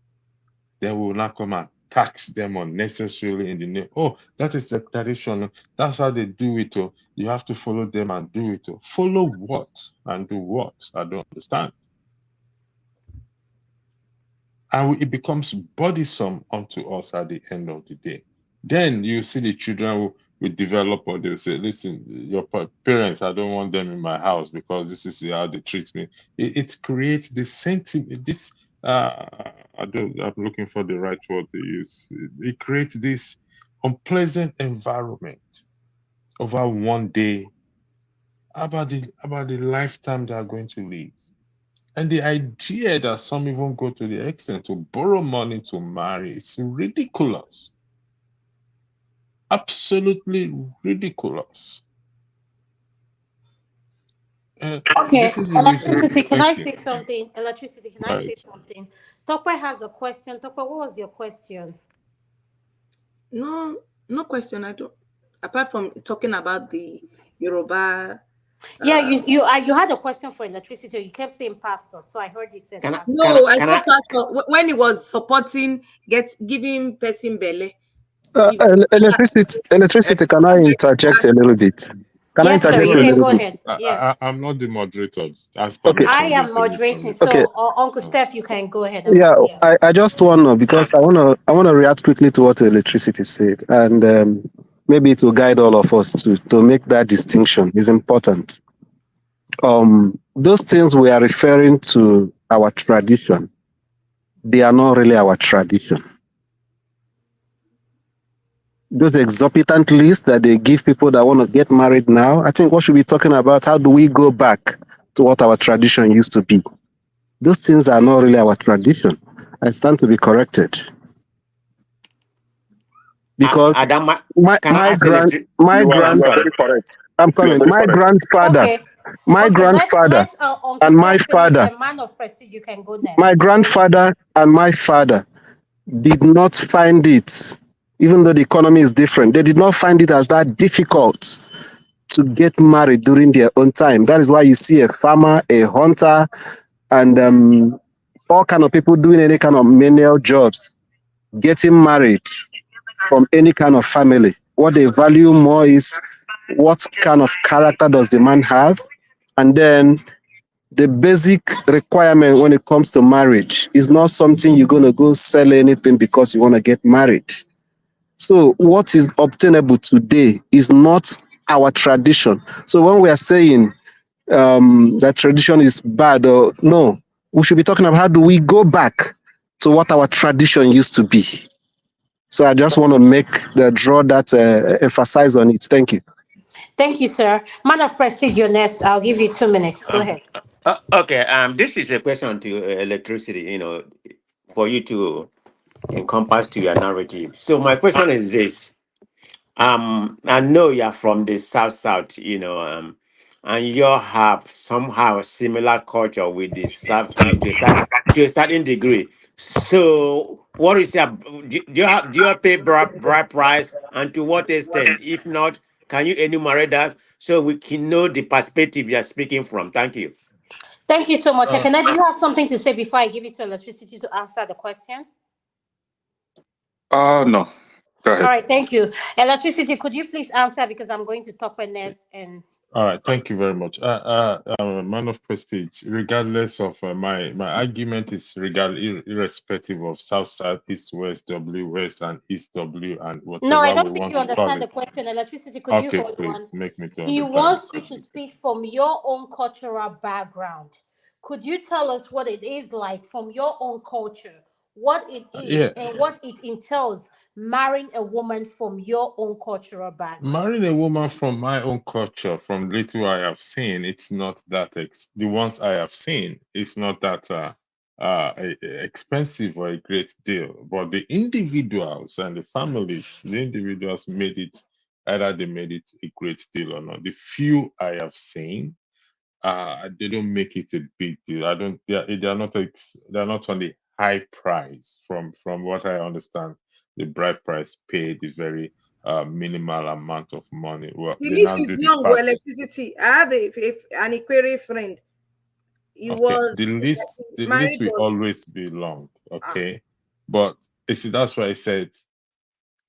they will not come and tax them unnecessarily in the name. Oh, that is the tradition. That's how they do it. Oh, you have to follow them and do it. Oh, follow what and do what? I don't understand. And it becomes burdensome unto us at the end of the day. Then you see the children will develop, or they'll say, listen, your parents, I don't want them in my house because this is how they treat me. It creates this sentiment, this, I'm looking for the right word to use. It creates this unpleasant environment over one day about the lifetime they are going to live. And the idea that some even go to the extent to borrow money to marry, it's ridiculous. Absolutely ridiculous. Okay, This is the reason. electricity. Can I Thank you. say something? Electricity. Can I say Right. something? Tokwe has a question. Tokwe, what was your question? No question. I don't. Apart from talking about the Yoruba. Yeah, you had a question for electricity. You kept saying pastor, so I heard you said pastor. No, I said pastor when he was supporting giving person belly. Electricity, can I interject a little bit? Can I Yes, sir. interject You a can little go bit? ahead. Yes. I'm not the moderator. Ask Okay. I permission. am moderating, Okay. so Uncle Steph, you can go ahead. Yeah, Yes. I just want to, because I want to react quickly to what electricity said, and maybe it will guide all of us to make that distinction. Is important. Those things we are referring to our tradition, they are not really our tradition. Those exorbitant lists that they give people that want to get married now, I think what should be talking about, how do we go back to what our tradition used to be? Those things are not really our tradition. I stand to be corrected. Because Adama, my can I ask You are very correct. I'm You are coming. very My correct. grandfather, Okay. my Okay. grandfather Let Uncle and my Steph finish. father, A man of prestige, you can go my next. grandfather and my father did not find it, even though the economy is different, they did not find it as that difficult to get married during their own time. That is why you see a farmer, a hunter, and all kind of people doing any kind of menial jobs, getting married from any kind of family. What they value more is what kind of character does the man have, and then the basic requirement when it comes to marriage is not something you're going to go sell anything because you want to get married. So what is obtainable today is not our tradition. So when we are saying that tradition is bad, or no, we should be talking about how do we go back to what our tradition used to be. So I just want to draw that emphasize on it. Thank you. Thank you, sir. Man of prestige, you're next. I'll give you 2 minutes. Go ahead. Okay. This is a question to electricity. For you to encompass to your narrative. So my question is this: I know you're from the south, and you have somehow similar culture with the south to a certain degree. So, what is your do you pay bride price, and to what extent? If not, can you enumerate that so we can know the perspective you're speaking from? Thank you. Thank you so much. Ekene, do you have something to say before I give it to electricity to answer the question? No. Go All ahead. right, thank you. Electricity, could you please answer because I'm going to talk next and All right, thank you very much. Man of prestige. Regardless of my argument is irrespective of South South East West W West and East W and No, I whatever we don't think want you to call understand the it. question. Electricity, could you Okay, hold on? please make me to He understand the wants you to question. speak from your own cultural background. Could you tell us what it is like from your own culture, what it is, Yeah, and what it entails marrying a woman from your own cultural background? marrying a woman from my own culture, from little I have seen, it's not that the ones I have seen, it's not that expensive or a great deal. But the individuals and the families, the individuals made it, either they made it a great deal or not. The few I have seen, they don't make it a big deal. I don't. They are not. They are not on the high price. From what I understand, the bride price paid is very minimal amount of money. Well, The they list now is do the long with party. electricity. I have an Equerry friend. He Okay, was the list marriage will was always be long. ah, Okay, but you see, that's why I said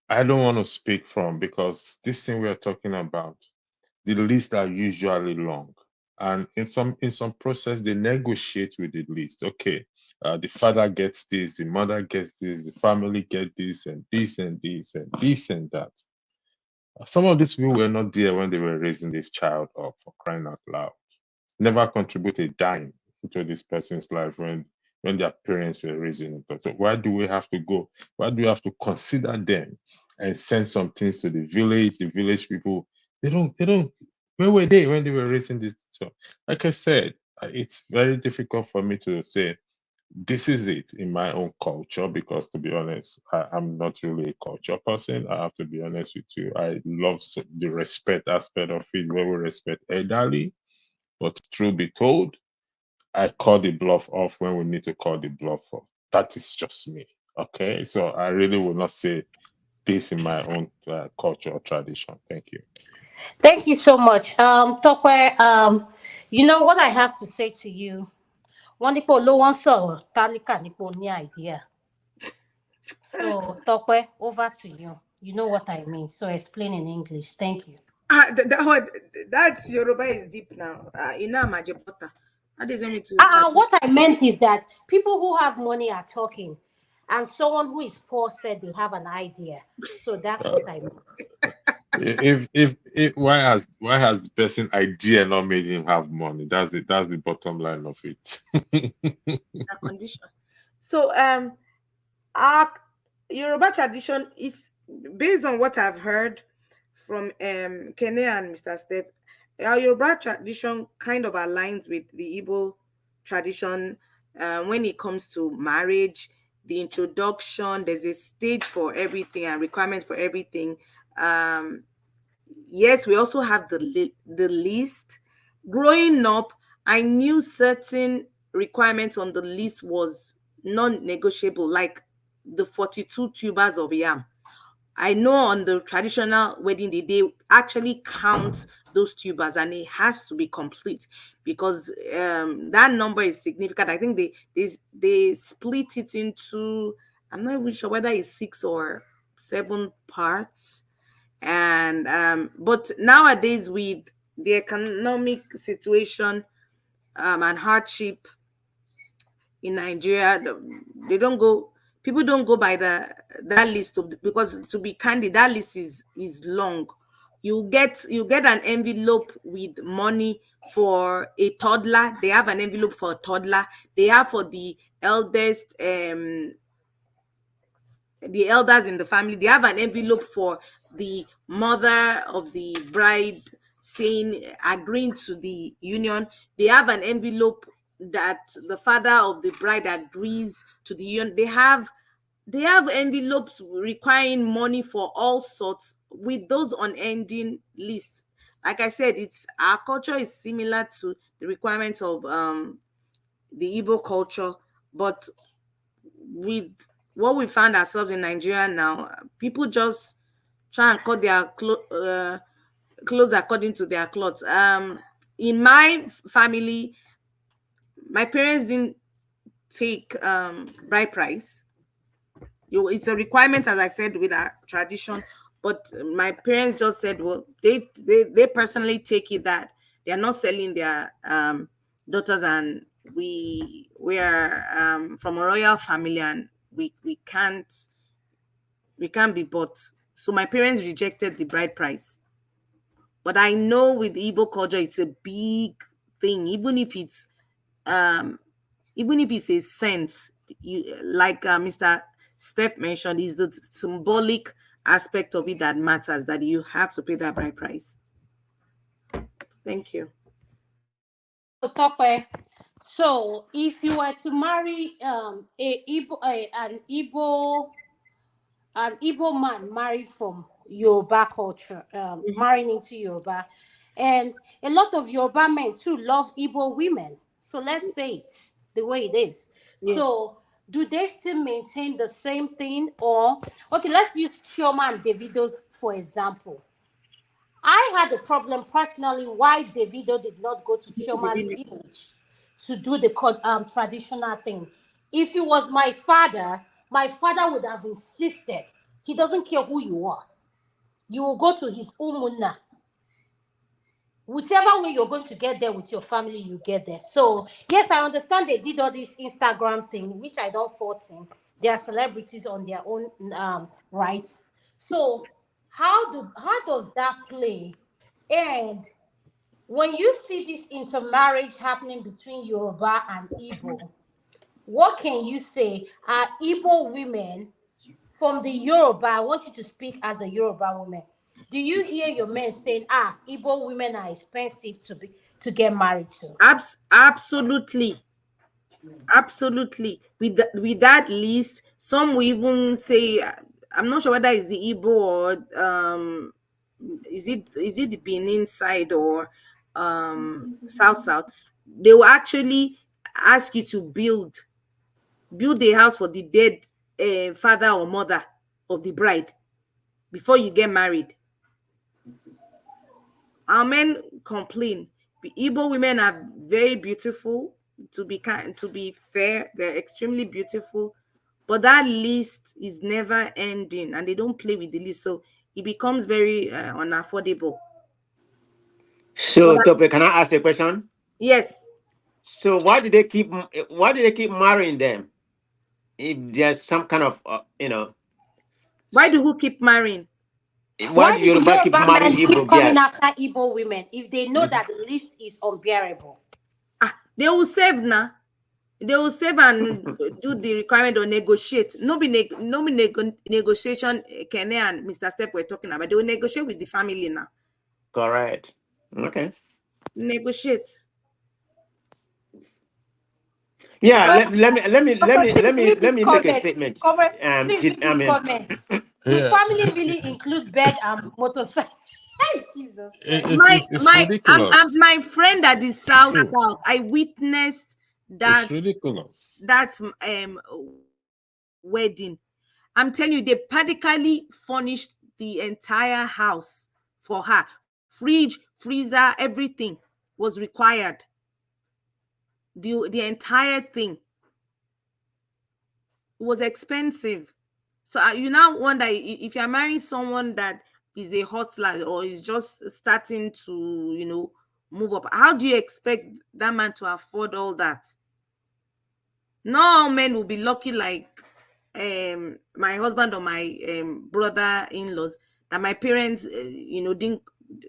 I don't want to speak from, because this thing we are talking about, the lists are usually long, and in some process they negotiate with the list. Okay, the father gets this, the mother gets this, the family get this and this and this and this and that. Some of these people were not there when they were raising this child up, for crying out loud. Never contribute a dime into this person's life when their parents were raising it. So why do we have to go? Why do we have to consider them and send some things to the village? The village people, they don't. Where were they when they were raising this? So, like I said, it's very difficult for me to say this is it in my own culture, because to be honest, I'm not really a culture person. I have to be honest with you. I love the respect aspect of it, where we respect elderly, but truth be told, I call the bluff off when we need to call the bluff off. That is just me. Okay. So I really will not say this in my own culture or tradition. Thank you. Thank you so much. Tokwe, you know what I have to say to you. Wọ́n ní pé olówó ń sọ̀rọ̀, tálíkà ní pé ó ní idea. So, Tokwe, over to you. You know what I mean. So explain in English. Thank you. that's Yoruba is deep now. Ina majebota. That is me to chat. What I meant is that people who have money are talking, and someone who is poor said they have an idea. So that's Uh, what I meant. if why has the person idea not made him have money? That's the bottom line of it. That condition. So our Yoruba tradition is based on what I've heard from Kenya and Mr. Step. Our Yoruba tradition kind of aligns with the Igbo tradition when it comes to marriage, the introduction. There's a stage for everything and requirements for everything. Um, yes, we also have the list. Growing up, I knew certain requirements on the list was non-negotiable, like the 42 tubers of yam. I know on the traditional wedding day, they actually count those tubers and it has to be complete because that number is significant. I think they split it into, I'm not even sure whether it's 6 or 7 parts. And but nowadays with the economic situation and hardship in Nigeria, they don't go. People don't go by that list because, to be candid, that list is long. You get an envelope with money for a toddler. They have an envelope for a toddler. They have for the elders in the family. They have an envelope for the mother of the bride, saying agreeing to the union. They have an envelope that the father of the bride agrees to the union. They have envelopes requiring money for all sorts with those unending lists. Like I said, it's our culture is similar to the requirements of the Igbo culture, but with what we found ourselves in Nigeria now, people just try and cut their clothes according to their clothes. In my family, my parents didn't take bride price. It's a requirement, as I said, with our tradition. But my parents just said, well, they personally take it that they are not selling their daughters, and we are from a royal family, and we can't be bought. So my parents rejected the bride price. But I know with Igbo culture, it's a big thing, even if it's a sense, like Mr. Steph mentioned, is the symbolic aspect of it that matters, that you have to pay that bride price. Thank you. So if you were to marry an Igbo man married from Yoruba culture, marrying into Yoruba, and a lot of Yoruba men too love Igbo women. So let's say it the way it is. Yeah. So do they still maintain the same thing, or okay? Let's use Chioma and Davido's for example. I had a problem personally why Davido did not go to Chioma's village to do the traditional thing. If it was my father would have insisted. He doesn't care who you are. You will go to his umuna. Whichever way you're going to get there with your family, you get there. So yes, I understand they did all this Instagram thing, which I don't fault in. They are celebrities on their own rights. So how does that play? And when you see this intermarriage happening between Yoruba and Igbo, what can you say? Are Igbo women from the Yoruba? I want you to speak as a Yoruba woman. Do you hear your men saying, Igbo women are expensive to get married to? Absolutely. Absolutely. With that list, some will even say, I'm not sure whether it's the Igbo or is it the Benin side or South. They will actually ask you to build a house for the dead father or mother of the bride before you get married. Our men complain. The Igbo women are very beautiful. To be kind, to be fair, they're extremely beautiful. But that list is never ending, and they don't play with the list, so it becomes very unaffordable. But So, Tope, can I ask a question? yes, So, why did they keep marrying them? If there's some kind of, why do who keep marrying? why Why do did the Yoruba keep Yoruba marrying men keep Igbo coming girls? after Igbo women if they know that the list is unbearable? They will save now. They will save and do the requirement or negotiate. Negotiation. Kene and Mr. Step were talking about. They will negotiate with the family now. Correct. Okay. Negotiate. Yeah. Um, Let me make a statement. Please read this comment. Do Yeah, family really include bed and motorcycle? Hey, Jesus Christ. it's ridiculous. My friend at the south True, I witnessed it's that ridiculous. wedding. I'm telling you, they practically furnished the entire house for her. Fridge, freezer, everything was required. The entire thing was expensive. So you now wonder, if you're marrying someone that is a hustler or is just starting to, move up, how do you expect that man to afford all that? No all men will be lucky like my husband or my brother-in-laws, that my parents didn't,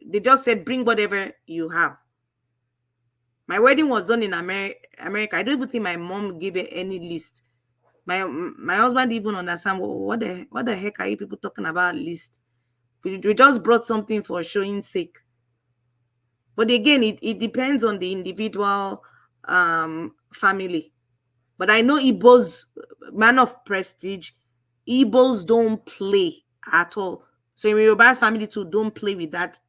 they just said bring whatever you have. My wedding was done in America. I don't even think my mom gave any list. My husband didn't even understand what the heck are you people talking about list. We just brought something for showing sake. But again, it depends on the individual family. But I know Igbos, man of prestige, Igbos don't play at all. So in Yoruba's family too, don't play with that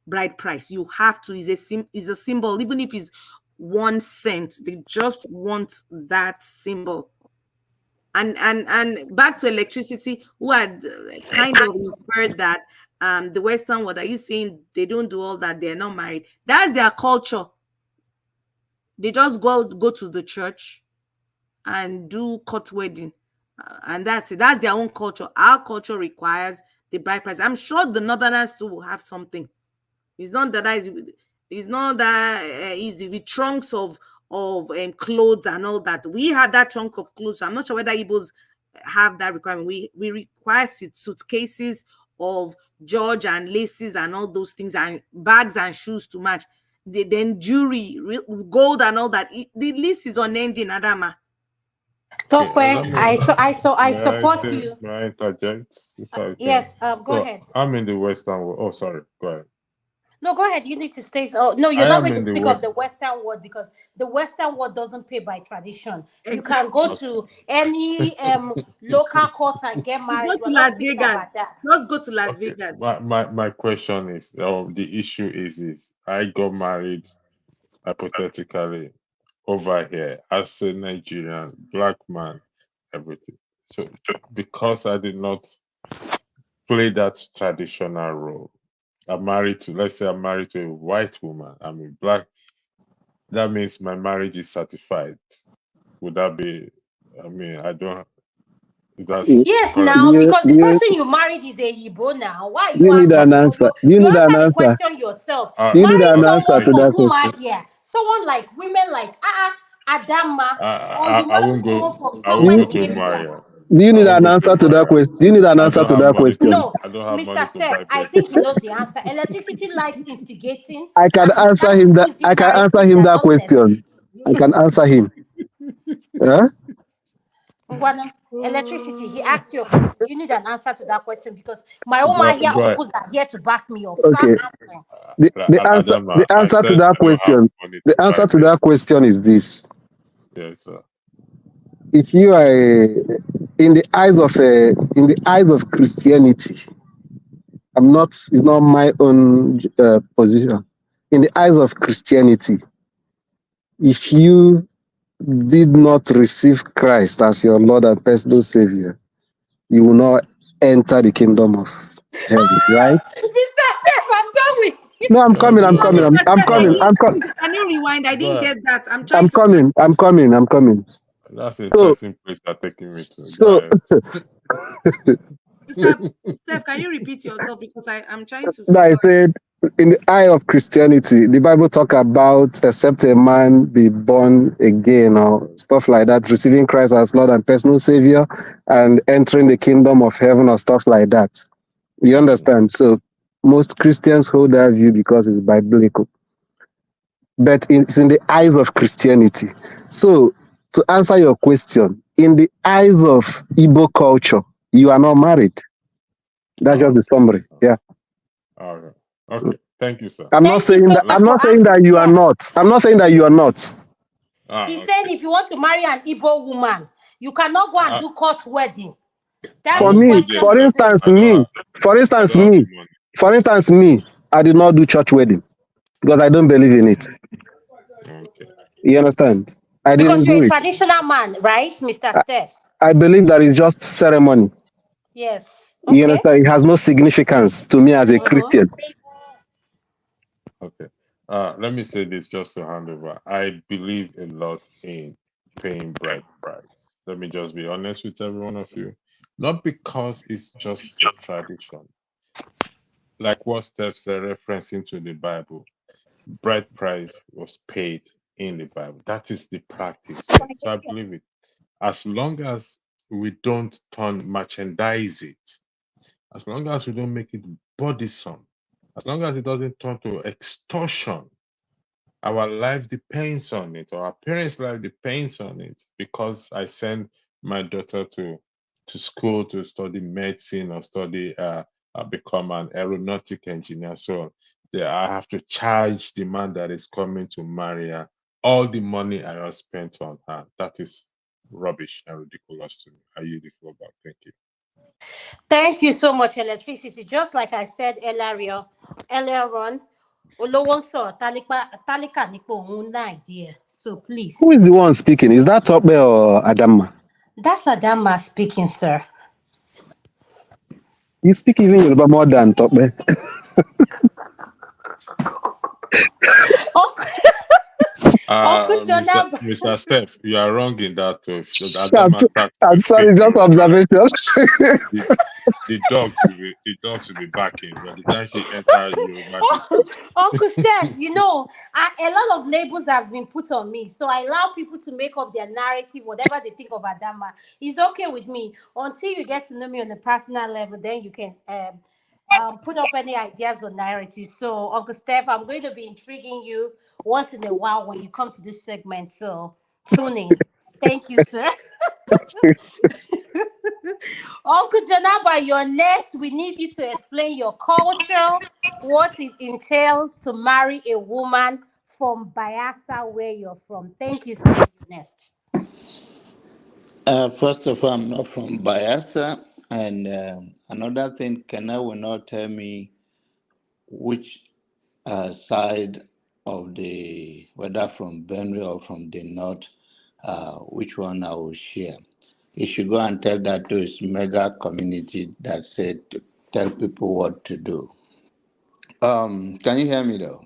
bride price. You have to, is a symbol, even if it's 1 cent, they just want that symbol. And back to electricity, who had kind of inferred that the Western world, are you saying they don't do all that, they're not married? That's their culture. They just go to the church and do court wedding, and that's it. That's their own culture. Our culture requires the bride price. I'm sure the Northerners too will have something. It's not that easy with trunks of clothes and all that. We had that trunk of clothes. I'm not sure whether Igbos have that requirement. We require suitcases of George and laces and all those things, and bags and shoes to match. Then jewelry, gold and all that. The list is unending, Adama. Tope, I support May you. I interject if I can? Yes, go ahead. I'm in the Western world. Oh, sorry. Go ahead. No, go ahead. You need to stay. Oh, no, you're I not am going to in the speak of West. the Western world because the Western world doesn't pay by tradition. You can go to any local court and get married. Go to We're not Las speaking Vegas. about that. Let's go to Las Vegas. My question is, the issue is I got married hypothetically over here as a Nigerian black man, everything. So because I did not play that traditional role, let's say I'm married to a white woman, I'm a black, that means my marriage is certified. Would that be, I don't, is that Yes, correct? now, because the person you married is a Igbo now. Why are Do you you need asking? an answer? Do you You need an answer the answer? question yourself. Do you need Marrying an answer someone to that for whom question? are here? Someone like women like Adama, or you I marry won't someone go. from I won't go Tokwe's to area. Maria. Do you I need won't an go to answer to that Maria. question? Do you need an I answer don't to have that money to. question? No, I don't have money Mr. to Steph, buy I bread. think he knows the answer. Electricity likes instigating, I can and answer that him that. means you I can marry answer people him that are that not question. honest. I can answer him. Huh? Ngwana, electricity, he asked you, do you need an answer to that question? Because my own here Go ahead. uncles are here to back me up. Okay. Start answering. The Adama, I answer to said that I don't have question. money The to buy answer to bread. that question is this: Yes, sir. if you are in the eyes of Christianity, I'm not. It's not my own position. In the eyes of Christianity, if you did not receive Christ as your Lord and personal Savior, you will not enter the kingdom of heaven. Right? Mr. Steph, I'm done with you. No, I'm coming. I'm Go coming. ahead. I'm Steph, coming. I'm coming. can you rewind? I Go didn't ahead. get that. I'm trying I'm to. coming. I'm coming. I'm coming. That's an So, interesting place you're taking me to. Go so ahead. Mr. Steph, can you repeat yourself because I'm trying to I figure out. said, in the eye of Christianity, the Bible talk about except a man be born again or stuff like that, receiving Christ as Lord and personal Savior and entering the kingdom of heaven or stuff like that. You understand? So most Christians hold that view because it's biblical. But it's in the eyes of Christianity. So to answer your question, in the eyes of Igbo culture, you are not married. That's just the summary. Yeah. All right. Okay. Thank you, sir. I'm not Thank you saying so that much for you are answering. not. I'm not saying that you are not. He's saying if you want to marry an Igbo woman, you cannot go and do court wedding. I That's For the won't go me, there, question for he's sir. saying. instance, I don't have. I don't have the money. I did not do church wedding because I don't believe in it. Okay. You understand? I Because didn't you're do a it. traditional man, right, Mr. Steph? I believe that it's just ceremony. Yes. You Okay. understand? It has no significance to me as a Mm-hmm. Christian. Okay. Let me say this just to hand over. I believe a lot in paying bride price. Let me just be honest with every one of you. Not because it's just a tradition. Like what Steph said, referencing to the Bible, bride price was paid in the Bible. That is the practice there. So I believe it. As long as we don't merchandise it, as long as we don't make it burdensome, as long as it doesn't turn to extortion, our life depends on it, or our parents' life depends on it. Because I send my daughter to school to study medicine or study become an aeronautic engineer. So I have to charge the man that is coming to marry her all the money I have spent on her. That is rubbish and ridiculous to me. I use the floor back. Thank you. Thank you so much, electricity. Just like I said earlier on, Olówó ń sọ̀rọ̀ tálíkà nípa òun náà idea. So please. Who is the one speaking? Is that Tope or Adama? That's Adama speaking, sir. You speak even Yoruba more than Tope. Uncle Jonah, Mr. Steph, you are wrong in that. If the I'm, Adama starts I'm sorry, just speaking, observation. the, the dogs will be barking by the time she enters Yoruba oh, district. Uncle Steph, a lot of labels has been put on me, so I allow people to make up their narrative, whatever they think of Adama. It's okay with me until you get to know me on a personal level. Then you can put up any ideas or narratives. So, Uncle Steph, I'm going to be intriguing you once in a while when you come to this segment. So, tune in. Thank you, sir. Uncle Janaba, you're next. We need you to explain your culture, what it entails to marry a woman from Bayelsa, where you're from. Thank you, sir. You're next. First of all, I'm not from Bayelsa. And another thing, Kenna will not tell me which side of whether from Benue or from the north, which one I will share. You should go and tell that to his mega community that said to tell people what to do. Can you hear me though?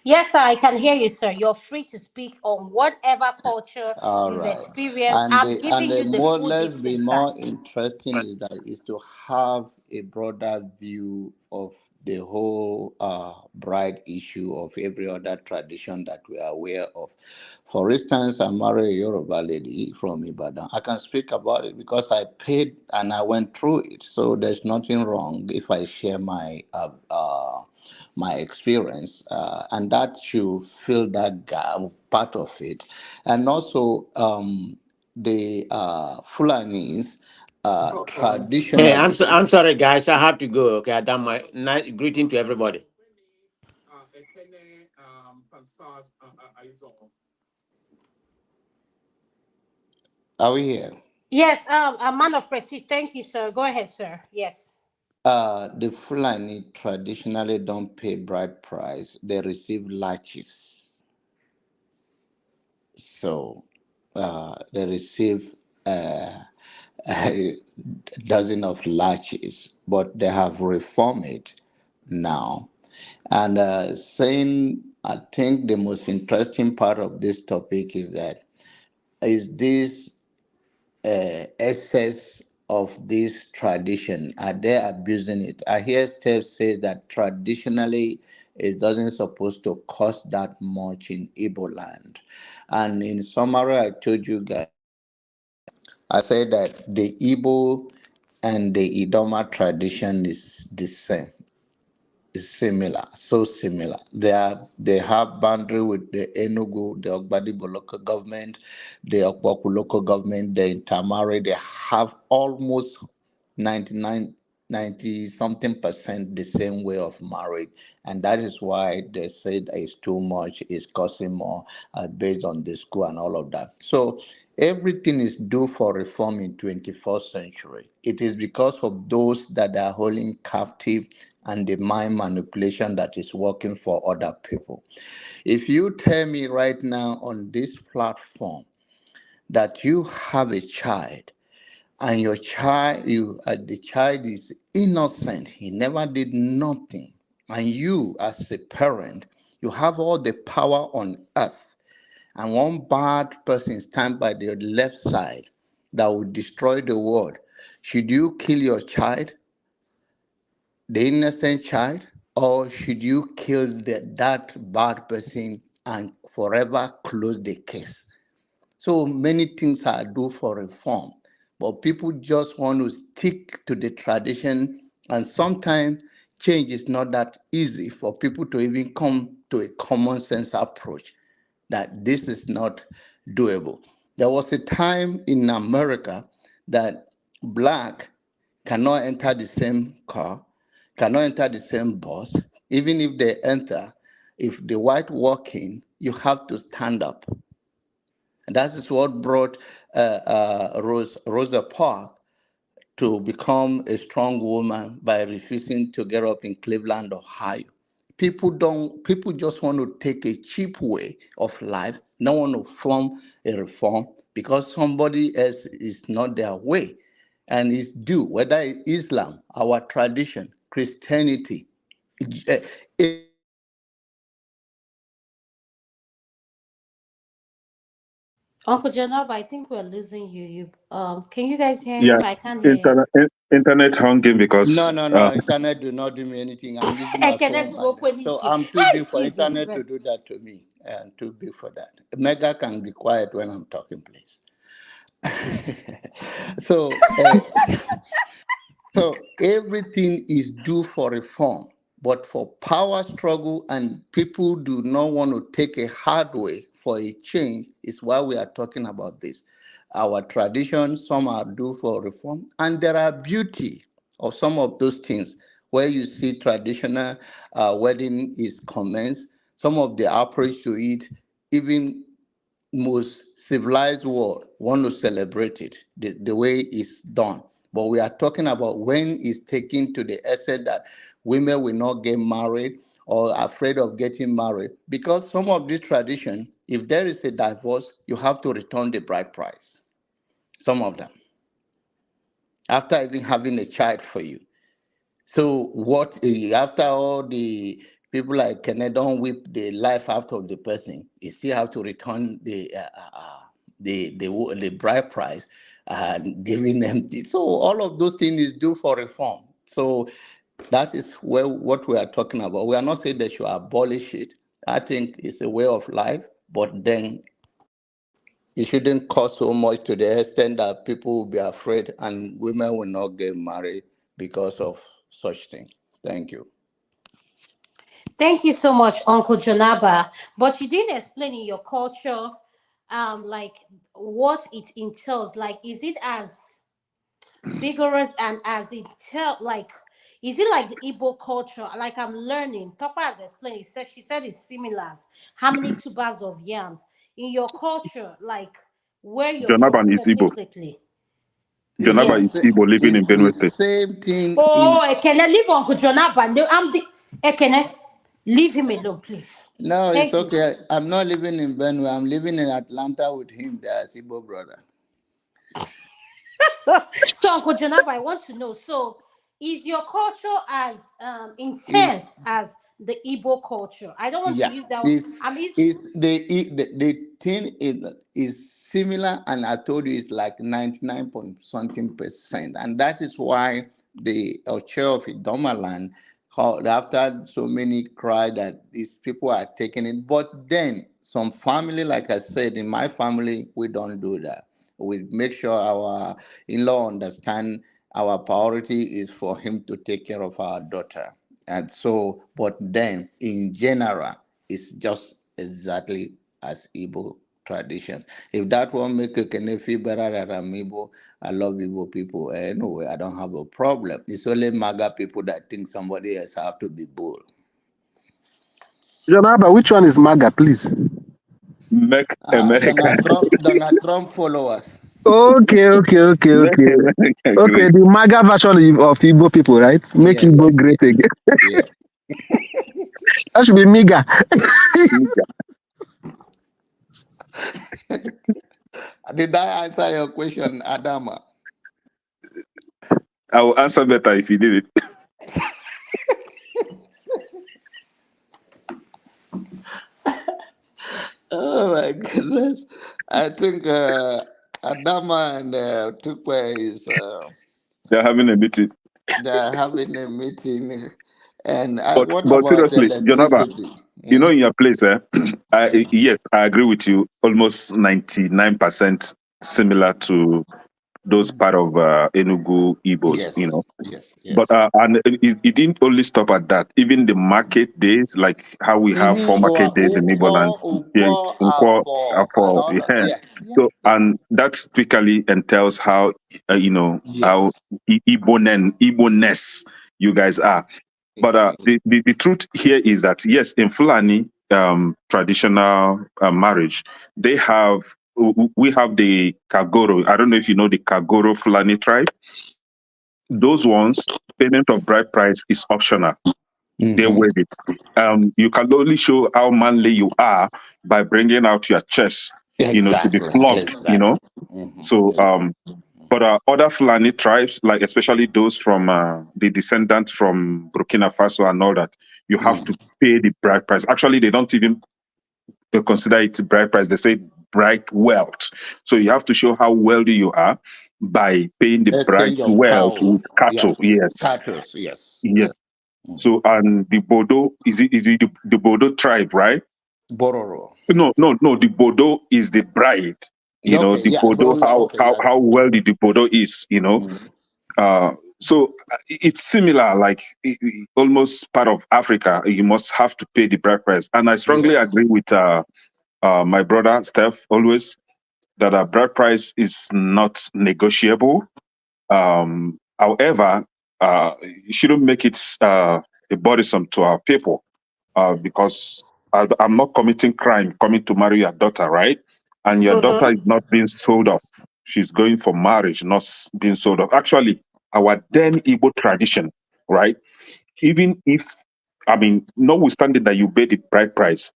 Yes, sir, I can hear you, sir. You're free to speak on whatever culture All you've right. experienced. And I'm the giving you the more full let's be details, sir. more interesting is to have a broader view of the whole bride issue of every other tradition that we are aware of. For instance, I married a Yoruba lady from Ibadan. I can speak about it because I paid and I went through it. So there's nothing wrong if I share my experience, and that should fill that gap, part of it. And also, the Fulanis Hey, traditionally. I'm sorry, guys. I have to go. Okay, I done my nice greeting to everybody. Are we here? Yes, a man of prestige. Thank you, sir. Go ahead, sir. Yes. The Fulani traditionally don't pay bride price; they receive laches. So they receive a dozen of latches, but they have reformed it now. And saying, I think the most interesting part of this topic is that is this excess of this tradition? Are they abusing it? I hear Steph say that traditionally it doesn't supposed to cost that much in Igbo land. And in summary, I told you guys, I said that the Igbo and the Idoma tradition is the same, is similar, so similar. They have boundary with the Enugu, the Ogbadibo local government, the Okwaku local government, they intermarry. They have almost 99, 90 something percent the same way of marriage, and that is why they say that it's too much, it's costing more, based on the school and all of that. So everything is due for reform in 21st century. It is because of those that are holding captive and the mind manipulation that is working for other people. If you tell me right now on this platform that you have a child and your child, the child is innocent, he never did nothing, and you as a parent, you have all the power on earth, and one bad person stand by the left side that will destroy the world, should you kill your child, the innocent child, or should you kill that bad person and forever close the case? So many things are due for reform, but people just want to stick to the tradition, and sometimes change is not that easy for people to even come to a common sense approach that this is not doable. There was a time in America that black cannot enter the same car, cannot enter the same bus. Even if they enter, if the white walk in, you have to stand up. And that is what brought Rosa Parks to become a strong woman by refusing to get up in Cleveland, Ohio. People just want to take a cheap way of life, don't want to form a reform because somebody else is not their way. And it's due, whether it's Islam, our tradition, Christianity, eh, Uncle Janab, I think we're losing you. Can you guys hear Yeah, him? I can't hear him. internet hunging No, because no, no. Internet do not do me anything. I'm using my phone, Ekenesi and so Wokwenike. I'm too Hey, big for Jesus, internet to man. do that to me. And too big for that. Mega can be quiet when I'm talking, please. so, so everything is due for reform, but for power struggle and people do not want to take a hard way for a change is why we are talking about this. Our traditions, some are due for reform, and there are beauty of some of those things where you see traditional wedding is commenced, some of the approach to it, even most civilized world want to celebrate it the way it's done. But we are talking about when it's taken to the extent that women will not get married or are afraid of getting married. Because some of this tradition, if there is a divorce, you have to return the bride price. Some of them, after even having a child for you. So what after all the people like Kenneth don't whip the life out of the person, you still have to return the bride price and giving them. So all of those things is due for reform. So that is where what we are talking about. We are not saying they should abolish it. I think it's a way of life, but then it shouldn't cost so much to the extent that people will be afraid and women will not get married because of such thing. Thank you. Thank you so much, Uncle Janaba. But you didn't explain in your culture, like what it entails. Like, is it as vigorous and as it tell like is it like the Igbo culture? Like I'm learning. Topa has explained. She said it's similar. How many tubers of yams in your culture? Like where you're from Jonaban is Igbo. specifically? It's the Jonaba Yes. is Igbo living in it's Benue the State. same thing in. Oh, Ekene, leave Uncle Jonathan. I'm the Ekene. Leave him alone, please. No, it's Thank you. okay. I'm not living in Benue. I'm living in Atlanta with him, the Asibo brother. So, Uncle Jonathan, I want to know. So, is your culture as Is intense as the Igbo culture? I don't want to Yeah, use that. it's I mean, the thing is similar, and I told you it's like 99 point something percent, and that is why the chair of Idomaland called after so many cry that these people are taking it. But then some family, like I said, in my family, we don't do that. We make sure our in-law understand our priority is for him to take care of our daughter. And so, but then in general, it's just exactly as Igbo tradition. If that won't make a Kenefi better than I'm Igbo, I love Igbo people. Anyway, I don't have a problem. It's only MAGA people that think somebody else have to be bull. Jonaba, which one is MAGA, please? Make America. Donald Trump followers. Make Okay. America Okay, great. the MAGA version of Igbo people, right? Make Yes, Igbo great again. yes. That should be MIGA. Did I answer your question, Adama? I will answer better if you did it. Oh my goodness. I think Adama and Tukwe is They're having a meeting. they're having a meeting. And what But about seriously, Jonaba, electricity? you know, Hmm? in your place, yes, I agree with you. Almost 99% similar to those part of Enugu Igbos, Yes, you know. yes, But yes. and it didn't only stop at that. Even the market days, like how we have four Mm-hmm. market days in Igbo land, yeah, Ukwo, are Afo, and for all of yeah. yeah, yeah, So yeah. and that typically entails how how Yes. Igbo-ness you guys are. But the truth here is that yes, in Fulani traditional marriage, they have we have the Kagoro. I don't know if you know the Kagoro Fulani tribe. Those ones, payment of bride price is optional. They Mm-hmm. waive it. You can only show how manly you are by bringing out your chest, to be Exactly, flogged. exactly. So, Mm-hmm. but other Fulani tribes, like especially those from the descendants from Burkina Faso and all that, you have Mm-hmm. to pay the bride price. Actually, they don't even consider it bride price. They say bride wealth. So you have to show how wealthy you are by paying the Exchange bride's of wealth cow. with cattle. Yeah. Yes, Cattle, yes. yes. So and the Bodo is it the Bodo tribe, right? Bororo. No. The Bodo is the bride. Okay, The yeah. Bodo, Yeah, okay, yeah. how wealthy the Bodo is. Mm. So it's similar, like almost part of Africa. You must have to pay the bride price, and I strongly Yes. agree with my brother Steph always that a bride price is not negotiable. However, you shouldn't make it a burdensome to our people because I'm not committing crime coming to marry your daughter, right? And your daughter Mm-hmm. is not being sold off. She's going for marriage, not being sold off. Actually, our then Igbo tradition, right? Even if, I mean, notwithstanding that you pay the bride price,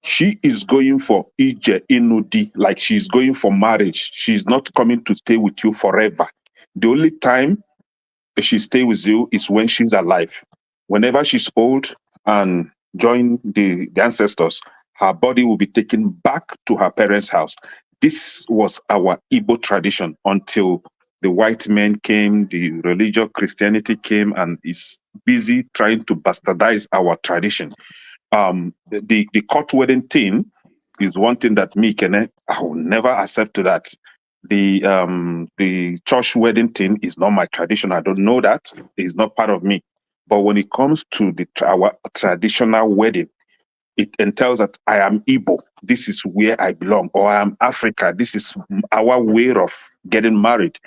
she is going for Ije Inudi, like she's going for marriage. She's not coming to stay with you forever. The only time she stay with you is when she's alive. Whenever she's old and join the ancestors, her body will be taken back to her parents' house. This was our Igbo tradition until the white men came, the religious Christianity came, and is busy trying to bastardize our tradition. The court wedding thing is one thing that me, Kene, I will never accept to that. The church wedding thing is not my tradition. I don't know that. It's not part of me. But when it comes to our traditional wedding, it entails that I am Igbo. This is where I belong, or I am Africa. This is our way of getting married.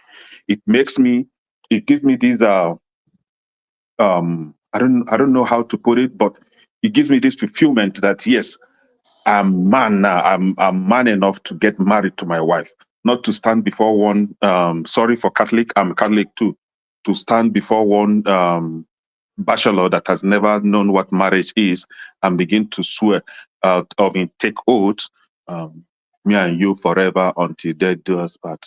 It makes me. It gives me this. I don't know how to put it, but it gives me this fulfillment that yes, I'm man now. I'm man enough to get married to my wife, not to stand before one. Sorry for Catholic. I'm Catholic too. To stand before one bachelor that has never known what marriage is and begin to swear, take oaths. Me and you forever until death do us part.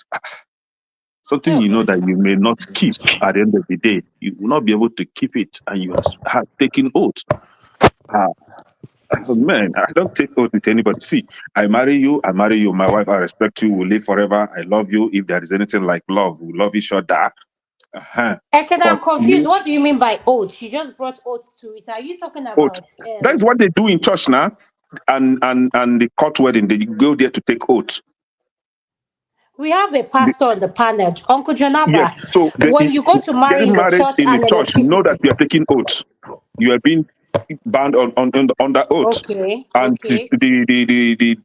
Something you know that you may not keep at the end of the day. You will not be able to keep it, and you have taken oath. Ah, man, I don't take oath with anybody. See, I marry you, my wife, I respect you, we'll live forever, I love you. If there is anything like love, we love each other. Eken, I'm But confused. What do you mean by oath? You just brought oath to it. Are you talking oath, about that is what they do in church now. And the court wedding, they go there to take oath. we have a The- pastor on the panel, Uncle yes, Jonaba. so When you go to marry getting in the married church in the and church, you know that electricity. you are taking oath. You are being bound on that oath. Okay, And okay. the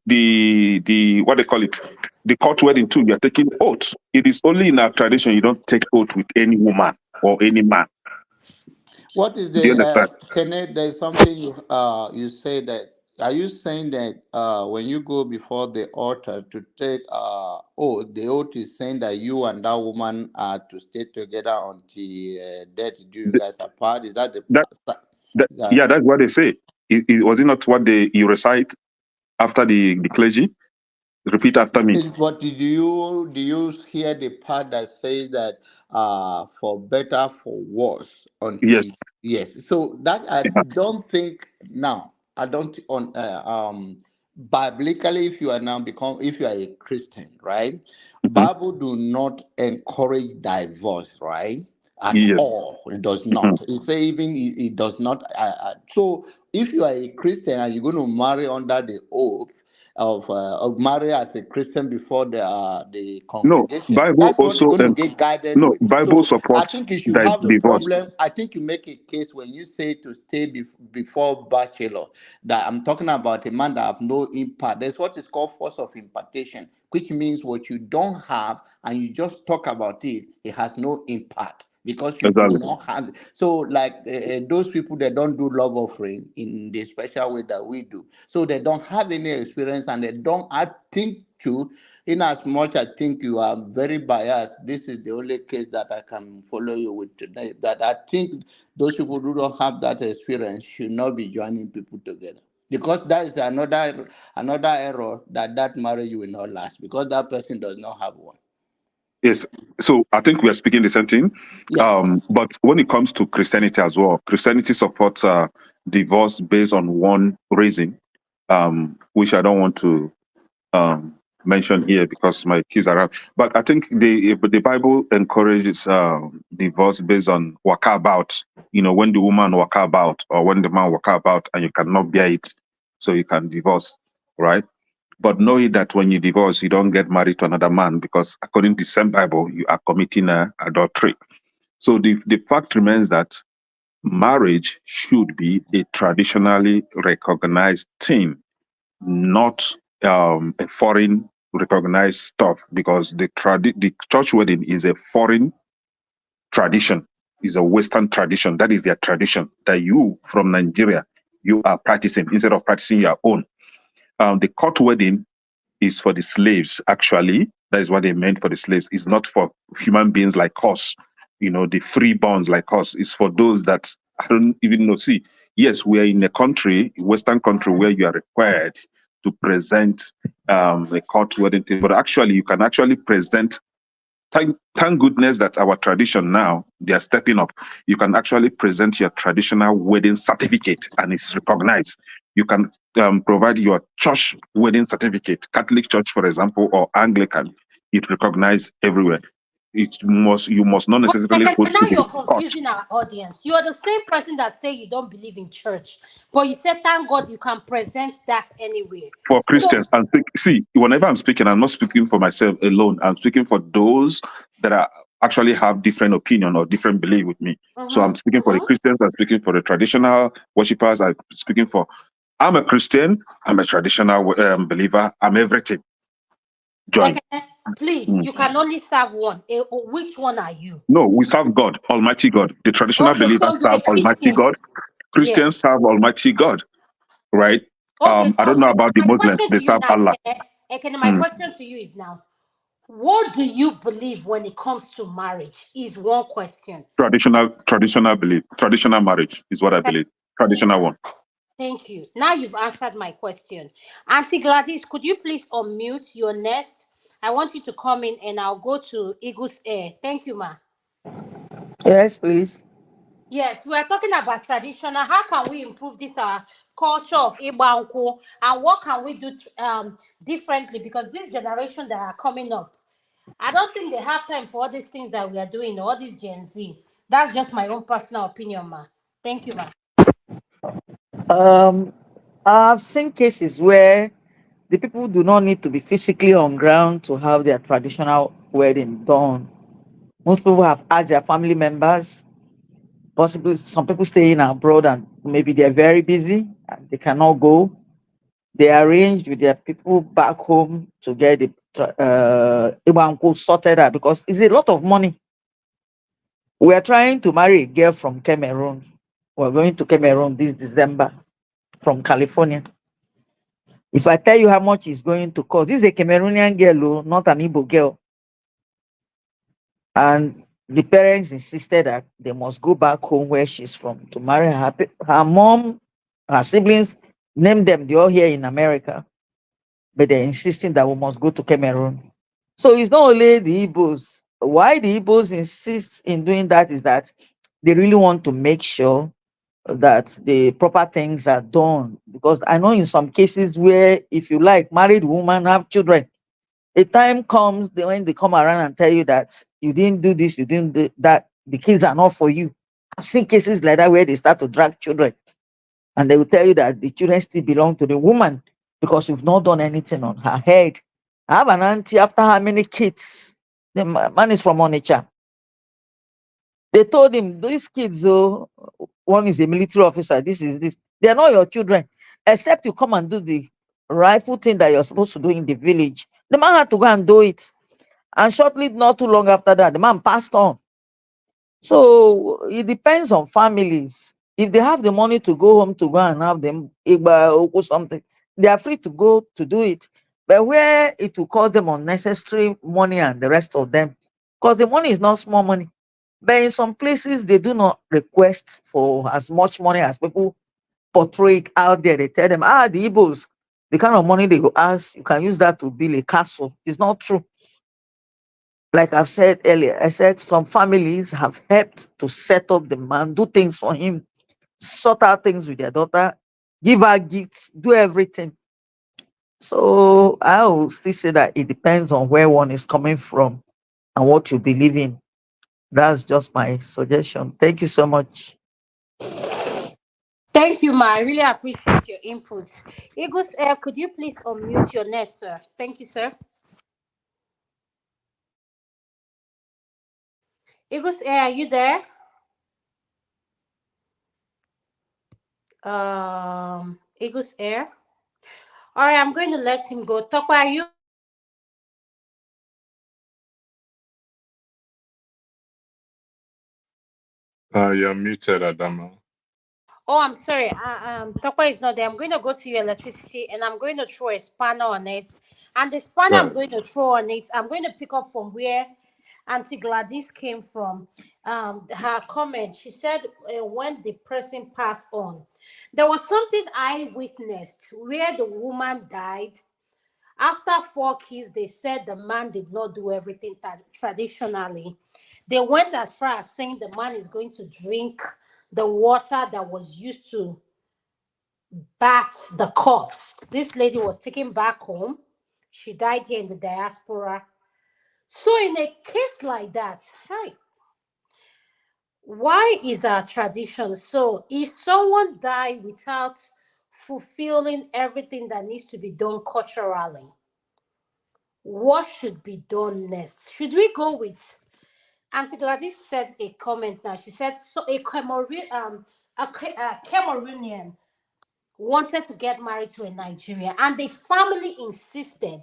what they call it, the court wedding too, you are taking oath. It is only in our tradition you don't take oath with any woman or any man. What is Do you the understand? Kenneth? There's something you say that. Are you saying that when you go before the altar to take oath, the oath is saying that you and that woman are to stay together until death do you Th- guys apart? Is that the That, that? yeah, that's what they say. Was it not what you recite after the clergy? Repeat after me. But do you hear the part that says that for better for worse until Yes. yes? So that I Yeah. don't think now. I don't on biblically if you are now become if you are a Christian, right? Mhm. Bible do not encourage divorce, right? At Yes. all, it does Mhm. not. It say even it does not. So if you are a Christian and you're going to marry under the oath of marry as a Christian before the No, congregation. Bible That's what you're also going to get guided no, with. Bible So I supports think if you have a divorce. problem, I think you make a case when you say to stay before bachelor. That I'm talking about a man that have no impact. There's what is called force of impartation, which means what you don't have and you just talk about it, it has no impact because you do Exactly. not have it. So like those people that don't do love offering in the special way that we do, so they don't have any experience and they don't, I think, to in as much I think you are very biased. This is the only case that I can follow you with today, that I think those people who don't have that experience should not be joining people together, because that is another error, that marriage will not last because that person does not have one. Yes. So I think we are speaking the same thing. Yeah. But when it comes to Christianity as well, Christianity supports divorce based on one reason, which I don't want to mention here because my kids are around. But I think the Bible encourages divorce based on waka about. When the woman waka about or when the man waka about and you cannot bear it, so you can divorce, right? But know it that when you divorce, you don't get married to another man because according to the same Bible, you are committing adultery. So the fact remains that marriage should be a traditionally recognized thing, not a foreign recognized stuff, because the church wedding is a foreign tradition, is a Western tradition. That is their tradition that you from Nigeria you are practicing instead of practicing your own. The court wedding is for the slaves, actually. That is what they meant for the slaves. It's not for human beings like us, the free bonds like us. It's for those that I don't even know. See, yes, we are in a country, Western country, where you are required to present a court wedding thing, but actually, you can actually present. Thank goodness that our tradition now, they are stepping up. You can actually present your traditional wedding certificate and it's recognized. You can provide your church wedding certificate, Catholic Church, for example, or Anglican. It recognized everywhere. You must not necessarily Now go to the you're court. confusing our audience. You are the same person that say you don't believe in church, but you said, thank God you can present that anywhere. For So, Christians. And see, whenever I'm speaking, I'm not speaking for myself alone. I'm speaking for those that are actually have different opinion or different belief with me. So I'm speaking for the Christians. I'm speaking for the traditional worshippers. I'm speaking for. I'm a Christian. I'm a traditional believer. I'm everything. Join. please, Mm. you can only serve one. Which one are you? No, we serve God, Almighty God. The traditional Okay, so believers you're a serve Almighty Christian. God. Christians Yes. serve Almighty God, right? Okay, I so don't know about the my Muslims. question They to you serve now, Allah. my question to you is now, what do you believe when it comes to marriage? Is one question. Traditional belief, traditional marriage is what I believe. Traditional one. Thank you. Now you've answered my question. Auntie Gladys, could you please unmute your nest? I want you to come in and I'll go to Eagle's Air. Thank you, ma. Yes, please. Yes, we're talking about traditional. How can we improve this culture of Ibanku, and what can we do differently? Because this generation that are coming up, I don't think they have time for all these things that we are doing, all this Gen Z. That's just my own personal opinion, ma. Thank you, ma. Um, I've seen cases where the people do not need to be physically on ground to have their traditional wedding done. Most people have asked their family members, possibly some people staying abroad and maybe they're very busy and they cannot go. They arranged with their people back home to get the Ibanku sorted out because it's a lot of money. We are trying to marry a girl from Cameroon. We're going to Cameroon this December from California. If I tell you how much it's going to cost, this is a Cameroonian girl, oh, not an Igbo girl. And the parents insisted that they must go back home where she's from to marry her. Her mom, her siblings, named them, they're all here in America, but they're insisting that we must go to Cameroon. So it's not only the Igbos. Why the Igbos insist in doing that is that they really want to make sure that the proper things are done. Because I know in some cases where, if you like, married woman have children, a time comes when they come around and tell you that you didn't do this, you didn't do that, the kids are not for you. I've seen cases like that where they start to drag children and they will tell you that the children still belong to the woman because you've not done anything on her head. I have an auntie after how many kids? The man is from Onitsha. They told him, these kids, oh, one is a military officer, this is this. They are not your children, except you come and do the rightful thing that you're supposed to do in the village. The man had to go and do it. And shortly, not too long after that, the man passed on. So it depends on families. If they have the money to go home to go and have them Igba or something, they are free to go to do it. But where it will cost them unnecessary money and the rest of them, because the money is not small money. But in some places, they do not request for as much money as people portray it out there. They tell them, the Igbos, the kind of money they go ask, you can use that to build a castle. It's not true. Like I've said earlier, I said some families have helped to set up the man, do things for him, sort out things with their daughter, give her gifts, do everything. So I will still say that it depends on where one is coming from and what you believe in. That's just my suggestion. Thank you so much. Thank you, Ma. I really appreciate your input. Eagles Air, could you please unmute your nest, sir? Thank you, sir. Eagles Air, are you there? Eagles Air. All right, I'm going to let him go. Tokwa, are you? You're muted, Adama. Oh, I'm sorry. Tokwa is not there. I'm going to go to your electricity and I'm going to throw a spanner on it. And the spanner I'm Right. going to throw on it, I'm going to pick up from where Auntie Gladys came from. Her comment. She said when the person passed on, there was something I witnessed where the woman died. After 4 kids, they said the man did not do everything traditionally. They went as far as saying the man is going to drink the water that was used to bath the corpse. This lady was taken back home. She died here in the diaspora. So, in a case like that, hey, why is our tradition so? If someone died without fulfilling everything that needs to be done culturally, what should be done next? Should we go with Auntie Gladys said a comment now? She said so a Cameroonian wanted to get married to a Nigerian, and the family insisted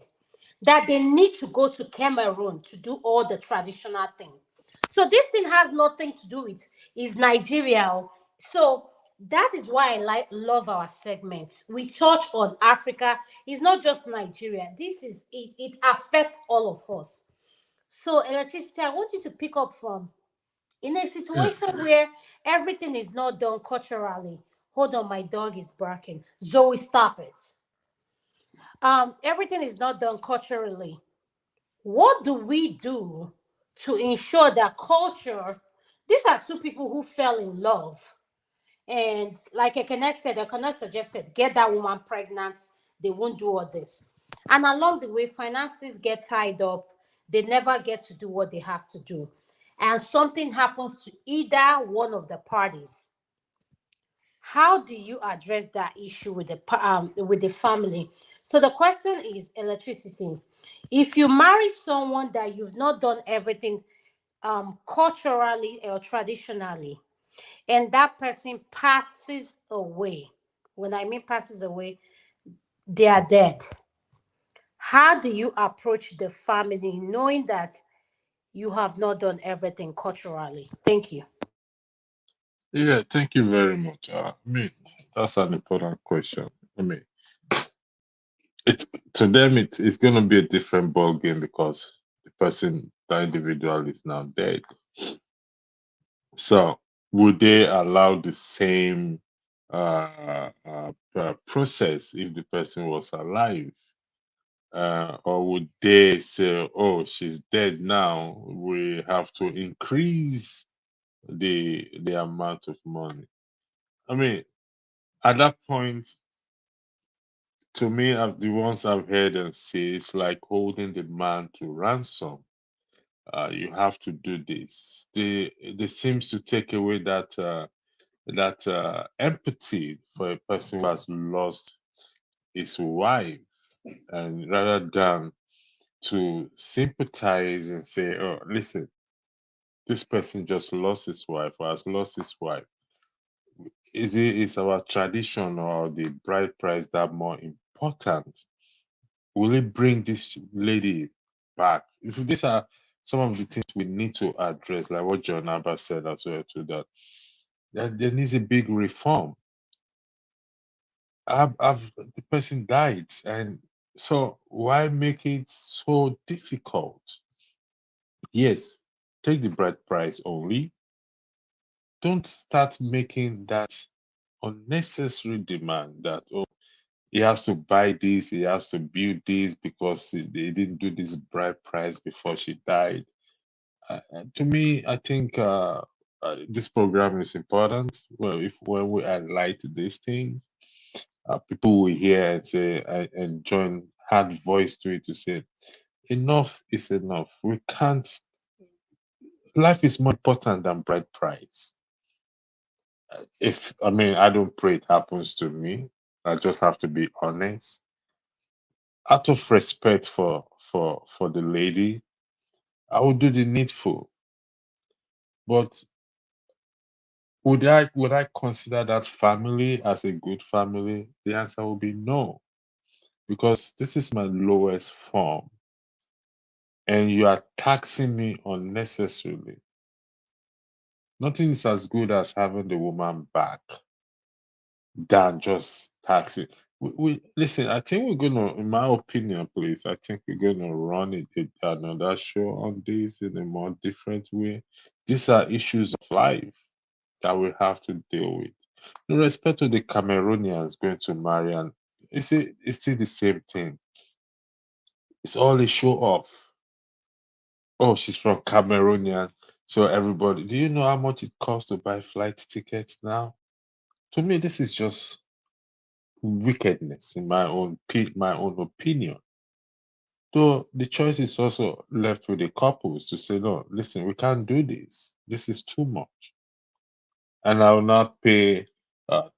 that they need to go to Cameroon to do all the traditional thing. So this thing has nothing to do with is Nigeria. So that is why I love our segments. We touch on Africa. It's not just Nigeria. This is it. It affects all of us. So electricity, I want you to pick up from in a Yeah. situation where everything is not done culturally. Hold on, my dog is barking. Zoe, stop it. Everything is not done culturally. What do we do to ensure that culture? These are two people who fell in love, and like Ekene said, Ekene suggested, get that woman pregnant. They won't do all this, and along the way, finances get tied up. They never get to do what they have to do, and something happens to either one of the parties. How do you address that issue with with the family? So the question is electricity. If you marry someone that you've not done everything culturally or traditionally, and that person passes away, when I mean passes away, they are dead. How do you approach the family knowing that you have not done everything culturally? Thank you. Yeah, thank you very much. That's an important question. I mean, it to them it's going to be a different ball game because the individual is now dead. So, would they allow the same process if the person was alive? Or would they say, oh, she's dead now, we have to increase the amount of money? I mean, at that point, to me, the ones I've heard and see, it's like holding the man to ransom. You have to do this. They seems to take away that empathy for a person who has lost his wife, and rather than to sympathize and say, "Oh, listen, this person just lost his wife or has lost his wife. Is our tradition or the bride price that more important? Will it bring this lady back?" You see, these are some of the things we need to address, like what John Abba said as well, to that there needs a big reform. The person died, and so why make it so difficult? Yes, take the bride price only. Don't start making that unnecessary demand that, oh, he has to buy this, he has to build this because they didn't do this bride price before she died. To me, I think this program is important. Well, if when we highlight these things, people will hear and say and join hard voice to it to say enough is enough. We can't. Life is more important than bride price. If I mean, I don't pray it happens to me. I just have to be honest. Out of respect for the lady, I will do the needful. But would I consider that family as a good family? The answer will be no, because this is my lowest form, and you are taxing me unnecessarily. Nothing is as good as having the woman back than just taxing. We listen. I think we're gonna, in my opinion, please. I think we're gonna run another show on this in a more different way. These are issues of life that we have to deal with. In respect to the Cameroonians going to marry, and it's still the same thing. It's all a show off. Oh, she's from Cameroonian, so everybody. Do you know how much it costs to buy flight tickets now? To me, this is just wickedness in my own opinion. So the choice is also left with the couples to say, no, listen, we can't do this. This is too much. And I will not pay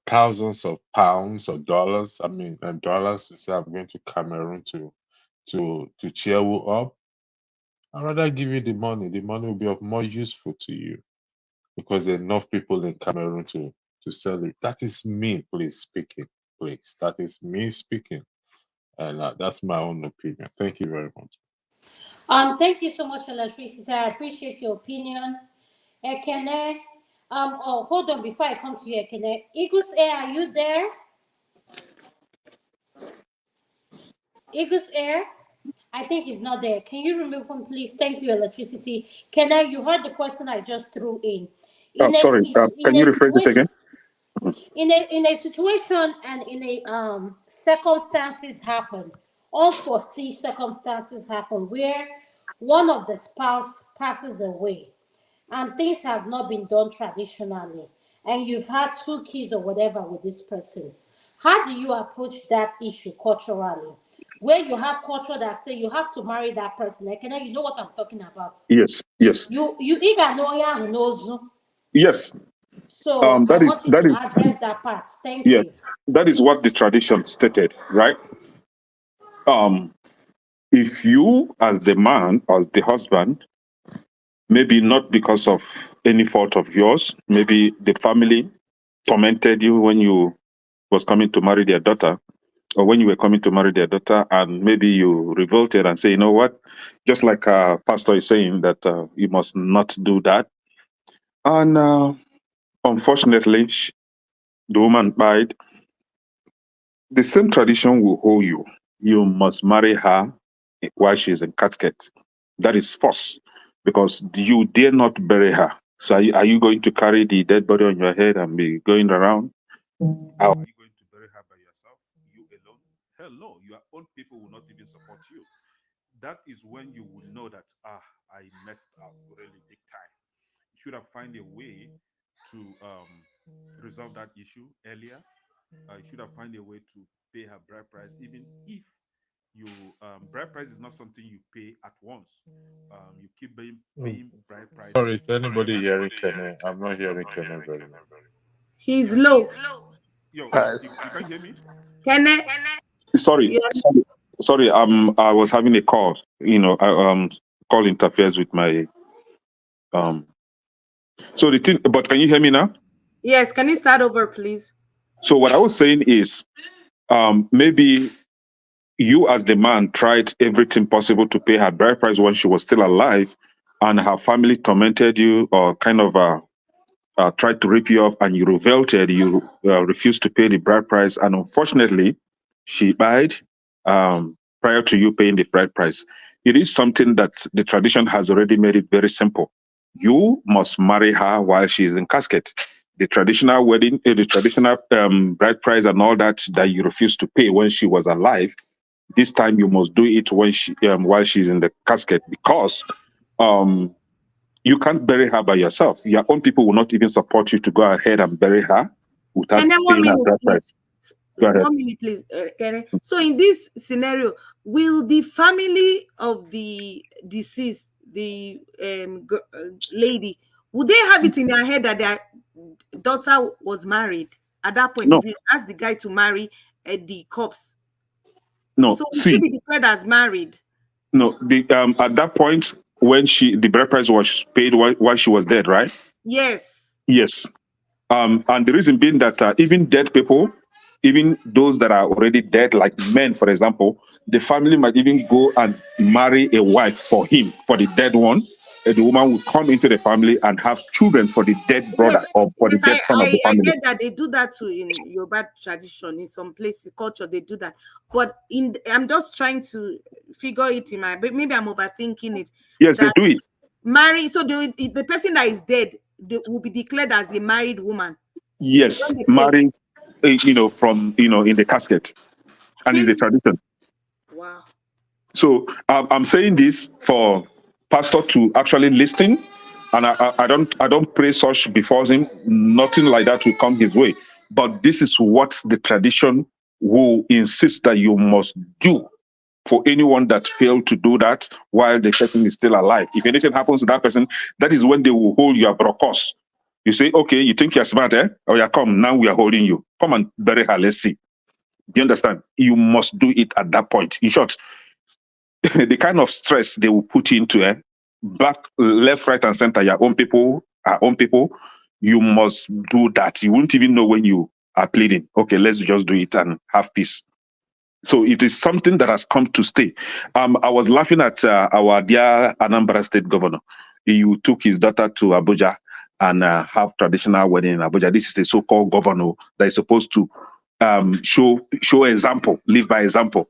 thousands of pounds or dollars. I mean, dollars to say I'm going to Cameroon to cheer you up. I'd rather give you the money. The money will be of more useful to you because there are enough people in Cameroon to sell it. That is me, please speaking. Please, that is me speaking, and that's my own opinion. Thank you very much. Thank you so much, Electricity. I appreciate your opinion. Ekene, oh, hold on before I come to you, Ekene. Eagles Air, are you there? Eagles Air? I think he's not there. Can you remove him, please? Thank you, Electricity. Kenna, you heard the question I just threw in. Sorry, In can you a rephrase it situation, again? in a situation and in a circumstances happen, unforeseen circumstances happen where one of the spouse passes away and things has not been done traditionally, and you've had two kids or whatever with this person. How do you approach that issue culturally? Where you have culture that say you have to marry that person. Like, you know what I'm talking about. Yes, yes, You eager know ya who knows. yes. So I That is want you that to is address that part. Thank yes. you. That is what the tradition stated, right? Um, if you, as the man, as the husband, maybe not because of any fault of yours, maybe the family tormented you when you was coming to marry their daughter, or when you were coming to marry their daughter, and maybe you revolted and say, you know what, just like pastor is saying that you must not do that, and unfortunately, the woman died. The same tradition will hold you. You must marry her while she's in casket. That is force, because you dare not bury her. So are you going to carry the dead body on your head and be going around? How are you going to bury her by yourself? You alone? Hell no, your own people will not even support you. That is when you will know that, I messed up really big time. You should have found a way to resolve that issue earlier. You should have found a way to pay her bride price, even if you bride price is not something you pay at once. You keep paying bride price. Sorry, is anybody hearing Kene? I'm not hearing Kene very well. He's low. Yo, Yes. you can't hear me? Kenneth, Sorry, you're sorry. I was having a call. Call interferes with my um. So the thing, but can you hear me now? yes. Can you start over, please? So what I was saying is, maybe you as the man tried everything possible to pay her bride price when she was still alive, and her family tormented you or kind of tried to rip you off, and you revolted. You refused to pay the bride price, and unfortunately, she died prior to you paying the bride price. It is something that the tradition has already made it very simple. You must marry her while she is in casket. The traditional wedding, the traditional bride price, and all that you refused to pay when she was alive. This time you must do it when she while she's in the casket, because um, you can't bury her by yourself. Your own people will not even support you to go ahead and bury her without Kenneth, one paying her minute, bride please. price. Go ahead. 1 minute, please, Karen. So in this scenario, will the family of the deceased, the lady, would they have it in their head that their daughter was married at that point? No, If you ask the guy to marry the corpse, no. so will she See, be declared as married? no. The at that point when the bride price was paid while she was dead, right? Yes. Yes. And the reason being that even dead people, even those that are already dead, like men, for example, the family might even go and marry a wife for him, for the dead one. And the woman will come into the family and have children for the dead Yes, brother or for the yes, dead son of the I family. get that they do that too in Yoruba tradition. In some places, culture, they do that. But I'm just trying to figure it in my. But maybe I'm overthinking it. Yes, they That do it. marry, so the person that is dead will be declared as a married woman Yes, when they pay. married, from in the casket, and it's a Hey, tradition. wow. So I'm saying this for pastor to actually listen, and I don't pray such before him. Nothing like that will come his way. But this is what the tradition will insist that you must do for anyone that failed to do that while the person is still alive. If anything happens to that person, that is when they will hold your brokos. You say, okay, you think you're smart, eh? Oh yeah, come, now we are holding you. Come and bury her, let's see. Do you understand? You must do it at that point. In short, the kind of stress they will put into back, left, right, and center, your own people, our own people, you must do that. You won't even know when you are pleading. Okay, let's just do it and have peace. So it is something that has come to stay. I was laughing at our dear Anambra State Governor. He took his daughter to Abuja and have traditional wedding in Abuja. This is the so-called governor that is supposed to show example, live by example.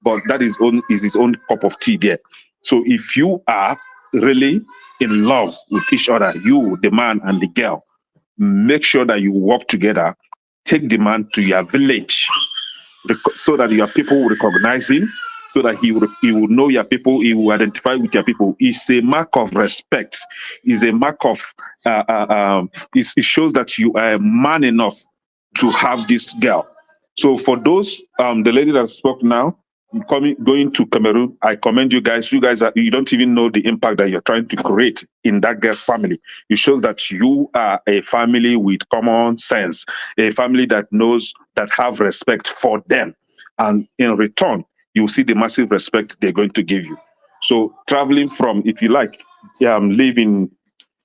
But that is his own cup of tea there. So if you are really in love with each other, you, the man and the girl, make sure that you work together. Take the man to your village so that your people will recognize him, so that he will know your people, he will identify with your people. It's a mark of respect. It's a mark of, it shows that you are a man enough to have this girl. So for those, the lady that spoke now, going to Cameroon, I commend you guys. You don't even know the impact that you're trying to create in that girl's family. It shows that you are a family with common sense, a family that have respect for them. And in return, you see the massive respect they're going to give you. So traveling from, if you like, live in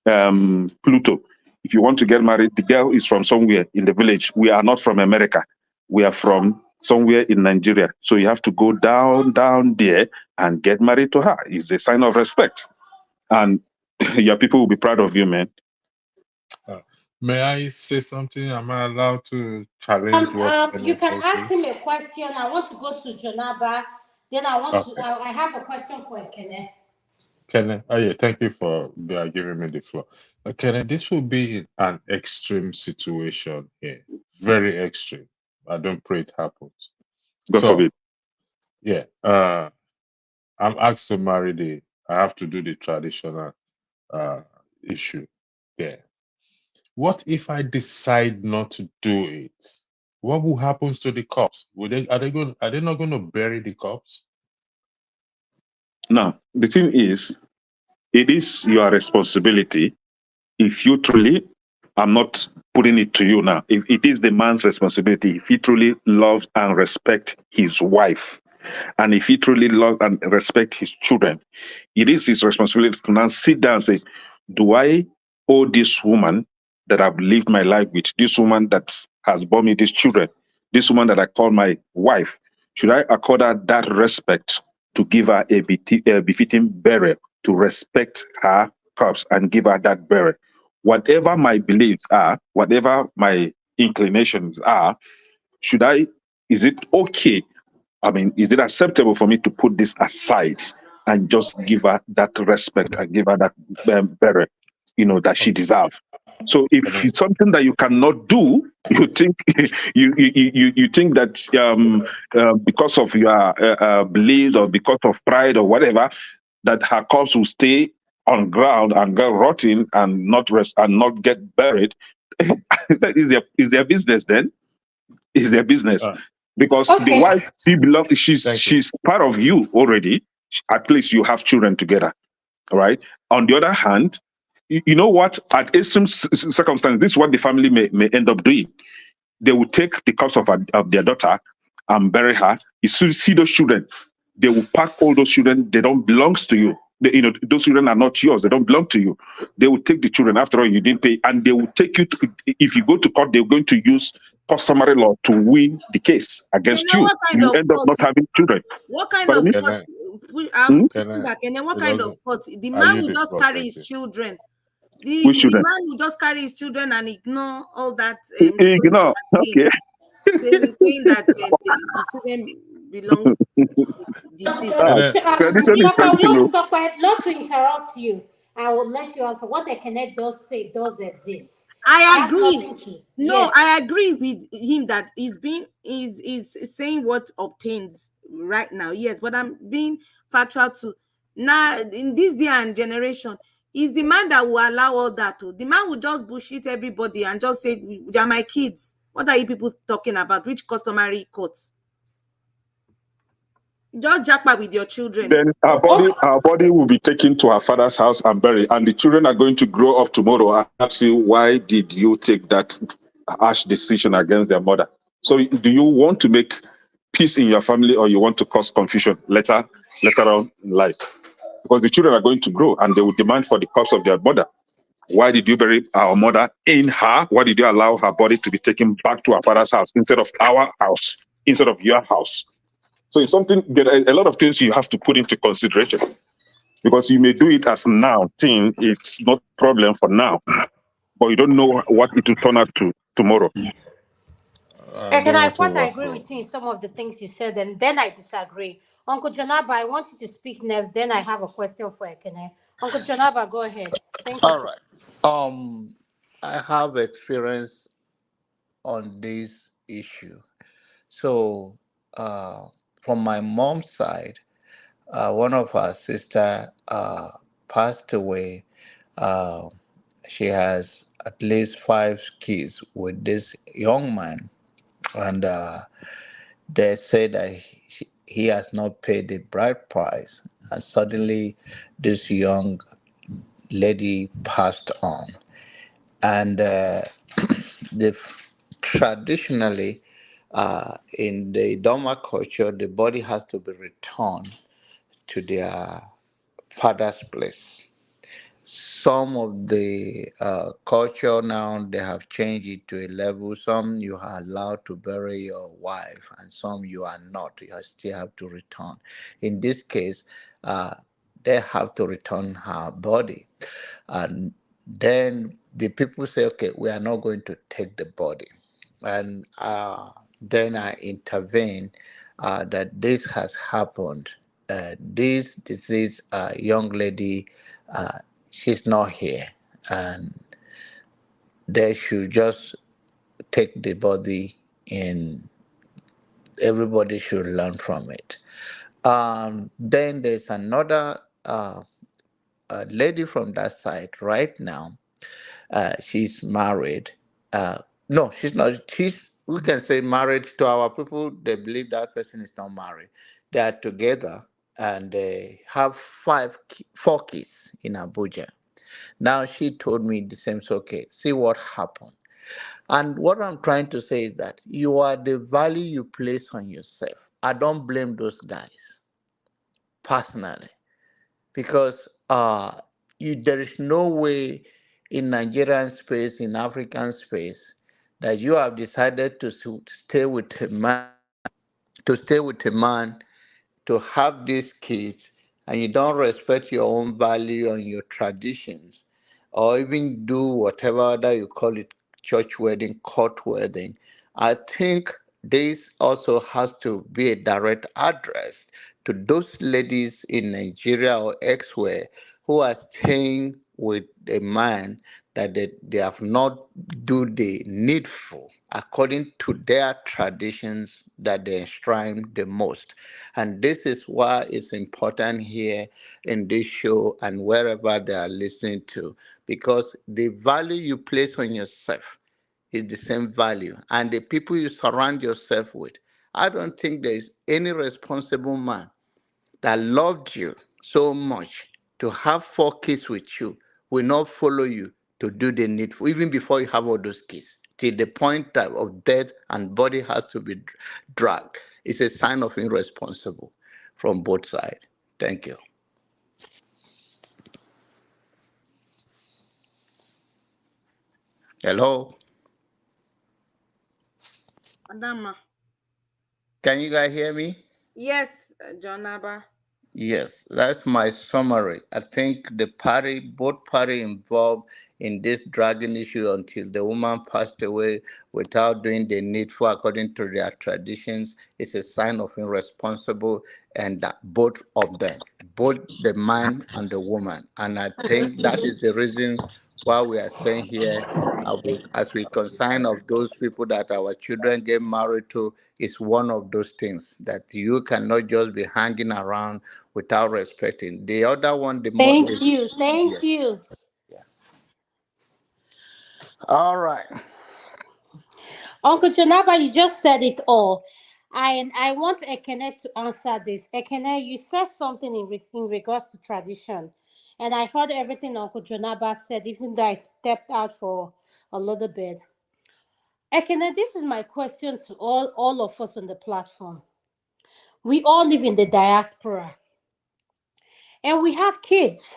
Pluto. If you want to get married, the girl is from somewhere in the village. We are not from America. We are from somewhere in Nigeria. So you have to go down there and get married to her. It's a sign of respect. And your people will be proud of you, man. May I say something? Am I allowed to challenge what You Kenneth can said, ask please? him a question. I want to go to Jonaba. Then Okay. I have a question for Ekene. Kenneth, yeah, thank you for giving me the floor. Kenneth, this will be an extreme situation here. Very extreme. I don't pray it happens. God So, forbid. yeah, I'm asked to marry I have to do the traditional issue there. What if I decide not to do it? What will happen to the corpse? Are they not going to bury the corpse? Now, the thing is, it is your responsibility. If you truly, I'm not putting it to you now, if it is the man's responsibility, if he truly loves and respects his wife, and if he truly loves and respects his children, it is his responsibility to now sit down and say, do I owe this woman that I've lived my life with, this woman that has borne me these children, this woman that I call my wife, should I accord her that respect to give her a befitting burial, to respect her corpse and give her that burial? Whatever my beliefs are, whatever my inclinations are, is it okay? I mean, is it acceptable for me to put this aside and just give her that respect and give her that burial, that she deserves? So if it's something that you cannot do, you think you think that because of your beliefs or because of pride or whatever, that her corpse will stay on ground and get rotting and not rest and not get buried, that is their business then. Is their business. Uh, Because the Okay. wife, she belongs, Thank you. she's part of you already. At least you have children together. All right. On the other hand, you know what? At extreme circumstances, this is what the family may end up doing. They will take the corpse of their daughter and bury her. You see those children, they will pack all those children. They don't belong to you. Those children are not yours. They don't belong to you. They will take the children. After all, you didn't pay, and they will take you to. If you go to court, they're going to use customary law to win the case against you. What kind You of end up court? not having children. What kind Pardon of me? Can court? I? Hmm? I'm Can taking I? back. And then what It kind was. of court? The Are man you will the just floor? carry Thank his you. children. Which The children? man will just carry his children and ignore all that You story know, you are saying. okay. Saying that the children belong to the deceased. Ah, Can I? tradition is Dr. something. Wilkes, Oh. not to interrupt you, I will let you answer. What Ekene does say does exist. I That's agree. nothing to. No, Yes. I agree with him that is saying what obtains right now. Yes, but I'm being factual too. Now in this day and generation, is the man that will allow all that to. The man will just bullshit everybody and just say they are my kids. What are you people talking about? Which customary courts? Just jackpot with your children. Then Okay. our body will be taken to her father's house and buried, and the children are going to grow up tomorrow and ask you, why did you take that harsh decision against their mother? So, do you want to make peace in your family, or you want to cause confusion later on in life? Because the children are going to grow and they will demand for the corpse of their mother. Why did you bury our mother in her? Why did you allow her body to be taken back to her father's house instead of our house, instead of your house? So it's something, there are a lot of things you have to put into consideration, because you may do it as now thing, it's not a problem for now, but you don't know what it will turn out to tomorrow. I And don't I want to what I work. agree with you in some of the things you said, and then I disagree. Uncle Janaba, I want you to speak next. Then I have a question for Ekene. Uncle Janaba, go ahead. Thank you. All right. I have experience on this issue. So, from my mom's side, one of her sister passed away. Uh, she has at least five kids with this young man, and they say that he has not paid the bride price, and suddenly this young lady passed on, and the traditionally in the Doma culture, the body has to be returned to their father's place. Some of the culture now, they have changed it to a level. Some you are allowed to bury your wife, and some you are not. You still have to return. In this case, they have to return her body, and then the people say, "Okay, we are not going to take the body," and then I intervene that this has happened. This deceased young lady, uh, she's not here, and they should just take the body, and everybody should learn from it. Then there's another lady from that side right now. She's married. No, she's not. She's, we can say, married. To our people, they believe that person is not married. They are together and they have four kids in Abuja. Now she told me the same. So, okay, see what happened. And what I'm trying to say is that you are the value you place on yourself. I don't blame those guys personally, because there is no way in Nigerian space, in African space, that you have decided to stay with a man, to stay with a man, to have these kids, and you don't respect your own value and your traditions, or even do whatever that you call it, church wedding, court wedding. I think this also has to be a direct address to those ladies in Nigeria or elsewhere who are staying with a man that they have not do the needful according to their traditions that they enshrine the most. And this is why it's important here in this show and wherever they are listening to, because the value you place on yourself is the same value. And the people you surround yourself with, I don't think there is any responsible man that loved you so much to have 4 kids with you will not follow you to do the needful, even before you have all those kids, till the point of death and body has to be dragged. It's a sign of irresponsible from both sides. Thank you. Hello? Adama. Can you guys hear me? Yes, John Abba. Yes, that's my summary. I think both party involved in this dragging issue until the woman passed away without doing the needful according to their traditions is a sign of irresponsible, and that both of them, both the man and the woman. And I think that is the reason why we are saying here, as we consign of those people that our children get married to, is one of those things that you cannot just be hanging around without respecting. The other one, Thank you. yeah. Thank you. All right. Uncle Janaba, you just said it all. I want Ekene to answer this. Ekene, you said something in regards to tradition. And I heard everything Uncle Janaba said, even though I stepped out for a little bit. Ekene, this is my question to all of us on the platform. We all live in the diaspora and we have kids.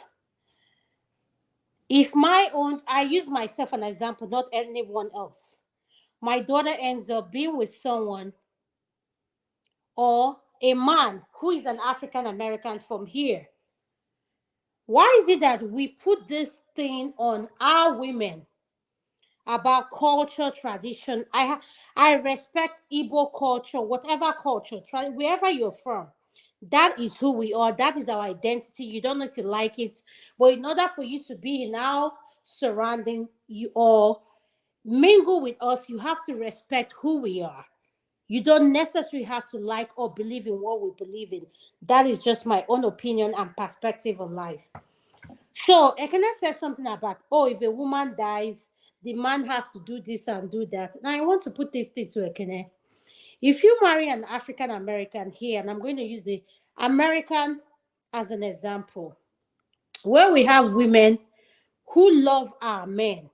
If I use myself an example, not anyone else. My daughter ends up being with someone or a man who is an African American from here. Why is it that we put this thing on our women about culture, tradition? I respect Igbo culture, whatever culture, wherever you're from. That is who we are. That is our identity. You don't know if you like it, but in order for you to be in our surrounding, you or mingle with us, you have to respect who we are. You don't necessarily have to like or believe in what we believe in. That is just my own opinion and perspective on life. So Ekene said something about, oh, if a woman dies, the man has to do this and do that. Now I want to put this thing to Ekene. If you marry an African American here, and I'm going to use the American as an example, where we have women who love our men,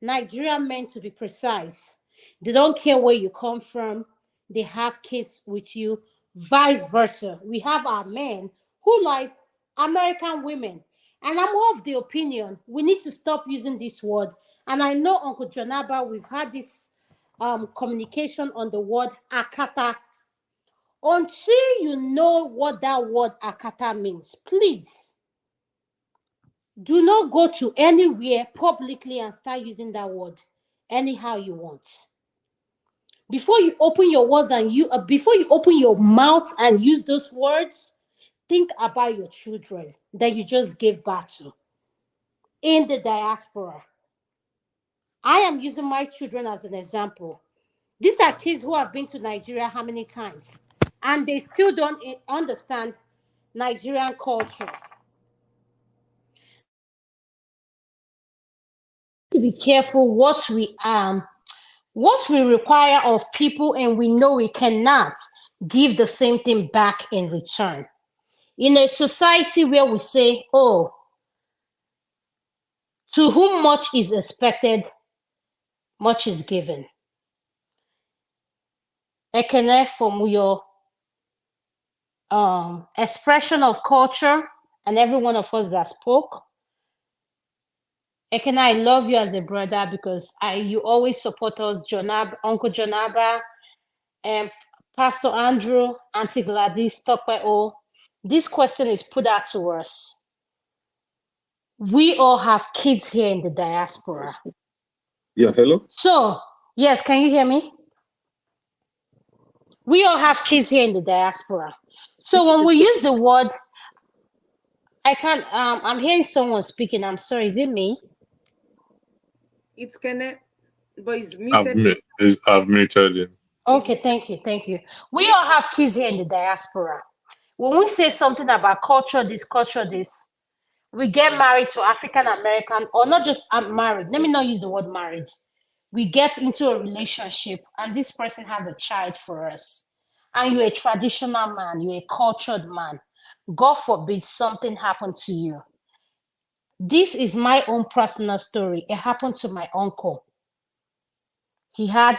Nigerian men to be precise. They don't care where you come from. They have kids with you. Vice versa. We have our men who like American women. And I'm of the opinion we need to stop using this word. And I know Uncle Jonaba, we've had this communication on the word akata. Until you know what that word akata means, please do not go to anywhere publicly and start using that word anyhow you want. Before you open your words and before you open your mouth and use those words, think about your children that you just gave birth to in the diaspora. I am using my children as an example. These are kids who have been to Nigeria how many times? And they still don't understand Nigerian culture. To be careful what we require of people, and we know we cannot give the same thing back in return. In a society where we say, oh, to whom much is expected, much is given. Ekene, from your expression of culture, and every one of us that spoke, Ekene, I love you as a brother because you always support us, Uncle Jonaba, and Pastor Andrew, Auntie Gladys, Tokwe. This question is put out to us. We all have kids here in the diaspora. Yeah, hello? So, yes, can you hear me? We all have kids here in the diaspora. So when we use the word, I can't, I'm hearing someone speaking. I'm sorry, is it me? It's Kenneth, but it's muted. I've muted him. Okay, thank you. We all have kids here in the diaspora. When we say something about culture, this, we get married to African American, or not just married. Let me not use the word marriage. we get into a relationship and this person has a child for us, and you're a traditional man, you're a cultured man, God forbid something happened to you. This is my own personal story. It happened to my uncle. He had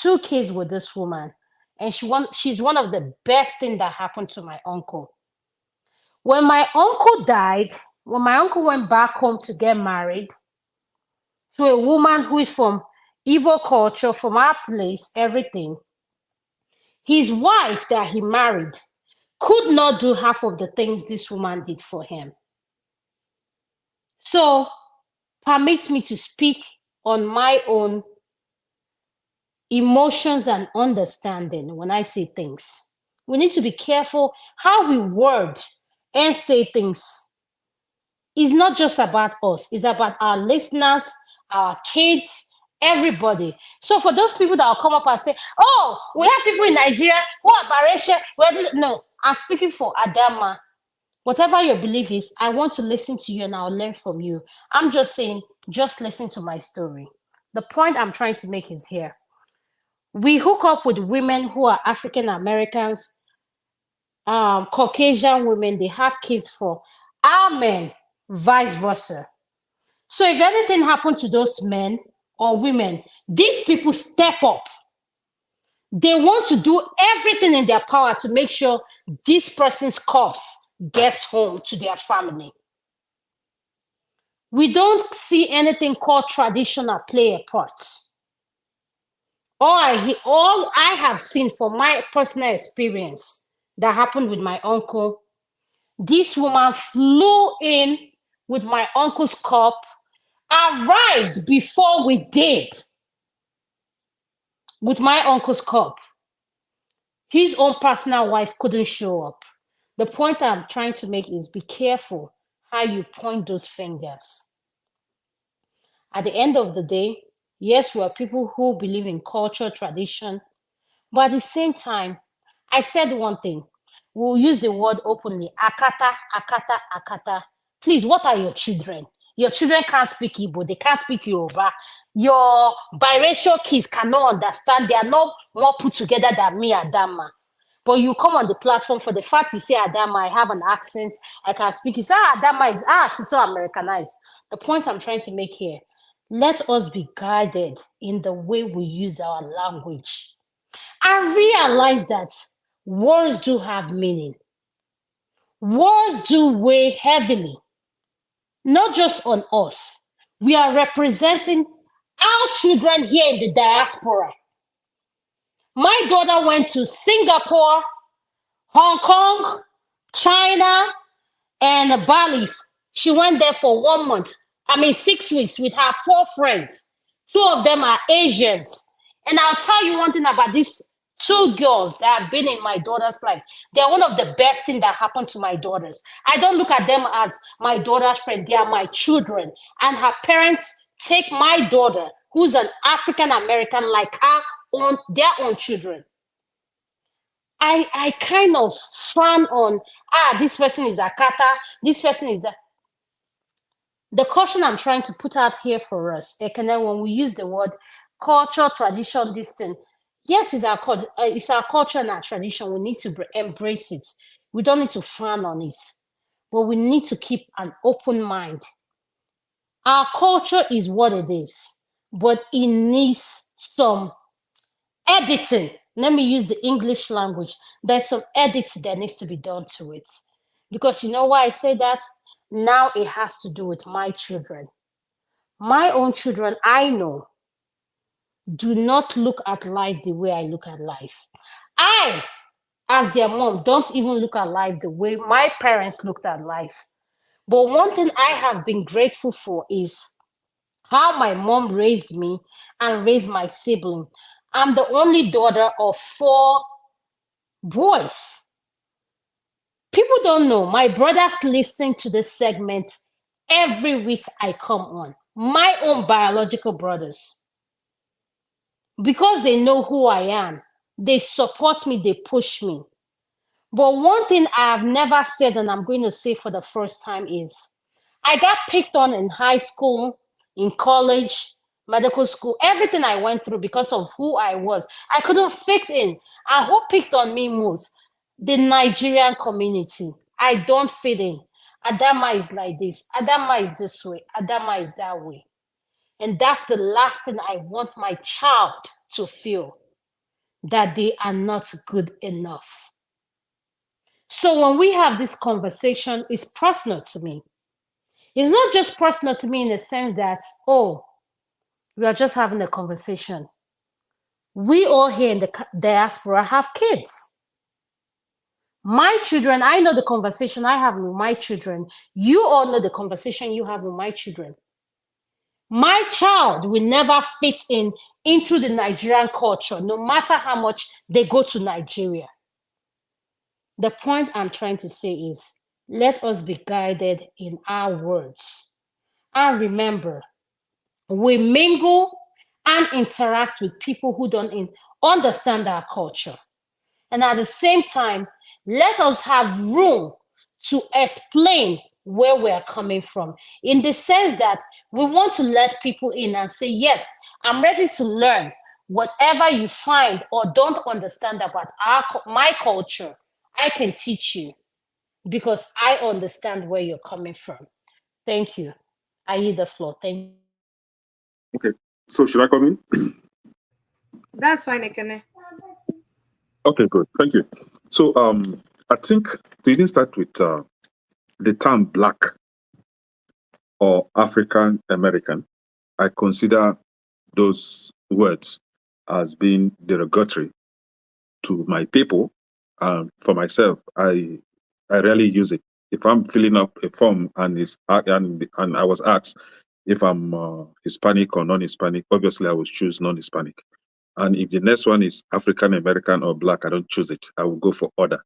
2 kids with this woman, and she's one of the best thing that happened to my uncle. When my uncle died, when my uncle went back home to get married to a woman who is from Igbo culture, from our place, everything, his wife that he married could not do half of the things this woman did for him. So, permit me to speak on my own emotions and understanding when I say things. We need to be careful how we word and say things. It's not just about us, it's about our listeners, our kids, everybody. So for those people that will come up and say, oh, we have people in Nigeria who are biracial. No, I'm speaking for Adama. Whatever your belief is, I want to listen to you and I'll learn from you. I'm just saying, just listen to my story. The point I'm trying to make is here. We hook up with women who are African Americans, Caucasian women, they have kids for our men, vice versa. So if anything happened to those men or women, these people step up. They want to do everything in their power to make sure this person's corpse gets home to their family. We don't see anything called traditional play a part. All I have seen from my personal experience that happened with my uncle, this woman flew in with my uncle's cup, arrived before we did with my uncle's cup. His own personal wife couldn't show up. The point I'm trying to make is be careful how you point those fingers. At the end of the day, yes, we are people who believe in culture, tradition, but at the same time, I said one thing. We'll use the word openly. Akata, akata, akata. Please, what are your children? Your children can't speak Igbo. They can't speak Yoruba. Your biracial kids cannot understand. They are not more put together than me, Adama. But you come on the platform for the fact you say, Adama, I have an accent. I can speak. You say, Adama is, she's so Americanized. The point I'm trying to make here, let us be guided in the way we use our language. I realize that words do have meaning. Words do weigh heavily, not just on us. We are representing our children here in the diaspora. My daughter went to Singapore, Hong Kong, China, and Bali. She went there for 1 month. 6 weeks with her 4 friends. 2 of them are Asians. And I'll tell you one thing about these 2 girls that have been in my daughter's life. They're one of the best things that happened to my daughters. I don't look at them as my daughter's friend. They are my children. And her parents take my daughter, who's an African American, like their own children. I kind of frown on, this person is Akata, this person is that. The caution I'm trying to put out here for us, Ekene, when we use the word culture, tradition, this thing, yes, it's our culture and our tradition. We need to embrace it. We don't need to frown on it, but we need to keep an open mind. Our culture is what it is, but it needs some editing. Let me use the English language. There's some edits that needs to be done to it. Because you know why I say that? Now it has to do with my children. My own children, I know, do not look at life the way I look at life. I, as their mom, don't even look at life the way my parents looked at life. But one thing I have been grateful for is how my mom raised me and raised my sibling. I'm the only daughter of 4 boys. People don't know. My brothers listen to this segment every week I come on. My own biological brothers. Because they know who I am. They support me, they push me. But one thing I have never said, and I'm going to say for the first time, is I got picked on in high school, in college, medical school, everything I went through because of who I was. I couldn't fit in. And who picked on me most? The Nigerian community. I don't fit in. Adama is like this. Adama is this way. Adama is that way. And that's the last thing I want my child to feel, that they are not good enough. So when we have this conversation, it's personal to me. It's not just personal to me in the sense that, oh, we are just having a conversation. We all here in the diaspora have kids. My children, I know the conversation I have with my children. You all know the conversation you have with my children. My child will never fit in into the Nigerian culture, no matter how much they go to Nigeria. The point I'm trying to say is, let us be guided in our words. And remember, we mingle and interact with people who don't understand our culture. And at the same time, let us have room to explain where we are coming from, in the sense that we want to let people in and say, yes, I'm ready to learn whatever you find or don't understand about my culture. I can teach you because I understand where you're coming from. Thank you. I yield the floor. Thank you. Okay, so should I come in? That's fine, Ekene. Okay, good. Thank you. So I think we didn't start with the term black or African American. I consider those words as being derogatory to my people. For myself, I rarely use it. If I'm filling up a form and I was asked if I'm Hispanic or non-Hispanic, obviously I will choose non-Hispanic. And if the next one is African American or black, I don't choose it. I will go for other.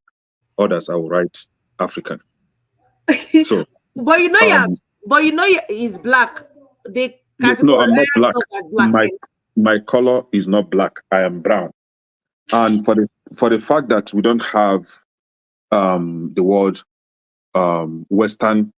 Others, I will write African. So, but you know, he's black. They no, I'm not categorize black. us as black. My color is not black. I am brown. And for the fact that we don't have the word Western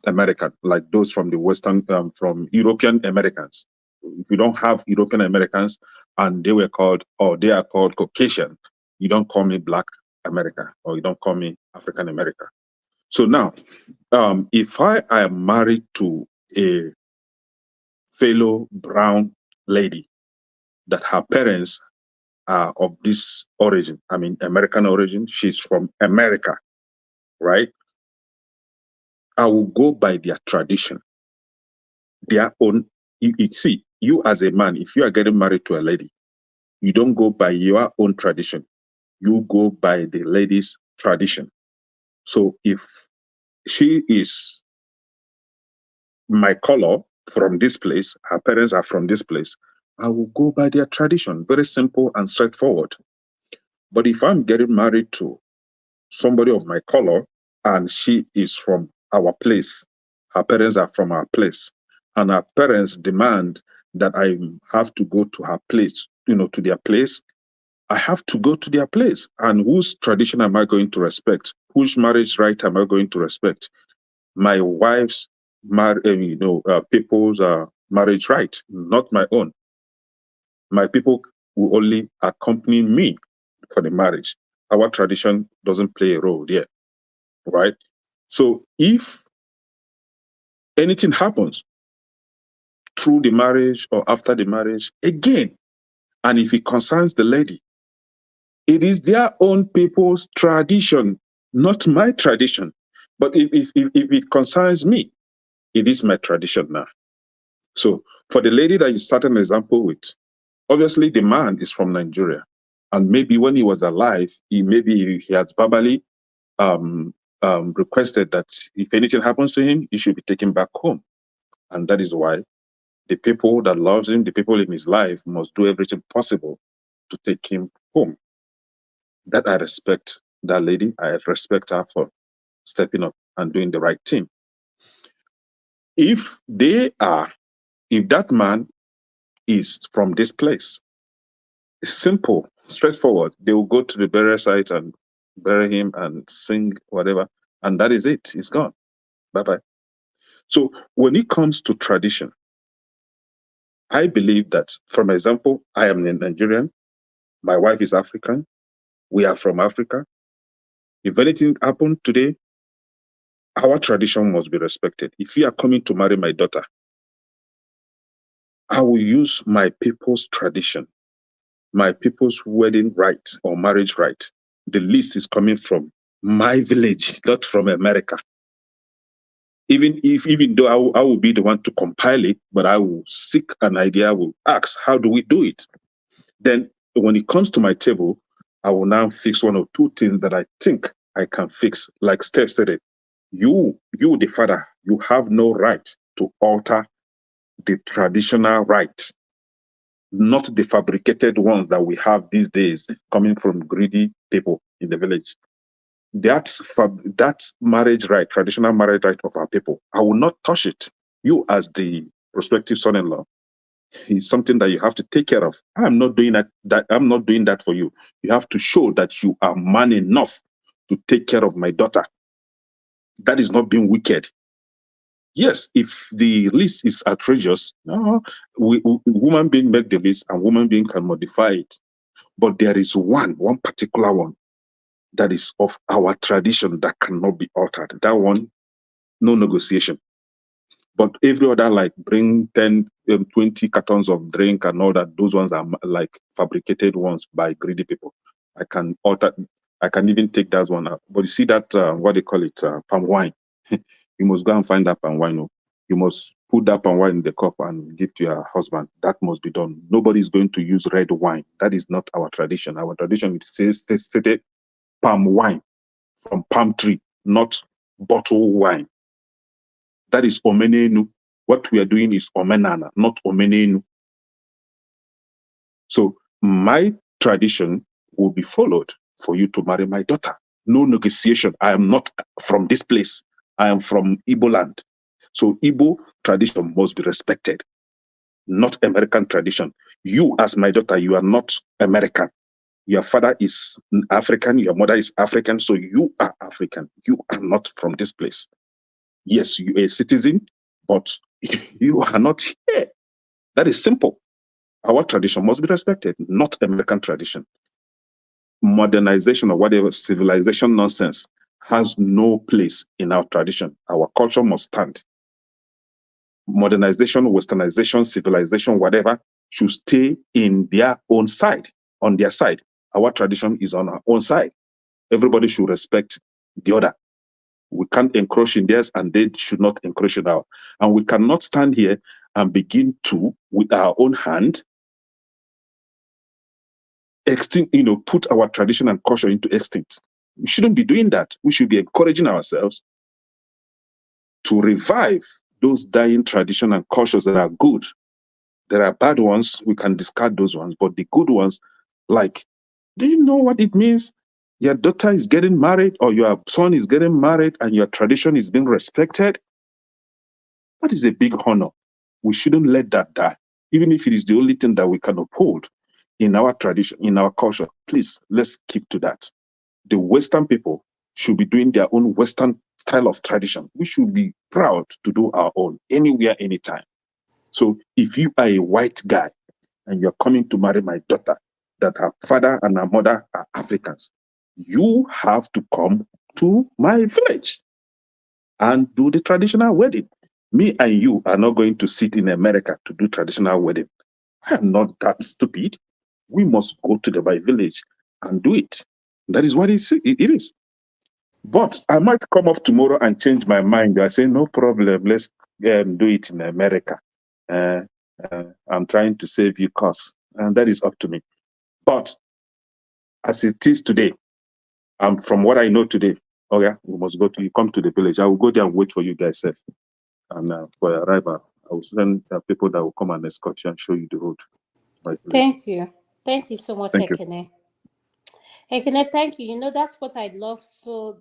American, like those from the Western, from European Americans. If you don't have European Americans and they are called Caucasian, you don't call me Black America or you don't call me African America. So now, if I am married to a fellow brown lady that her parents are of this origin, I mean American origin, she's from America, right? I will go by their tradition, their own. You see, you as a man, if you are getting married to a lady, you don't go by your own tradition. You go by the lady's tradition. So if she is my color from this place, her parents are from this place, I will go by their tradition. Very simple and straightforward. But if I'm getting married to somebody of my color and she is from our place, her parents are from our place, and her parents demand that I have to go to her place, to their place, I have to go to their place. And whose tradition am I going to respect? Whose marriage right am I going to respect? My wife's people's marriage right, not my own. My people will only accompany me for the marriage. Our tradition doesn't play a role there, right? So if anything happens through the marriage or after the marriage, again, and if it concerns the lady, it is their own people's tradition, not my tradition. But if it concerns me, it is my tradition now. So for the lady that you started an example with, obviously the man is from Nigeria. And maybe when he was alive, he has verbally requested that if anything happens to him, he should be taken back home. And that is why the people that loves him, the people in his life, must do everything possible to take him home. That I respect that lady. I respect her for stepping up and doing the right thing. If that man is from this place, it's simple, straightforward. They will go to the burial site and bury him and sing whatever, and that is it. He's gone. Bye-bye. So when it comes to tradition, I believe that, from example, I am a Nigerian, my wife is African, we are from Africa. If anything happened today, our tradition must be respected. If you are coming to marry my daughter, I will use my people's tradition, my people's wedding right or marriage right. The list is coming from my village, not from America. Even though I will be the one to compile it, but I will seek an idea, I will ask, how do we do it? Then when it comes to my table, I will now fix one or two things that I think I can fix. Like Steph said it, you, the father, you have no right to alter the traditional rights, not the fabricated ones that we have these days coming from greedy people in the village. That marriage right, traditional marriage right of our people, I will not touch it. You, as the prospective son-in-law, is something that you have to take care of. I'm not doing that. I'm not doing that for you. You have to show that you are man enough to take care of my daughter. That is not being wicked. Yes, if the list is outrageous, no, woman being make the list and woman being can modify it. But there is one particular one that is of our tradition that cannot be altered. That one, no negotiation. But every other, like bring 10, 20 cartons of drink and all that, those ones are like fabricated ones by greedy people. I can alter, I can even take that one out. But you see that, what they call it, palm wine. You must go and find that palm wine. Oh. You must put that palm wine in the cup and give to your husband. That must be done. Nobody is going to use red wine. That is not our tradition. Our tradition is stated palm wine from palm tree, not bottle wine. That is omenenu. What we are doing is omenana, not omenenu. So my tradition will be followed for you to marry my daughter. No negotiation. I am not from this place. I am from Igbo land. So Igbo tradition must be respected, not American tradition. You, as my daughter, you are not American. Your father is African, your mother is African, so you are African. You are not from this place. Yes, you are a citizen, but you are not here. That is simple. Our tradition must be respected, not American tradition. Modernization or whatever civilization nonsense has no place in our tradition. Our culture must stand. Modernization, westernization, civilization, whatever, should stay in their own side, on their side. Our tradition is on our own side. Everybody should respect the other. We can't encroach in theirs and they should not encroach in ours. And we cannot stand here and begin to, with our own hand, put our tradition and culture into extinct. We shouldn't be doing that. We should be encouraging ourselves to revive those dying tradition and cultures that are good. There are bad ones, we can discard those ones, but the good ones, like, do you know what it means? Your daughter is getting married or your son is getting married and your tradition is being respected. That is a big honor. We shouldn't let that die, even if it is the only thing that we can uphold in our tradition, in our culture. Please, let's keep to that. The Western people should be doing their own Western style of tradition. We should be proud to do our own, anywhere, anytime. So if you are a white guy and you're coming to marry my daughter, that her father and her mother are Africans, you have to come to my village and do the traditional wedding. Me and you are not going to sit in America to do traditional wedding. I am not that stupid. We must go to my village and do it. That is what it is. But I might come up tomorrow and change my mind. I say, no problem, let's do it in America. I'm trying to save you costs, and that is up to me. But as it is today, from what I know today, oh yeah, we must go to, you come to the village. I will go there and wait for you guys safe. And for your arrival, I will send people that will come and escort you and show you the road. Thank you. Thank you so much, Thank you. Ekene. Ekene, thank you. You know, that's what I love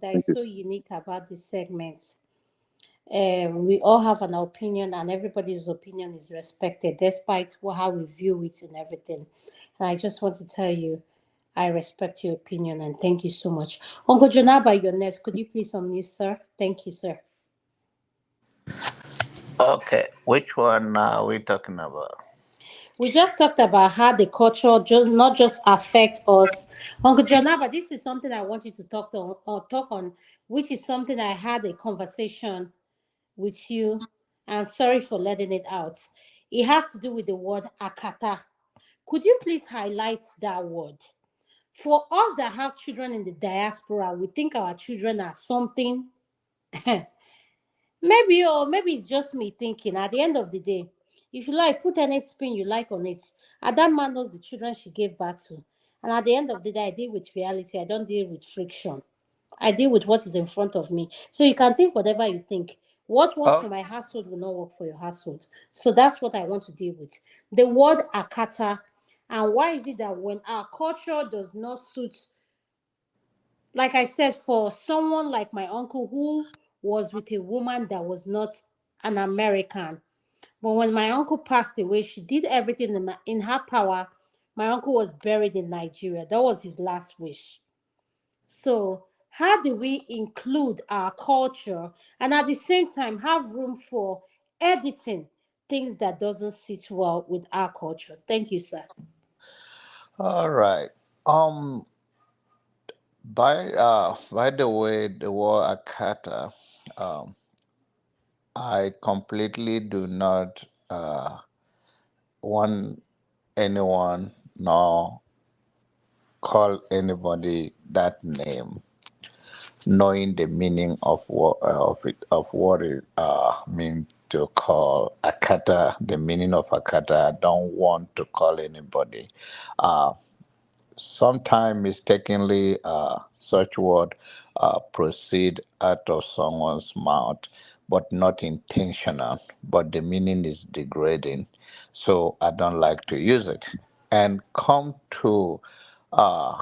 that is so unique about this segment. We all have an opinion and everybody's opinion is respected despite how we view it and everything. And I just want to tell you, I respect your opinion and thank you so much. Uncle Jonaba, you're next. Could you please unmute, sir? Thank you, sir. Okay, which one are we talking about? We just talked about how the culture just not just affect us. Uncle Jonaba, this is something I want you to talk on, which is something I had a conversation with you, and sorry for letting it out. It has to do with the word akata. Could you please highlight that word? For us that have children in the diaspora, we think our children are something. Maybe it's just me thinking. At the end of the day, if you like, put any spin you like on it. That man knows the children she gave birth to, and at the end of the day, I deal with reality. I don't deal with friction. I deal with what is in front of me. So you can think whatever you think. What works for Oh, my household will not work for your household. So that's what I want to deal with. The word akata, and why is it that when our culture does not suit, like I said, for someone like my uncle who was with a woman that was not an American. But when my uncle passed away, she did everything in her power. My uncle was buried in Nigeria. That was his last wish. So, how do we include our culture and at the same time have room for editing things that doesn't sit well with our culture? Thank you, sir. all right. By the way, the word akata, um, I completely do not want anyone nor call anybody that name, knowing the meaning of what it means to call akata, the meaning of akata. I don't want to call anybody. Uh, Sometimes mistakenly, such word proceed out of someone's mouth, but not intentional. But the meaning is degrading, so I don't like to use it. And come to uh,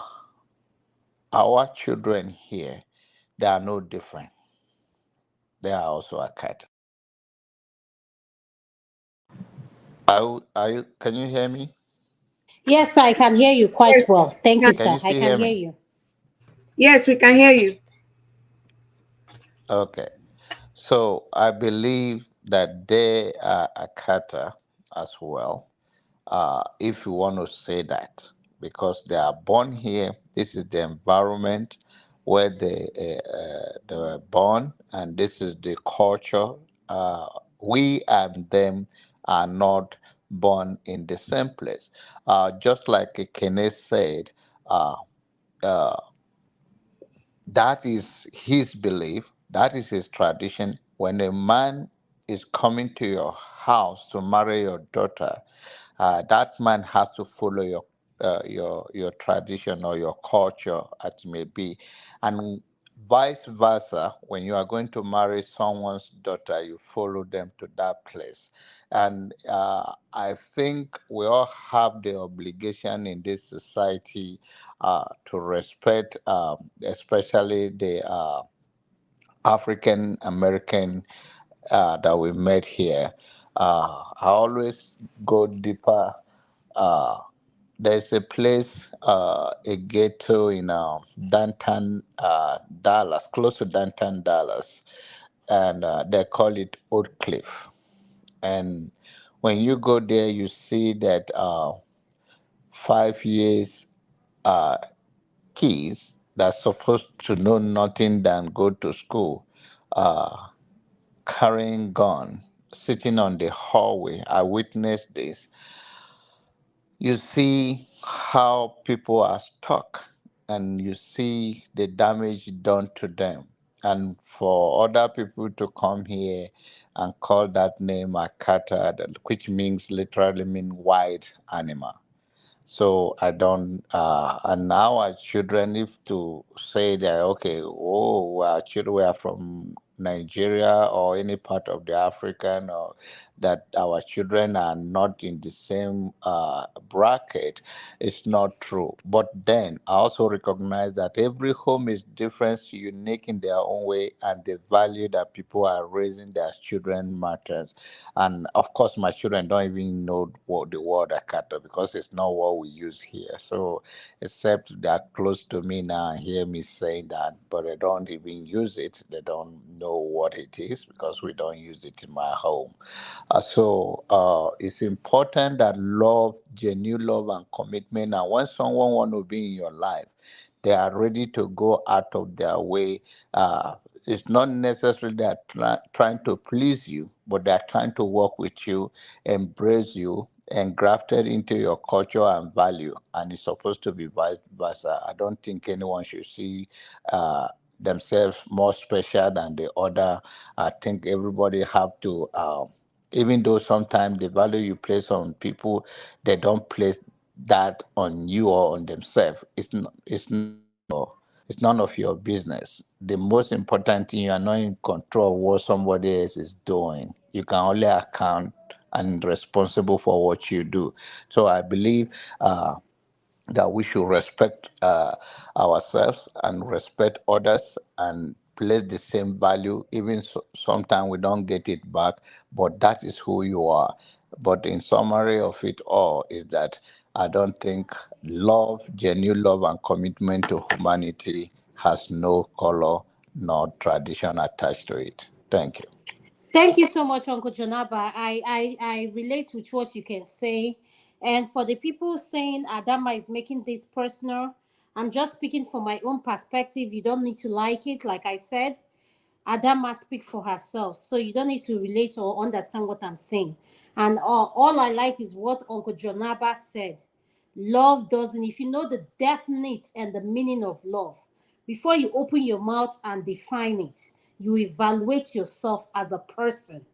our children here, they are no different. They are also a cat. Can you hear me? Yes, I can hear you quite Yes, well. we Thank you, can. Can sir. you I still can hear hear me? you. Yes, we can hear you. Okay. So I believe that they are a kata as well, if you want to say that, because they are born here. This is the environment where they were born, and this is the culture. Uh, we and them are not born in the same place. Just like Kenneth said, uh, uh, that is his belief, that is his tradition. When a man is coming to your house to marry your daughter, that man has to follow your tradition or your culture, as it may be, and vice versa. When you are going to marry someone's daughter, you follow them to that place. And I think we all have the obligation in this society to respect, especially the African American that we met here. I always go deeper. Uh, there's a place, a ghetto in downtown Dallas, close to downtown Dallas, and they call it Oak Cliff. And when you go there, you see that 5 years uh, kids that's supposed to know nothing than go to school, uh, carrying gun, sitting on the hallway. I witnessed this. You see how people are stuck, and you see the damage done to them. And for other people to come here and call that name a kata, which means literally mean wild animal. So I don't, and now our children, if to say that, okay, oh, our children were from Nigeria or any part of the African, or that our children are not in the same bracket, it's not true. But then I also recognize that every home is different, unique in their own way, and the value that people are raising their children matters. And of course, my children don't even know what the word Akata, because it's not what we use here. So, except they're close to me now and hear me saying that, but they don't even use it. They don't know know what it is because we don't use it in my home. It's important that love, genuine love and commitment, and when someone want to be in your life, they are ready to go out of their way. It's not necessarily they are trying to please you, but they are trying to work with you, embrace you, and grafted into your culture and value. And it's supposed to be vice versa. I don't think anyone should see themselves more special than the other. I think everybody have to. Even though sometimes the value you place on people, they don't place that on you or on themselves. It's none of your business. The most important thing, you are not in control of what somebody else is doing. You can only account and responsible for what you do. So I believe that we should respect ourselves and respect others and place the same value, even sometimes we don't get it back, but that is who you are. But in summary of it all is that I don't think love, genuine love and commitment to humanity has no color nor tradition attached to it. Thank you. Thank you so much, Uncle Jonaba. I relate with what you can say. And for the people saying Adama is making this personal, I'm just speaking from my own perspective. You don't need to like it, like I said. Adama speak for herself, so you don't need to relate or understand what I'm saying. And all I like is what Uncle Jonaba said. Love doesn't, if you know the definite and the meaning of love, before you open your mouth and define it, you evaluate yourself as a person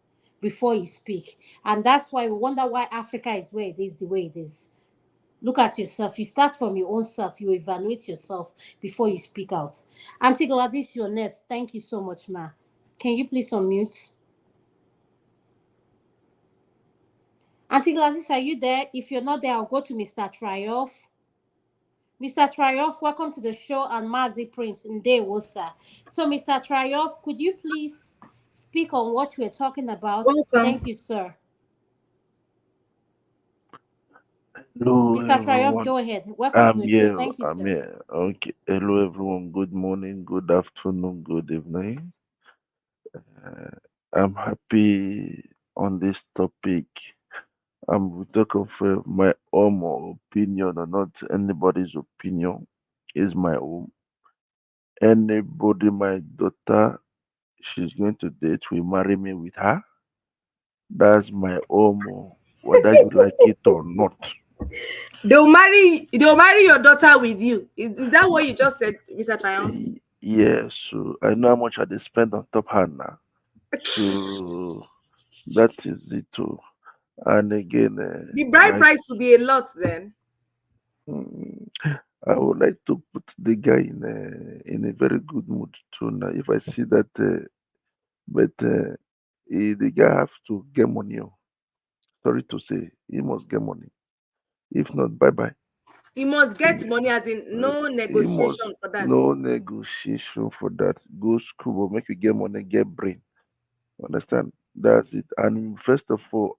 before you speak. And that's why we wonder why Africa is where it is the way it is. Look at yourself. You start from your own self. You evaluate yourself before you speak out. Auntie Gladys, you're next. Thank you so much, ma. Can you please unmute? Auntie Gladys, are you there? If you're not there, I'll go to Mr. Triumph. Mr. Triumph, welcome to the show, and Mazi Prince in Dewosa. So, Mr. Triumph, could you please speak on what we're talking about? Welcome. Thank you, sir. Hello, Mr. Triumph, everyone. go ahead. Welcome to the show. Thank you, I'm sir. here. Okay. Hello, everyone. Good morning, good afternoon, good evening. Uh, I'm happy on this topic. We talk of my own opinion or not anybody's opinion. Is my own. Anybody, my daughter, she's going to date, will marry me with her. That's my own, whether you like it or not. They'll marry your daughter with you. Is that what you just said, Mr. Triumph? Yes, so I know how much I dey spend on top her now. So that is it too. And again, The bride my price will be a lot then. mm, I would like to put the guy in a very good mood too. Now, if I see that, but the guy have to get money. Oh. Sorry to say, he must get money. If not, bye bye. You must get He, money, as in no he must negotiation for that. no negotiation for that. Go school, but make you get money, get brain. Understand? That's it. And first of all,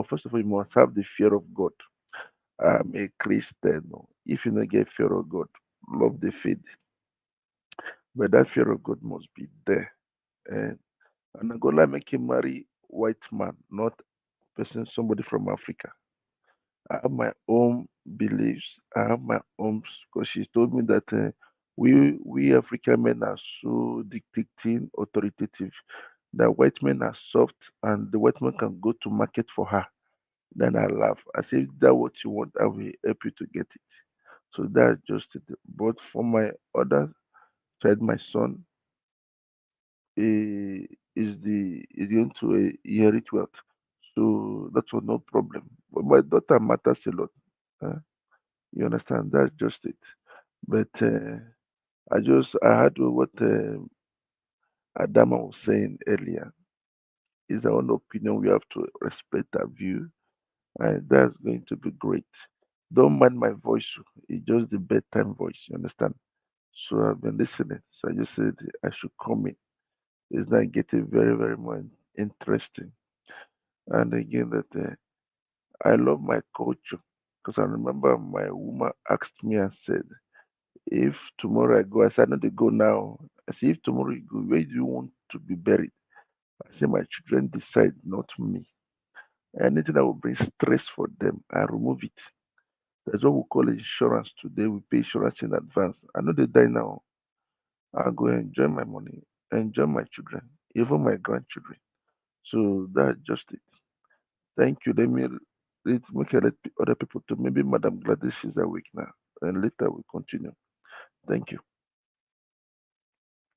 first of all, you must have the fear of God. I'm a Christian. No. If you don't get fear of God, love the faith. But that fear of God must be there. And I'm gonna make him marry white man, not somebody from Africa. I have my own beliefs. I have my own, because she told me that we African men are so dictating, authoritative. That white men are soft, and the white man can go to market for her. Then I laugh. I say, if that's what you want, I will help you to get it. So that's just it. But for my other child, my son, is going to inherit wealth. So that's no problem. But my daughter matters a lot. uh, you understand? That's just it. But I heard what Adama was saying earlier. Is our own opinion. We have to respect that view, and that's going to be great. Don't mind my voice. It's just the bedtime voice. You understand? So I've been listening. So I just said I should come in. It's not getting very, very more interesting. And again, that I love my culture, because I remember my woman asked me and said, if tomorrow I go, I said, I know they go now. I said, if tomorrow you go, where do you want to be buried. I say my children decide, not me. Anything that will bring stress for them, I remove it. That's what we call insurance today. We pay insurance in advance. I know they die now. I'll go enjoy my money, enjoy my children, even my grandchildren. So that's just it. Thank you. Make I let other people to maybe Madam Gladys is awake now. And later we continue. Thank you.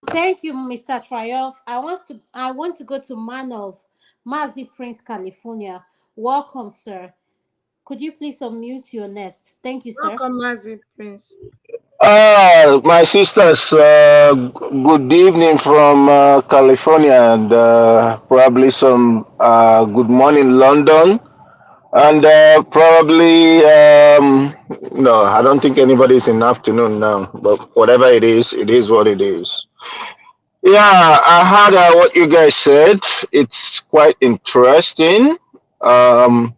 Thank you, Mr. Triumph. I want to go to man of Mazi Prince, California. Welcome, sir. Could you please unmute your nest? Thank you, sir. Welcome, Mazi Prince. My sisters, good evening from California, and probably some good morning, London, and probably no, I don't think anybody's in afternoon now, but whatever it is what it is. Yeah, I heard what you guys said. It's quite interesting. Um,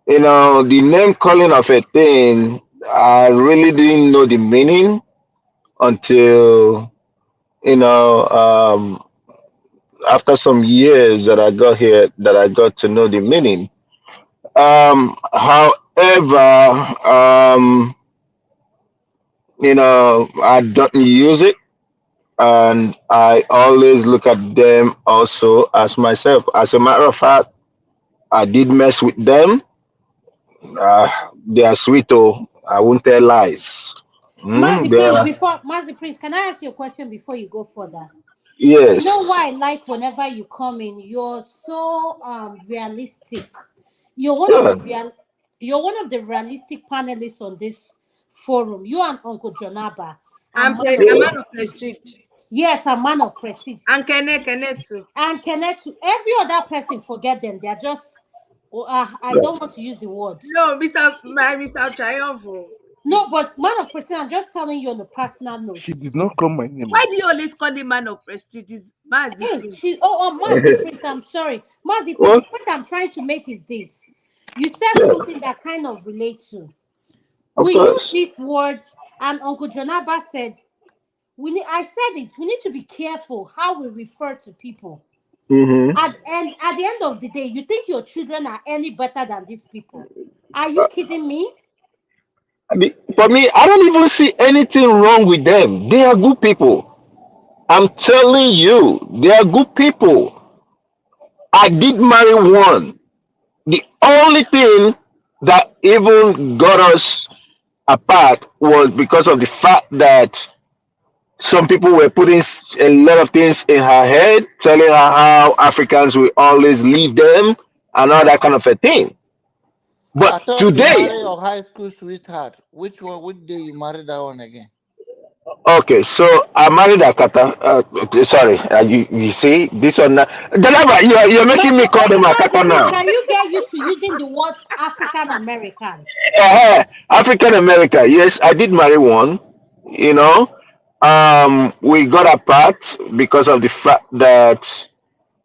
the name calling of a thing, I really didn't know the meaning until after some years that I got here that I got to know the meaning. However, I don't use it, and I always look at them also as myself. As a matter of fact, I did mess with them. They are sweet, oh, I won't tell lies. Mazi They Prince, are, can I ask you a question before you go further? You know yes, why I like whenever you come in, you're so realistic. You're one of yeah, the realistic panelists on this forum. You and Uncle Jonaba are man of A yeah, man of prestige. yes, a man of prestige. And Kene too. And connect to every other person, forget them. They're just I yeah. don't want to use the word. No, Mr. Triumph. No, but man of prestige, I'm just telling you on a personal note. She did not call my name. Why do you always call him man of prestige? This Mazi Hey, Prince. Mazi Prince, I'm sorry. Mazi Prince, the What? point I'm trying to make is this. You said Yeah, something that kind of relates to. of We use course. this word, and Uncle Jonaba said, I said it, we need to be careful how we refer to people. Mm-hmm. And at the end of the day, you think your children are any better than these people. Are you kidding me? I mean, for me, I don't even see anything wrong with them. They are good people. I'm telling you, they are good people. I did marry one. The only thing that even got us apart was because of the fact that some people were putting a lot of things in her head, telling her how Africans will always leave them and all that kind of a thing. I But thought you today, married your high school sweetheart. Which one? Which day you married that one again? okay, so I married Akata. Sorry, you see this one now. Dalaba, you're making me call them Okay, Akata Mazi Prince, now. can you get used to using the word African American? African America. Yes, I did marry one. You know, we got apart because of the fact that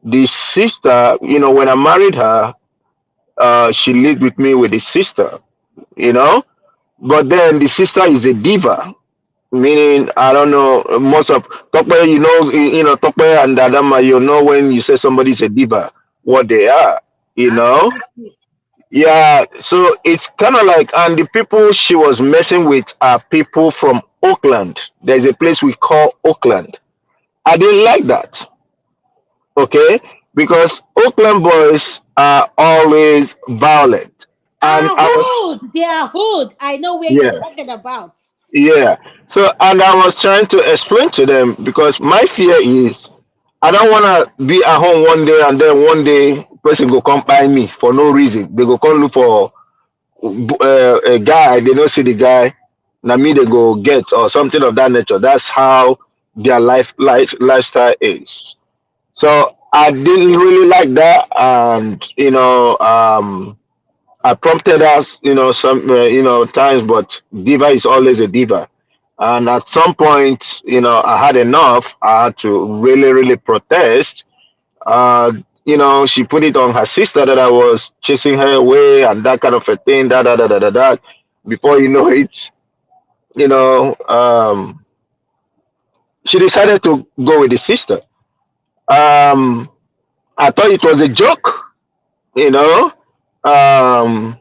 the sister. When I married her, she lived with me with the sister. You know, but then the sister is a diva. Meaning, I don't know, most of Tokwe, Tokwe and Adama, when you say somebody's a diva, what they are, you know? Absolutely. Yeah, so it's kind of like, and the people she was messing with are people from Oakland. There's a place we call Oakland. I didn't like that, okay? Because Oakland boys are always violent. And Ah, I was, hood. They are hood. I know where you're yeah. talking about. Yeah. So, and I was trying to explain to them because my fear is I don't want to be at home one day and then one day person go come by me for no reason. They go come look for a guy. They don't see the guy. Now me they go get or something of that nature. That's how their lifestyle is. So I didn't really like that, and I prompted us, some, times, but diva is always a diva. And at some point, I had enough. I had to really, really protest. She put it on her sister that I was chasing her away and that kind of a thing, da da da da da da. Before you know it, she decided to go with the sister. Um, I thought it was a joke, you know. Um,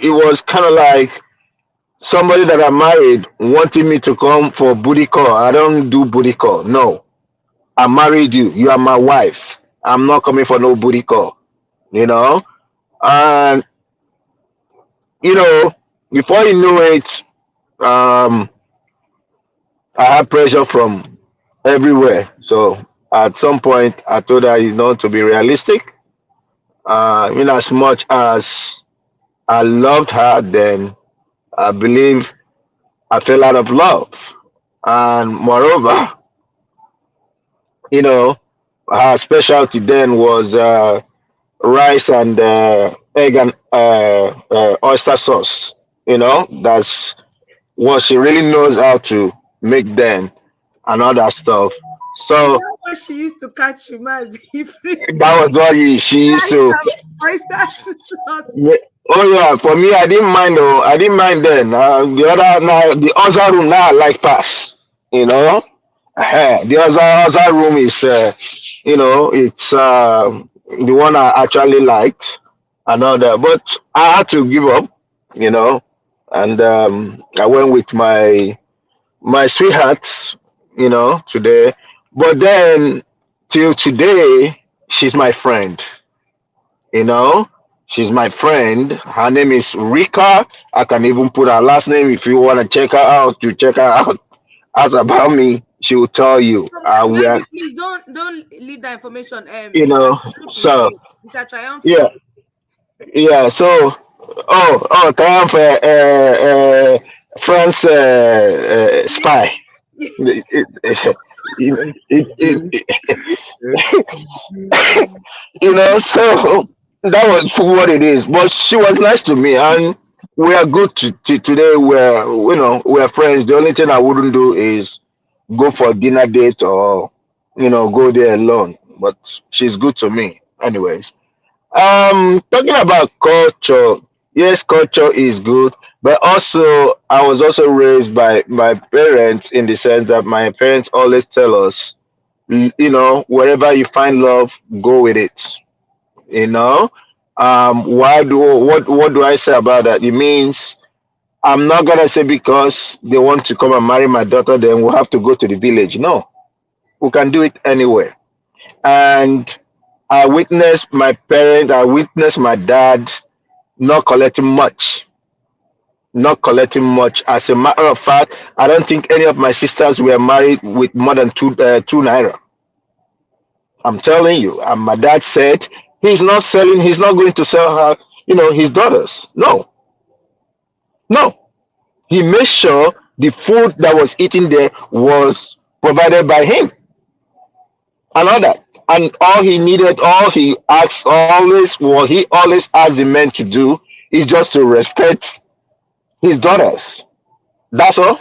it was kind of like somebody that I married wanting me to come for booty call. I don't do booty call. No, I married you. You are my wife. I'm not coming for no booty call. You know, and you know, before you know it, um, I had pressure from everywhere. So at some point, I told her, to be realistic. In as much as I loved her, then I believe I fell out of love. And moreover, you know, her specialty then was rice and egg and oyster sauce. That's what she really knows how to make then and all that stuff. Is So that what she used to catch you, Mazi? that was what she used to. Oyster sauce. Yeah. Oh yeah, for me, I didn't mind. Oh, I didn't mind then. The other room now I like pass. You know, the other room is, it's the one I actually liked and all that. But I had to give up. You know, and I went with my sweetheart. Today. But then till today, she's my friend. You know, she's my friend. Her name is Rika. I can even put her last name if you want to check her out. You check her out. Ask about me. She will tell you. We are, Please don't leave that information. you know. So Mr. yeah, Triumphant. yeah. So Triumph, France spy. It, it, so that was what it is. But she was nice to me, and we are good today. We're friends. The only thing I wouldn't do is go for a dinner date or go there alone. But she's good to me, anyways. Talking about culture, yes, culture is good, but also I was also raised by my parents in the sense that my parents always tell us, wherever you find love, go with it. You know, what do I say about that? It means I'm not gonna say because they want to come and marry my daughter, then we'll have to go to the village. No, we can do it anywhere. And I witnessed my parents, I witnessed my dad not collecting much. Not collecting much. As a matter of fact, I don't think any of my sisters were married with more than two naira. I'm telling you. And my dad said he's not going to sell her, his daughters. No, no. He made sure the food that was eaten there was provided by him and all that. And all he asked always, what he always asked the men to do is just to respect his daughters. That's all.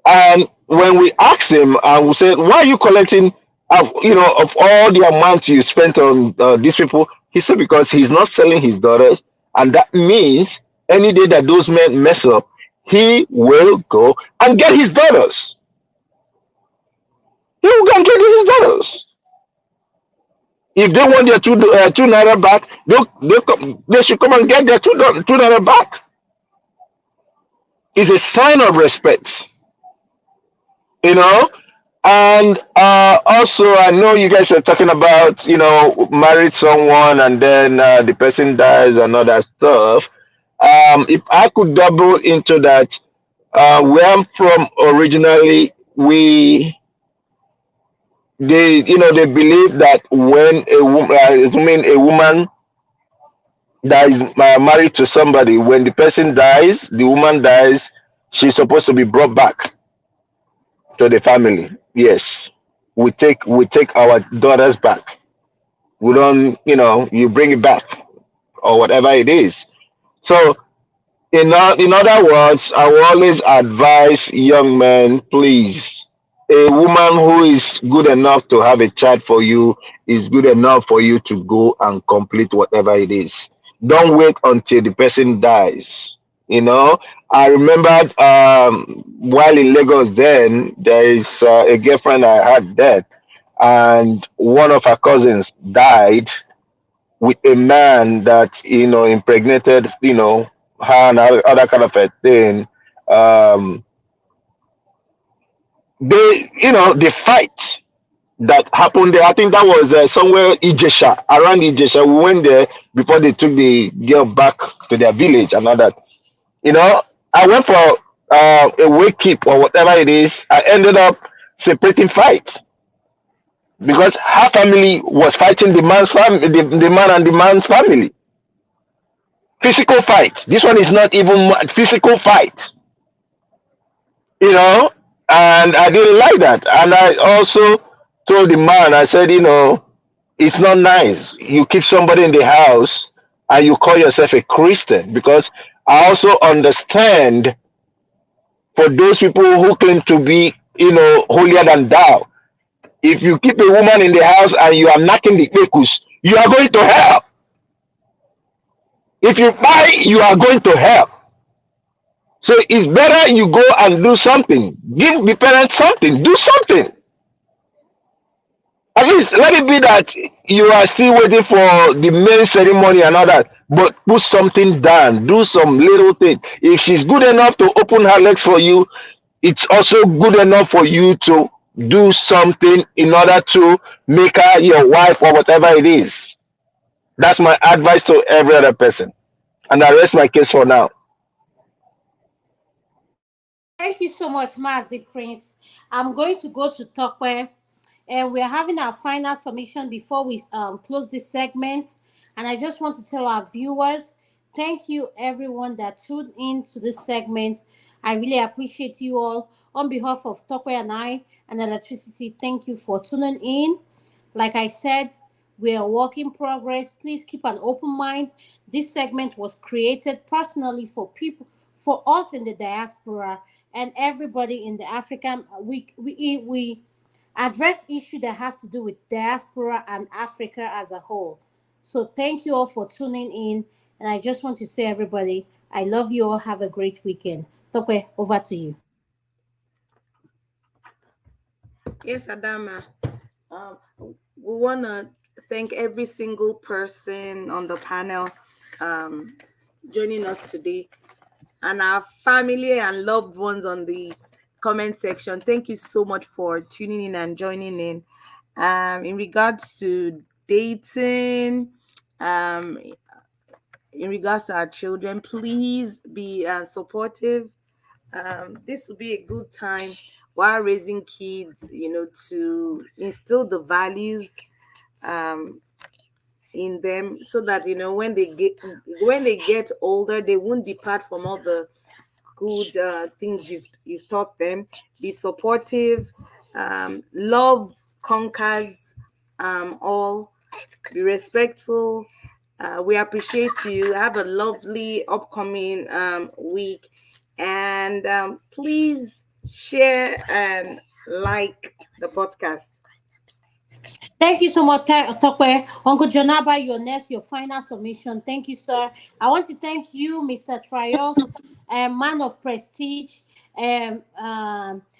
And when we asked him, and we said, "Why are you collecting, of all the amount you spent on these people?" He said, "Because he's not selling his daughters, and that means any day that those men mess up, he will go and get his daughters. He will go and get his daughters. If they want their two naira back, they should come and get their two naira back. It's a sign of respect, you know." And also, I know you guys are talking about, married someone and then the person dies and all that stuff. If I could double into that, where I'm from originally, they believe that when a woman that is married to somebody, when the person dies, the woman dies, she's supposed to be brought back to the family. Yes, we take our daughters back. We don't, you bring it back or whatever it is. So in other words, I will always advise young men, please, a woman who is good enough to have a child for you is good enough for you to go and complete whatever it is. Don't wait until the person dies. You know, I remembered while in Lagos then, there is a girlfriend I had then. and one of her cousins died with a man that impregnated her and other kind of a thing. Um, the fight that happened there. I think that was somewhere Ijesha, around Ijesha. We went there before they took the girl back to their village and all that. You know, I went for a wake keep or whatever it is. I ended up separating fights because her family was fighting the man's family, the man and the man's family. Physical fight. This one is not even physical fight. And I didn't like that. And I also told the man, I said, it's not nice. You keep somebody in the house and you call yourself a Christian, because I also understand for those people who claim to be, holier than thou. If you keep a woman in the house and you are knocking the ekus, you are going to hell. If you buy, you are going to hell. So it's better you go and do something. Give the parents something. Do something. At least let it be that you are still waiting for the main ceremony and all that, but put something down. Do some little thing. If she's good enough to open her legs for you, it's also good enough for you to do something in order to make her your wife or whatever it is. That's my advice to every other person. And I rest my case for now. Thank you so much, Mazi Prince. I'm going to go to Tokwe, and we're having our final submission before we close this segment. And I just want to tell our viewers, thank you everyone that tuned in to this segment. I really appreciate you all. On behalf of Tokwe and I and Electricity, thank you for tuning in. Like I said, we are a work in progress. Please keep an open mind. This segment was created personally for people, for us in the diaspora and everybody in the African. We address issue that has to do with diaspora and Africa as a whole. So thank you all for tuning in. And I just want to say, everybody, I love you all. Have a great weekend. Tope, over to you. Yes, Adama. We want to thank every single person on the panel joining us today, and our family and loved ones on the comment section. Thank you so much for tuning in and joining in. In regards to dating, in regards to our children, please be supportive. This will be a good time while raising kids, to instill the values in them, so that when they get older, they won't depart from all the good things you've taught them. Be supportive. Love conquers all. Be respectful. We appreciate you. Have a lovely upcoming week, and please share and like the podcast. Thank you so much, Tokwe. Uncle Jonaba, your next, your final submission. Thank you, sir. I want to thank you, Mr. Triumph, man of prestige, Mazi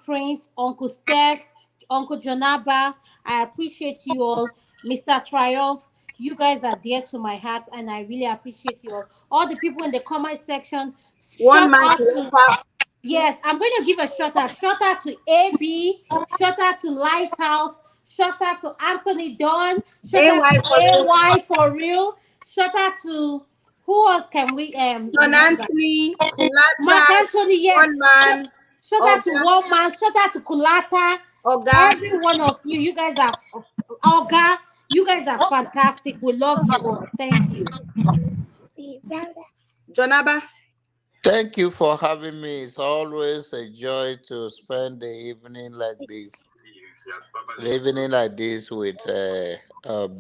Prince, Uncle Steph, Uncle Jonaba. I appreciate you all. Mr. Triumph, you guys are dear to my heart, and I really appreciate you all. All the people in the comment section, One shout man out to to... Yes, I'm going to give a shout out. Shout out to AB. Shout out to Lighthouse. Shout out to Anthony Don. Shout out to AY for real. Shout out to who else can we John remember? Anthony, Mark Kulata, Anthony, yes. One Man. Shout out to One Man. Shout out to Kulata. Oga. Every one of you. You guys are Oga. You guys are fantastic. We love you all. Thank you. Jonaba. Thank you for having me. It's always a joy to spend the evening like this. The evening like this with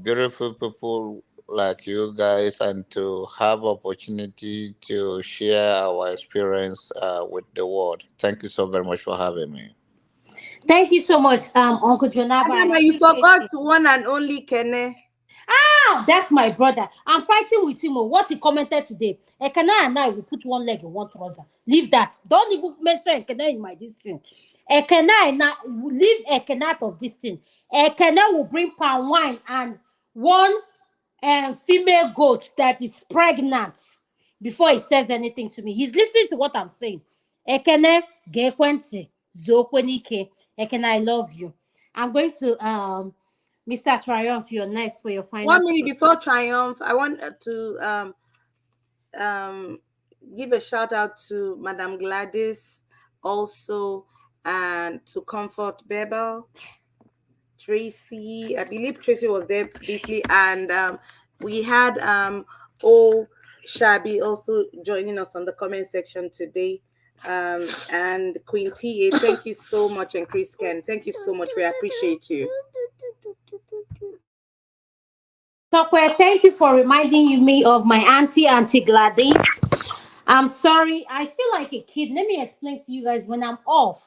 beautiful people like you guys, and to have opportunity to share our experience with the world. Thank you so very much for having me. Thank you so much, Uncle Jonaba. Adama, you forgot one and only Kene. Ah, that's my brother. I'm fighting with him. What he commented today. Ekene and I will put one leg in one trouser. Leave that. Don't even mention Ekene in my this thing. Ekena now leave Ekena out of this thing. Ekena will bring palm wine and one female goat that is pregnant before he says anything to me. He's listening to what I'm saying. Ekene Gekwenti Zokwenike. Ekene, I love you. I'm going to Mr. Triumph, you're next for your final 1 minute speech. before Triumph, I want to give a shout out to Madam Gladys, also, and to Comfort Bebel, Tracy. I believe Tracy was there briefly, and we had O Shabi also joining us on the comment section today. And Queen TA, thank you so much, and Chris Ken, thank you so much. We appreciate you. Tokwe, thank you for reminding me of my Auntie Gladys. I'm sorry. I feel like a kid. Let me explain to you guys. When I'm off,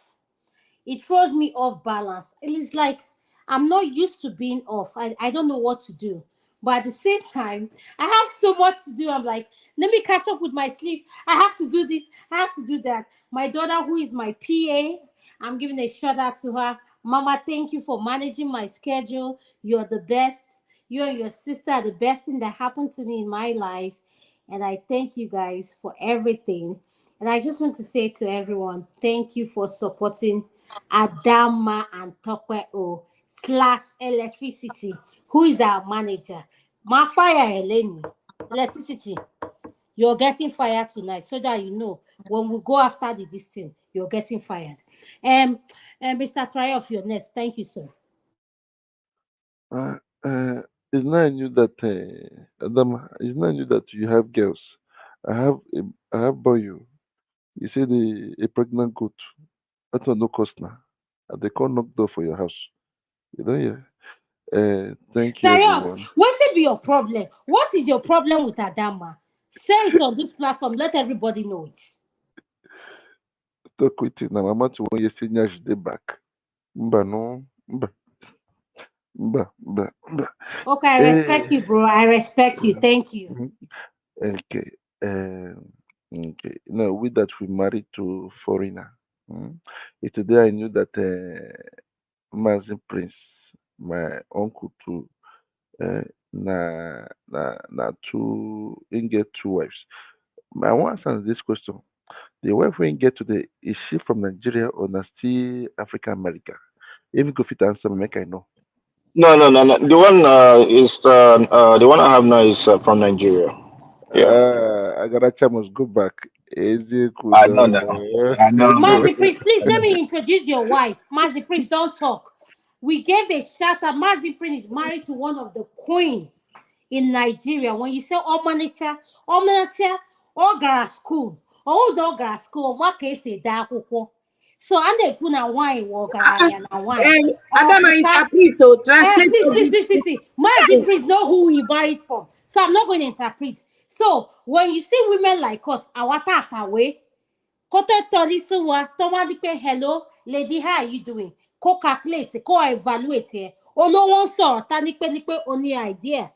it throws me off balance. It is like I'm not used to being off. I don't know what to do. But at the same time, I have so much to do. I'm like, let me catch up with my sleep. I have to do this. I have to do that. My daughter, who is my PA, I'm giving a shout out to her. Mama, thank you for managing my schedule. You're the best. You and your sister are the best thing that happened to me in my life. And I thank you guys for everything. And I just want to say to everyone, thank you for supporting Adama and Tokweo / electricity, who is our manager. My fire, Eleni, electricity. You're getting fired tonight, so that you know when we go after this thing, you're getting fired. And Mr. Triumph, you're next. Thank you, sir. Uh, it's not new that Adam. It's not new that you have girls. I have I have boy you. You say a pregnant goat. That one no cost now. And they can't knock door for your house. You know, yeah. Thank you, Triumph, everyone. what will be your problem? What is your problem with Adama? Say it on this platform. Let everybody know it. Talk with it now. Mama to one year they back. Mba no. Mba. Mba. Mba. Mba. Okay, I respect Eh. you, bro. I respect you. Thank you. Okay. Okay. Now, with that, we married to foreigner. Mm. Today, I knew that Mazin Prince, my uncle too, uh, na two, in get two wives. I want to answer this question. The wife when get to the is she from Nigeria or na still African American? If you go fit answer me, make I know. No, no, no, no. The one is the one I have now is from Nigeria. Yeah, Agaracha must go back. I know now. I know. Mazi Priest, please let me introduce your wife. Mazi Priest, don't talk. We gave a shout out. Mazi Priest is married to one of the queen in Nigeria. When you say Omanicha, all gara school, all dog gara school, what case say that? So and they put a wine, walk and a wine. Adama interpret to translate. Please. Mazi Priest know who he married from. So I'm not going to interpret. So when you see women like us, our away. Kote Torisuwa, Tomadipe, hello, lady, how are you doing? Ko calculate, ko evaluate here. Olówó ń sọ̀rọ̀ ta ní pé o ní idea.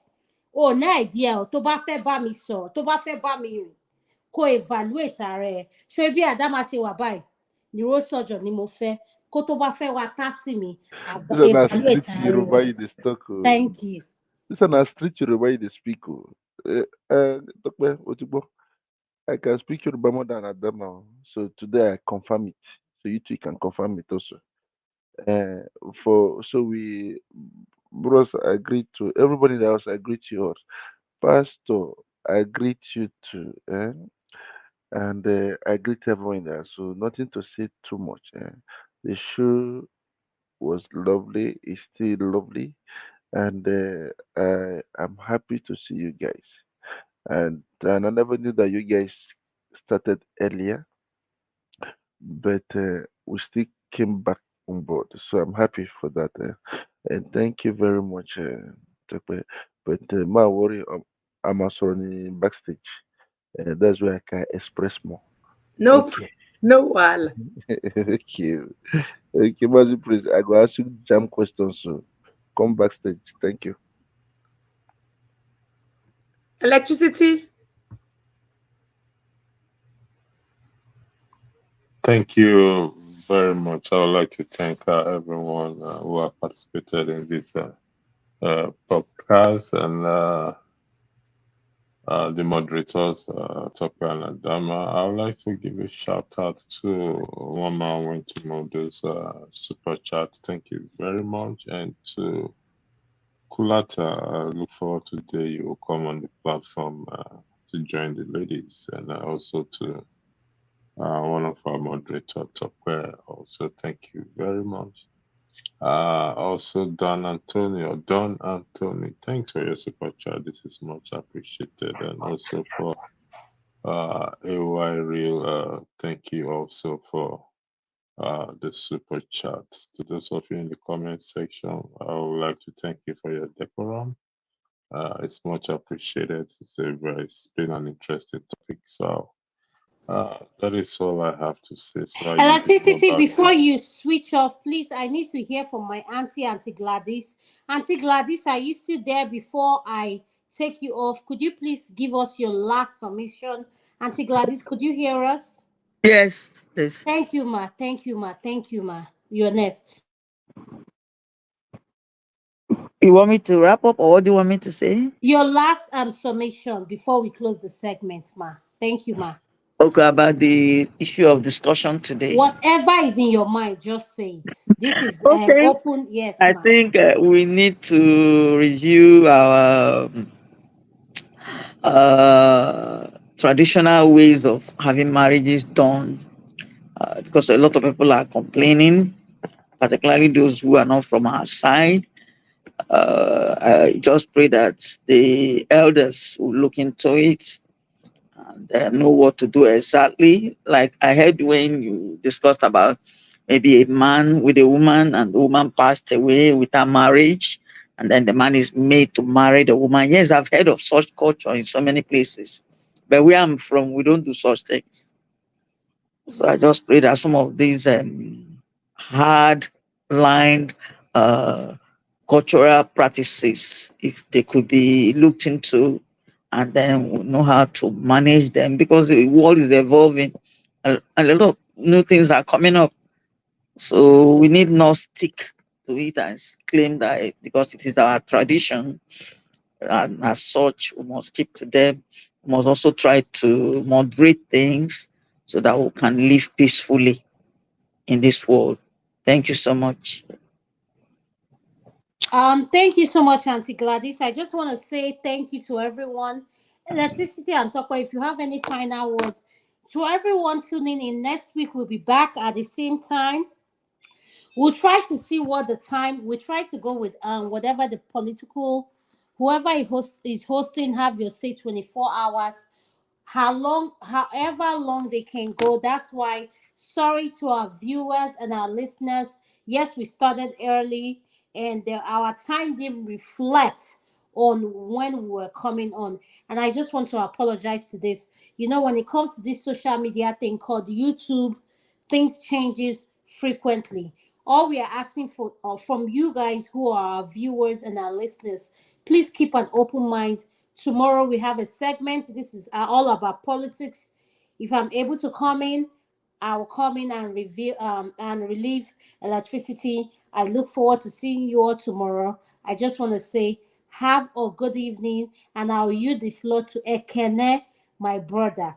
O ní idea o, tó bá fẹ́ bá mi sọ̀rọ̀, tó bá fẹ́ bá mi rìn, ko evaluate ara ẹ̀. Ṣé bí Adama ṣe wà báyìí? Neurosurgeon ni mo fẹ́. Kó tó bá fẹ́ wá tá sí mi, This is na evaluate street ara Yoruba ẹ̀. in the stock. Thank you. This is na street Yoruba in the speak. Dokpe, Otigbo, I can speak Yoruba more than Adama. So today I confirm it. So you too can confirm it also. So we bros agreed to everybody in the house agreed to yours. Pastor, I greet you too. And I greet everyone there. So nothing to say too much. The show was lovely. It's still lovely, and I'm happy to see you guys. And I never knew that you guys started earlier, but we still came back on board. So I'm happy for that. And thank you very much, Tope. But my worry, I'm also on backstage. That's where I can express more. Nope. Okay. No wala. Thank you. Okay, Mazi, please. I go ask you jam questions. So come backstage. Thank you. Electricity. Thank you very much. I would like to thank everyone who have participated in this podcast and the moderators, Tope and Adama. I would like to give a shout out to one man went to Modo's super chat. Thank you very much. And to Kulata, I look forward to the day you will come on the platform to join the ladies, and also to one of our moderators, Tope. Also, thank you very much. Also, Don Antonio, thanks for your support, chat. This is much appreciated, and also for AY Real, thank you also for the super chat. To those of you in the comment section, I would like to thank you for your decorum. It's much appreciated. It's been an interesting topic, so that is all I have to say. So I yield the floor Electricity, back before to you switch off, please, I need to hear from my Auntie Gladys. Auntie Gladys, are you still there before I take you off? Could you please give us your last submission? Auntie Gladys, could you hear us? Yes, please. Thank you, ma. Thank you, ma. Thank you, ma. You're next. You want me to wrap up, or what do you want me to say? Your last submission before we close the segment, ma. Thank you, ma. Okay, about the issue of discussion today. Whatever is in your mind, just say it. This is Okay. open. Yes, I ma. think we need to review our traditional ways of having marriages done, because a lot of people are complaining, particularly those who are not from our side. I just pray that the elders will look into it and know what to do exactly. Like I heard when you discussed about maybe a man with a woman and the woman passed away without marriage, and then the man is made to marry the woman. Yes, I've heard of such culture in so many places, but where I'm from, we don't do such things. So I just pray that some of these hard lined cultural practices, if they could be looked into, and then we know how to manage them, because the world is evolving. A lot of new things are coming up. So we need not stick to it and claim that because it is our tradition, and as such, we must keep to them. We must also try to moderate things so that we can live peacefully in this world. Thank you so much. Thank you so much, Auntie Gladys. I just want to say thank you to everyone. Electricity and Topper, if you have any final words. To everyone tuning in, next week we'll be back at the same time. We'll try to see what the time. We try to go with whatever the political, whoever is hosting, have your say 24 hours. However long they can go. That's why, sorry to our viewers and our listeners. Yes, we started early, and our time didn't reflect on when we were coming on. And I just want to apologize to this. When it comes to this social media thing called YouTube, things changes frequently. All we are asking for from you guys who are our viewers and our listeners, please keep an open mind. Tomorrow we have a segment. This is all about politics. If I'm able to come in, I will come in and review and relieve electricity. I look forward to seeing you all tomorrow. I just want to say have a good evening, and I'll yield the floor to Ekene, my brother.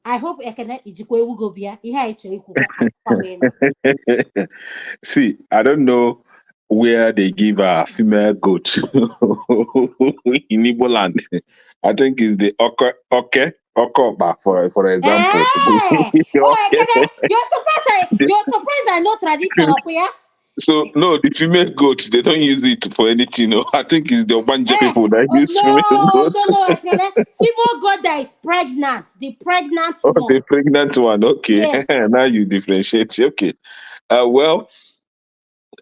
I hope Ekene Ijikwe will go bia. Ihe a ịchọrọ ikwu ka achịkwa m ịnụ. See, I don't know where they give a female goat in Igbo land. I think it's the Okoba, for example. Oh, Okay. Ekene, you're surprised I know traditional kuya. So no, the female goat, they don't use it for anything. No, I think it's the Obanja people that use female goat. No, Ekene. Female god that is pregnant. The pregnant Oh, one. the pregnant one. Okay, Yes. now you differentiate. Okay. Well,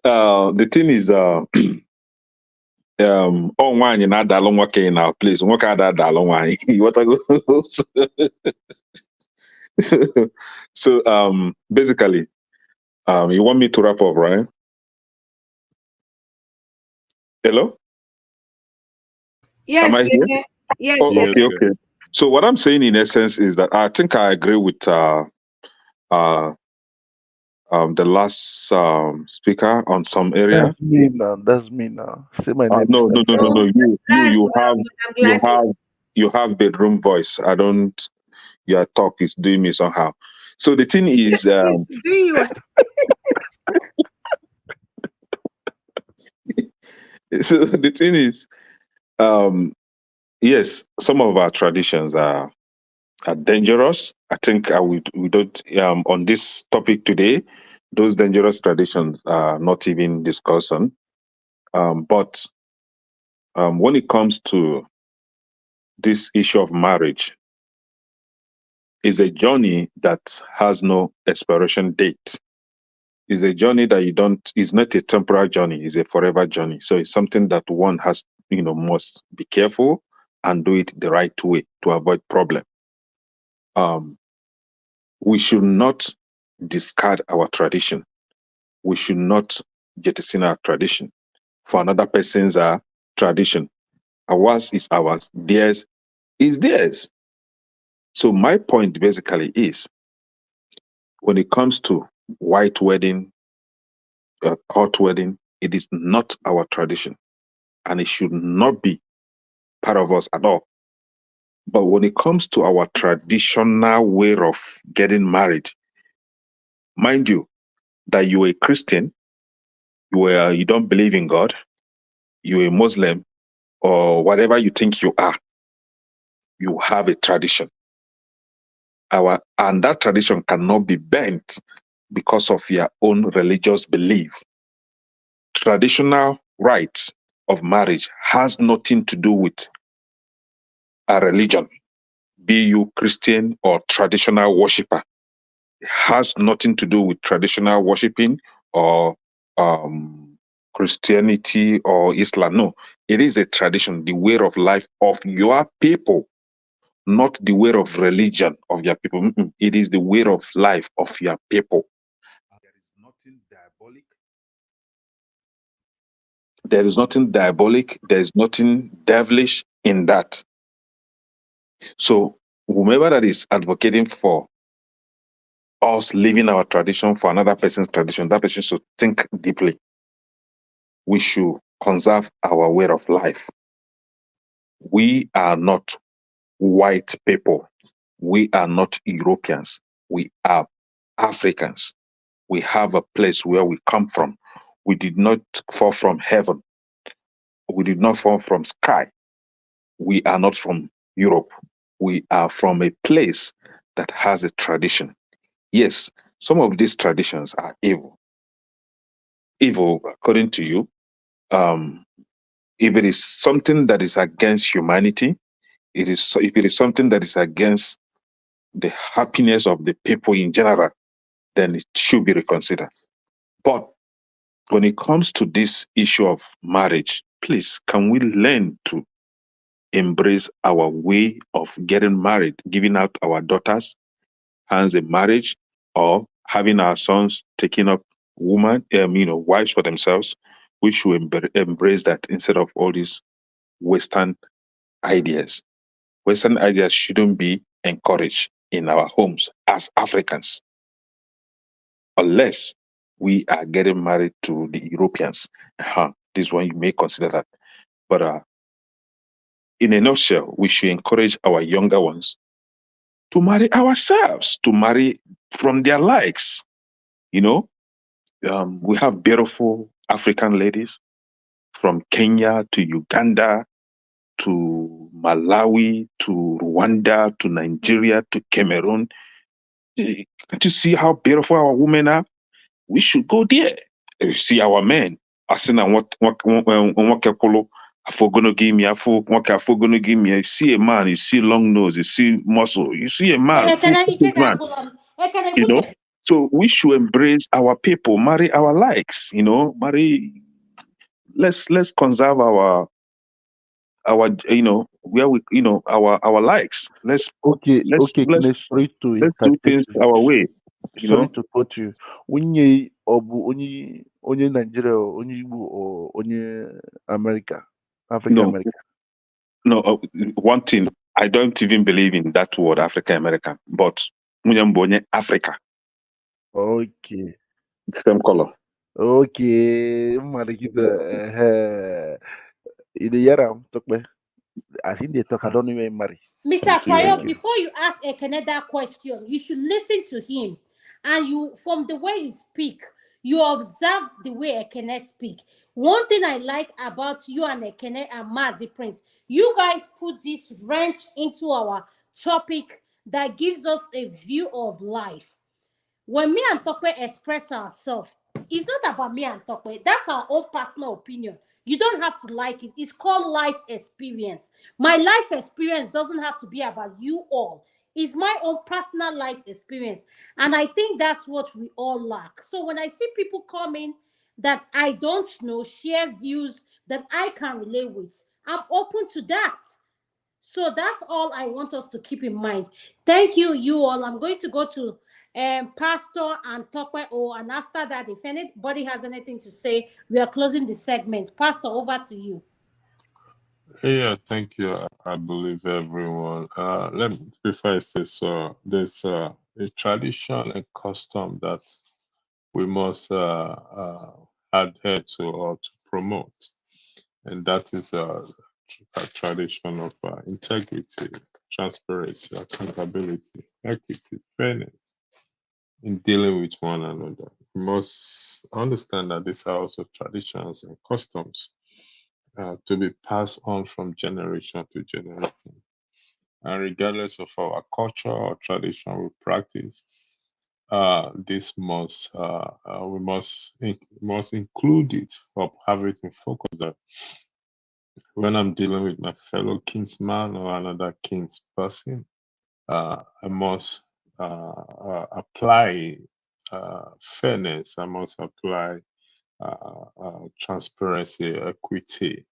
the thing is, oh, nwaanyị na-adalụ nwoke in our place. Nwoke adalụ nwaanyị. You want to go? So, basically, you want me to wrap up, right? Hello? Yes, Am I here? yes. Oh, Yes, okay, yes. okay. So what I'm saying in essence is that I think I agree with the last speaker on some area. That's me now. That's me now. Say my name, No, Mr. no, no, no, Fada. no. That's I'm You glad have, you have bedroom voice. I don't. Your talk is doing me somehow. So the thing is, do you so the thing is, um, yes, some of our traditions are dangerous. I think we don't on this topic today. Those dangerous traditions are not even discussed. But when it comes to this issue of marriage, is a journey that has no expiration date. Is a journey that you don't. Is not a temporary journey. It's a forever journey. So it's something that one has, must be careful and do it the right way to avoid problem. Um, we should not discard our tradition. We should not jettison our tradition for another person's tradition. Ours is ours. Theirs is theirs. So my point basically is, when it comes to white wedding, court wedding, it is not our tradition, and it should not be part of us at all. But when it comes to our traditional way of getting married, mind you, that you're a Christian, you don't believe in God, you're a Muslim, or whatever you think you are, you have a tradition. And that tradition cannot be bent because of your own religious belief. Traditional rites of marriage has nothing to do with a religion, be you Christian or traditional worshiper. It has nothing to do with traditional worshiping or Christianity or Islam. No, it is a tradition, the way of life of your people, not the way of religion of your people. It is the way of life of your people. There is nothing diabolic. There is nothing diabolic. There is nothing devilish in that. So, whomever that is advocating for us leaving our tradition for another person's tradition, that person should think deeply. We should conserve our way of life. We are not white people. We are not Europeans. We are Africans. We have a place where we come from. We did not fall from heaven. We did not fall from sky. We are not from Europe. We are from a place that has a tradition. Yes, some of these traditions are evil. Evil, according to you, if it is something that is against humanity, if it is something that is against the happiness of the people in general, then it should be reconsidered. But when it comes to this issue of marriage, please, can we learn to embrace our way of getting married, giving out our daughters hands in marriage, or having our sons taking up wives for themselves? We should embrace that instead of all these Western ideas. Western ideas shouldn't be encouraged in our homes as Africans, unless we are getting married to the Europeans. This one you may consider that. But in a nutshell, we should encourage our younger ones to marry ourselves, to marry from their likes. You know, we have beautiful African ladies from Kenya to Uganda to Malawi to Rwanda to Nigeria to Cameroon. Can't you see how beautiful our women are? We should go there. You see our men. I see now what gonna give me, gonna give me. You see a man, you see long nose, you see muscle, you see a man, full man. You know, so we should embrace our people, marry our likes. Marry. Let's conserve our where we our likes. Let's Okay, let's okay, Kene, let's sorry to let's do interject things you. our way. Sorry to cut you. Onye obu onye Nigeria, onye Igbo, or onye America, Africa No, America. no. One thing, I don't even believe in that word, Africa American, but Munyambonye Africa. Okay. Same color. Okay, Marikita, in the year talk me. I think they talk. I don't even marry. Mr. Thank Taiwo, you. before you ask Ekene that question, you should listen to him. And you, from the way he speak, you observe the way Ekene speak. One thing I like about you and Ekene and Mazi Prince, you guys put this wrench into our topic that gives us a view of life. When me and Tokwe express ourselves, it's not about me and Tokwe. That's our own personal opinion. You don't have to like it. It's called life experience. My life experience doesn't have to be about you all. It's my own personal life experience. And I think that's what we all lack. So when I see people coming that I don't know, share views that I can relate with, I'm open to that. So that's all I want us to keep in mind. Thank you, you all. I'm going to go to Pastor and Tokwe O, and after that, if anybody has anything to say, we are closing the segment. Pastor, over to you. Yeah, thank you. I believe everyone. Let me, before I say so, there's a tradition and custom that we must adhere to or to promote, and that is a tradition of integrity, transparency, accountability, equity, fairness in dealing with one another. We must understand that these are also traditions and customs to be passed on from generation to generation. And regardless of our culture or tradition we practice, this must we must include it or have it in focus that when I'm dealing with my fellow kinsman or another kinsperson, I must apply fairness. I must apply transparency, equity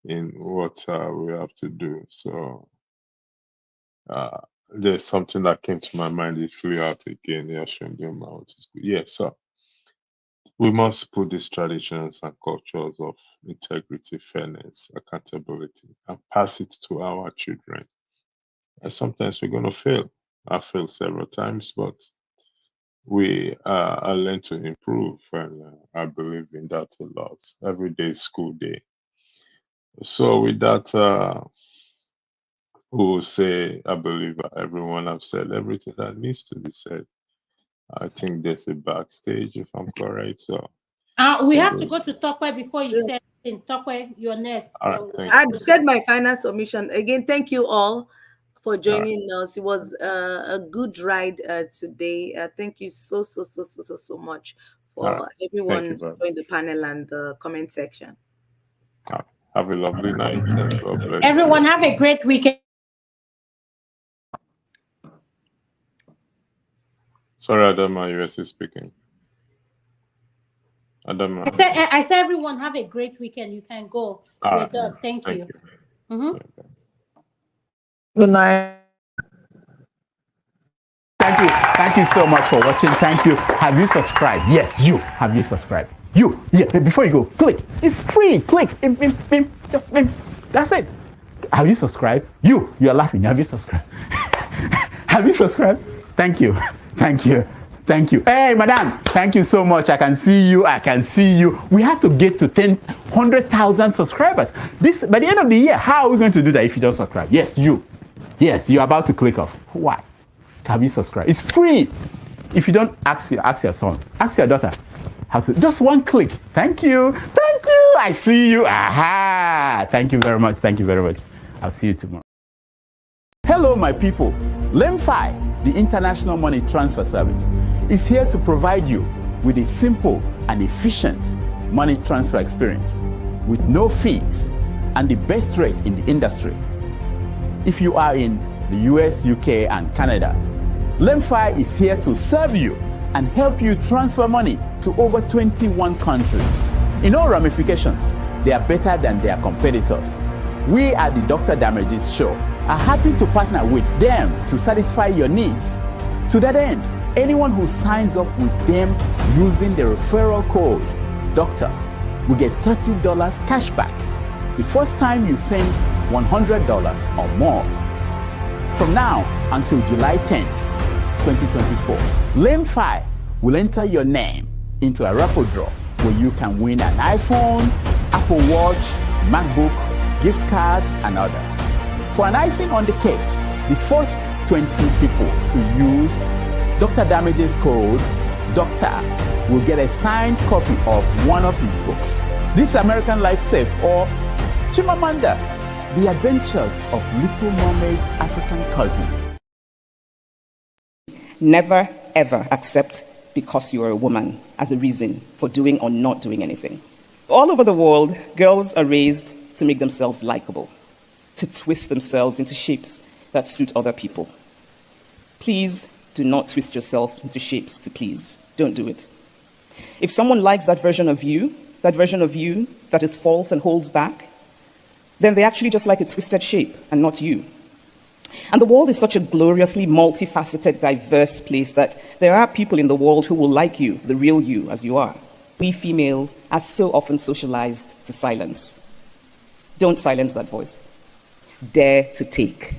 in what we have to do. So there's something that came to my mind. It flew out again. Yeah, so we must put these traditions and cultures of integrity, fairness, accountability, and pass it to our children. And sometimes we're going to fail. I failed several times, but we I learned to improve, and I believe in that a lot. Every day is school day. So with that, we will say, I believe everyone have said everything that needs to be said. I think there's a backstage, if I'm correct. So We have to go to Tokwe before you say anything. Tokwe, you're next. all right, thank I you. said my final submission. Again, thank you all for joining us. It was a good ride today. Thank you so much for everyone joining the panel and the comment section. Have a lovely night and God bless everyone. you. Have a great weekend. Sorry, Adama, you are still speaking. Adama. I said everyone have a great weekend. You can go. We're done. Thank you. Mm-hmm. Good night. Thank you so much for watching. Thank you. Have you subscribed? Yes, you. Have you subscribed? You. Yeah, before you go, click. It's free. Click. Just that's it. Have you subscribed? You're laughing. Have you subscribed? Have you subscribed? Thank you. Thank you. Thank you. Hey, madam, thank you so much. I can see you. I can see you. We have to get to 100,000 subscribers. This by the end of the year. How are we going to do that if you don't subscribe? Yes, you. Yes, you're about to click off. Why? Have you subscribed? It's free. If you don't, ask your son, ask your daughter how to. Just one click. Thank you. Thank you. I see you. Aha. Thank you very much. Thank you very much. I'll see you tomorrow. Hello, my people. Wofai, the international money transfer service, is here to provide you with a simple and efficient money transfer experience with no fees and the best rate in the industry. If you are in the US, UK, and Canada, Wofai is here to serve you and help you transfer money to over 21 countries. In all ramifications, they are better than their competitors. We at the Dr. Damages Show are happy to partner with them to satisfy your needs. To that end, anyone who signs up with them using the referral code DOCTOR will get $30 cash back the first time you send $100 or more. From now until July 10th, 2024, Wofai will enter your name into a raffle draw where you can win an iPhone, Apple Watch, MacBook, gift cards, and others. For an icing on the cake, the first 20 people to use Dr. Damage's code, Doctor, will get a signed copy of one of his books. This American Life Safe, or Chimamanda, The Adventures of Little Mermaid's African Cousin. Never, ever accept because you're a woman as a reason for doing or not doing anything. All over the world, girls are raised to make themselves likable, to twist themselves into shapes that suit other people. Please do not twist yourself into shapes to please. Don't do it. If someone likes that version of you that is false and holds back, then they actually just like a twisted shape and not you. And the world is such a gloriously multifaceted, diverse place that there are people in the world who will like you, the real you, as you are. We females are so often socialized to silence. Don't silence that voice. Dare to take.